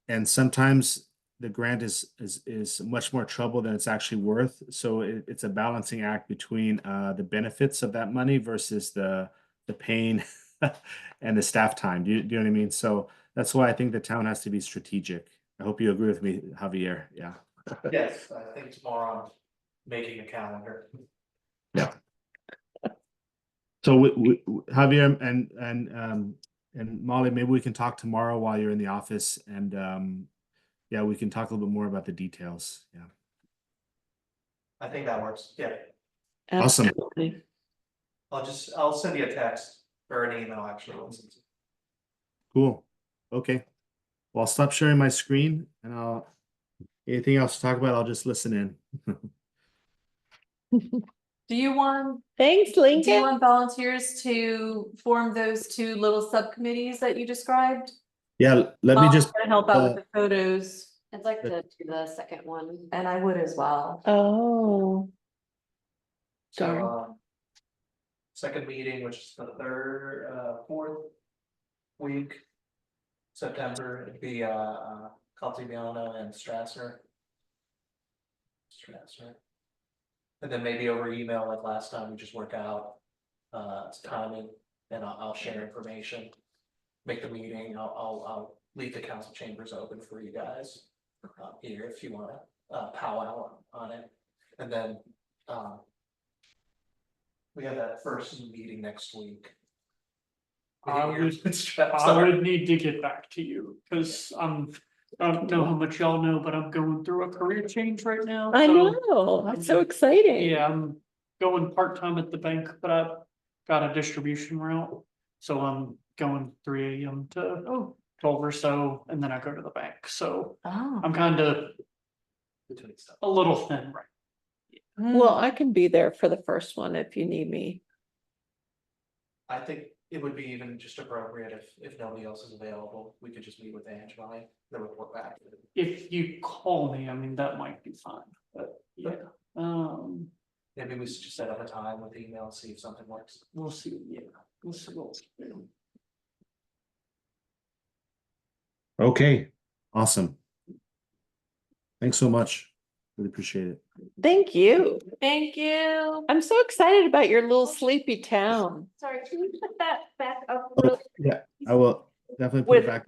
And sometimes the grant is much more trouble than it's actually worth. So it's a balancing act between the benefits of that money versus the pain and the staff time. Do you know what I mean? So that's why I think the town has to be strategic. I hope you agree with me, Javier. Yeah. Yes, I think it's more on making a calendar. Yeah. So Javier and Molly, maybe we can talk tomorrow while you're in the office, and yeah, we can talk a little bit more about the details. Yeah. I think that works, yeah. Awesome. Absolutely. I'll send you a text or an email actually. Cool. Okay. Well, I'll stop sharing my screen and anything else to talk about, I'll just listen in. Do you want, Thanks, do you Lincoln. want volunteers to form those 2 little subcommittees that you described? Yeah, let me just, Gonna help out with the photos, I'd like to do the second one. and I would as well. Oh, Darn. So, second meeting, which is the 4th week. September, it'd be Caltibiano and Strasser. And then maybe over email like last time, we just work out timing, and I'll share information. Make the meeting, I'll leave the council chambers open for you guys. Here, if you wanna, powwow on it, and then, we have that first meeting next week. I Sorry. would need to get back to you, cause I don't know how much y'all know, but I'm going through a career change right now. I so, know, that's so exciting. Yeah, I'm going part-time at the bank, but I've got a distribution route. So I'm going 3 a.m. to 12 or so, and then I go to the bank, so Oh. I'm kind of Between stuff. a little thin right. Well, I can be there for the first one if you need me. I think it would be even just appropriate if nobody else is available, we could just meet with Angela, then report back. If you call me, I mean, that might be fine, but yeah, Maybe we should just set up a time with email and see if something works. we'll see, yeah, we'll see what we do. Okay, awesome. Thanks so much. Really appreciate it. Thank you. Thank you. I'm so excited about your little sleepy town Sorry, can you put that back up? Oh, yeah, I will definitely put it With- back.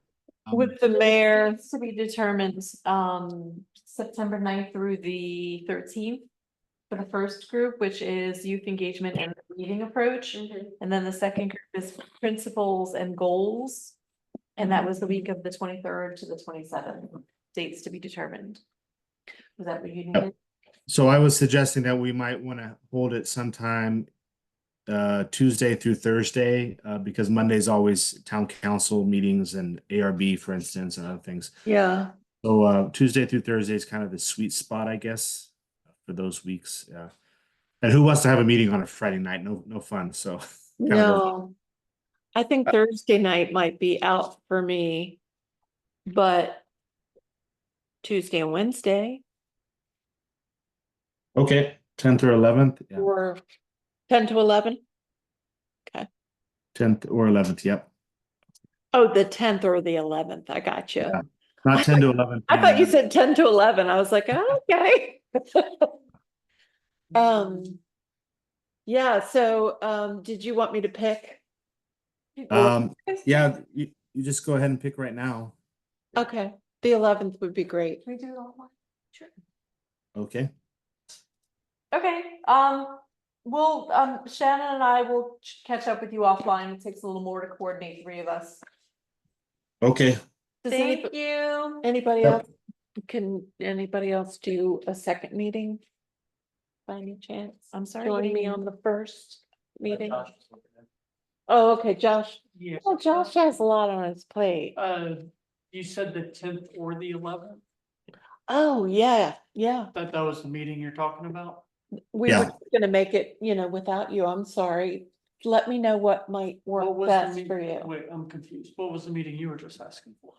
with the mayor. It's to be determined, September 9th through the 13th. For the first group, which is youth engagement and meeting approach, Mhm. and then the second group is principles and goals. And that was the week of the 23rd to the 27th, dates to be determined. Was that what you needed? So I was suggesting that we might want to hold it sometime Tuesday through Thursday, because Monday's always town council meetings and ARB, for instance, and other things. Yeah. So Tuesday through Thursday is kind of the sweet spot, I guess, for those weeks. Yeah. And who wants to have a meeting on a Friday night? No fun. So kind of No. I think Thursday night might be out for me. But Tuesday and Wednesday okay, 10th or 11th. Yeah, or 10 to 11. 10th or 11th. Yep. Oh, the 10th or the 11th. I got you. Yeah. Not 10 to 11. I thought you p.m. said 10 to 11. I was like, oh, okay. Yeah, so did you want me to pick? Yeah, you just go ahead and pick right now. Okay, the 11th would be great. Can we do it all? Sure. Okay. Okay, we'll, Shannon and I will catch up with you offline. It takes a little more to coordinate 3 of us. Okay. Does Thank you. anybody Yep. else, can anybody else do a second meeting? By any chance? I'm sorry. what do Join you me mean? on the first meeting? Josh is looking at- Oh, okay, Josh. Yeah. Well, Josh has a lot on his plate. You said the 10th or the 11th, Oh, yeah, yeah. that was the meeting you're talking about? We Yeah. were gonna make it, without you. I'm sorry. Let me know what might What work was the best for you. Wait, I'm confused. What was the meeting you were just asking for?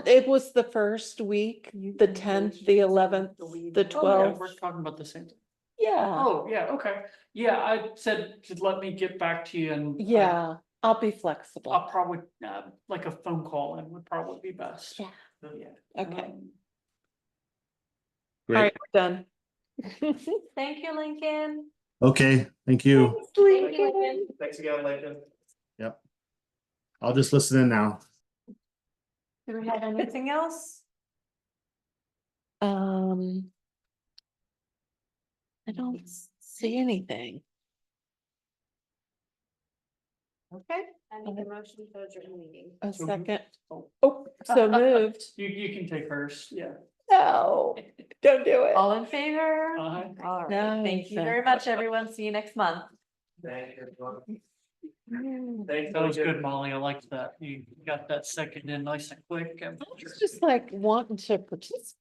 It was the first week, the 10th, the 11th, the Oh, yeah, 12th. we're talking about the same thing. Yeah, Oh, yeah, okay. Yeah, I said, to let me get back to you and. yeah, I'll be I'll flexible. probably, like a phone call in would probably be best. Yeah. Yeah. Okay, Great. all right, we're done. Thank you, Lincoln. Okay. Thank you. Thanks, Thank you, Lincoln. Lincoln. Thanks again, Lincoln. Yep. I'll just listen in now. Do we have anything else? I don't see anything. Okay. I make a motion to adjourn the meeting. A So- second. Oh. Oh, so moved. You can take hers, yeah. No, don't do it. All in favor? Aye. All right, No, thank you so- very much, everyone. See you next month. Thank you, everyone. That was good, Molly. I liked that. You got that second in nice and quick. It's just like wanting to participate.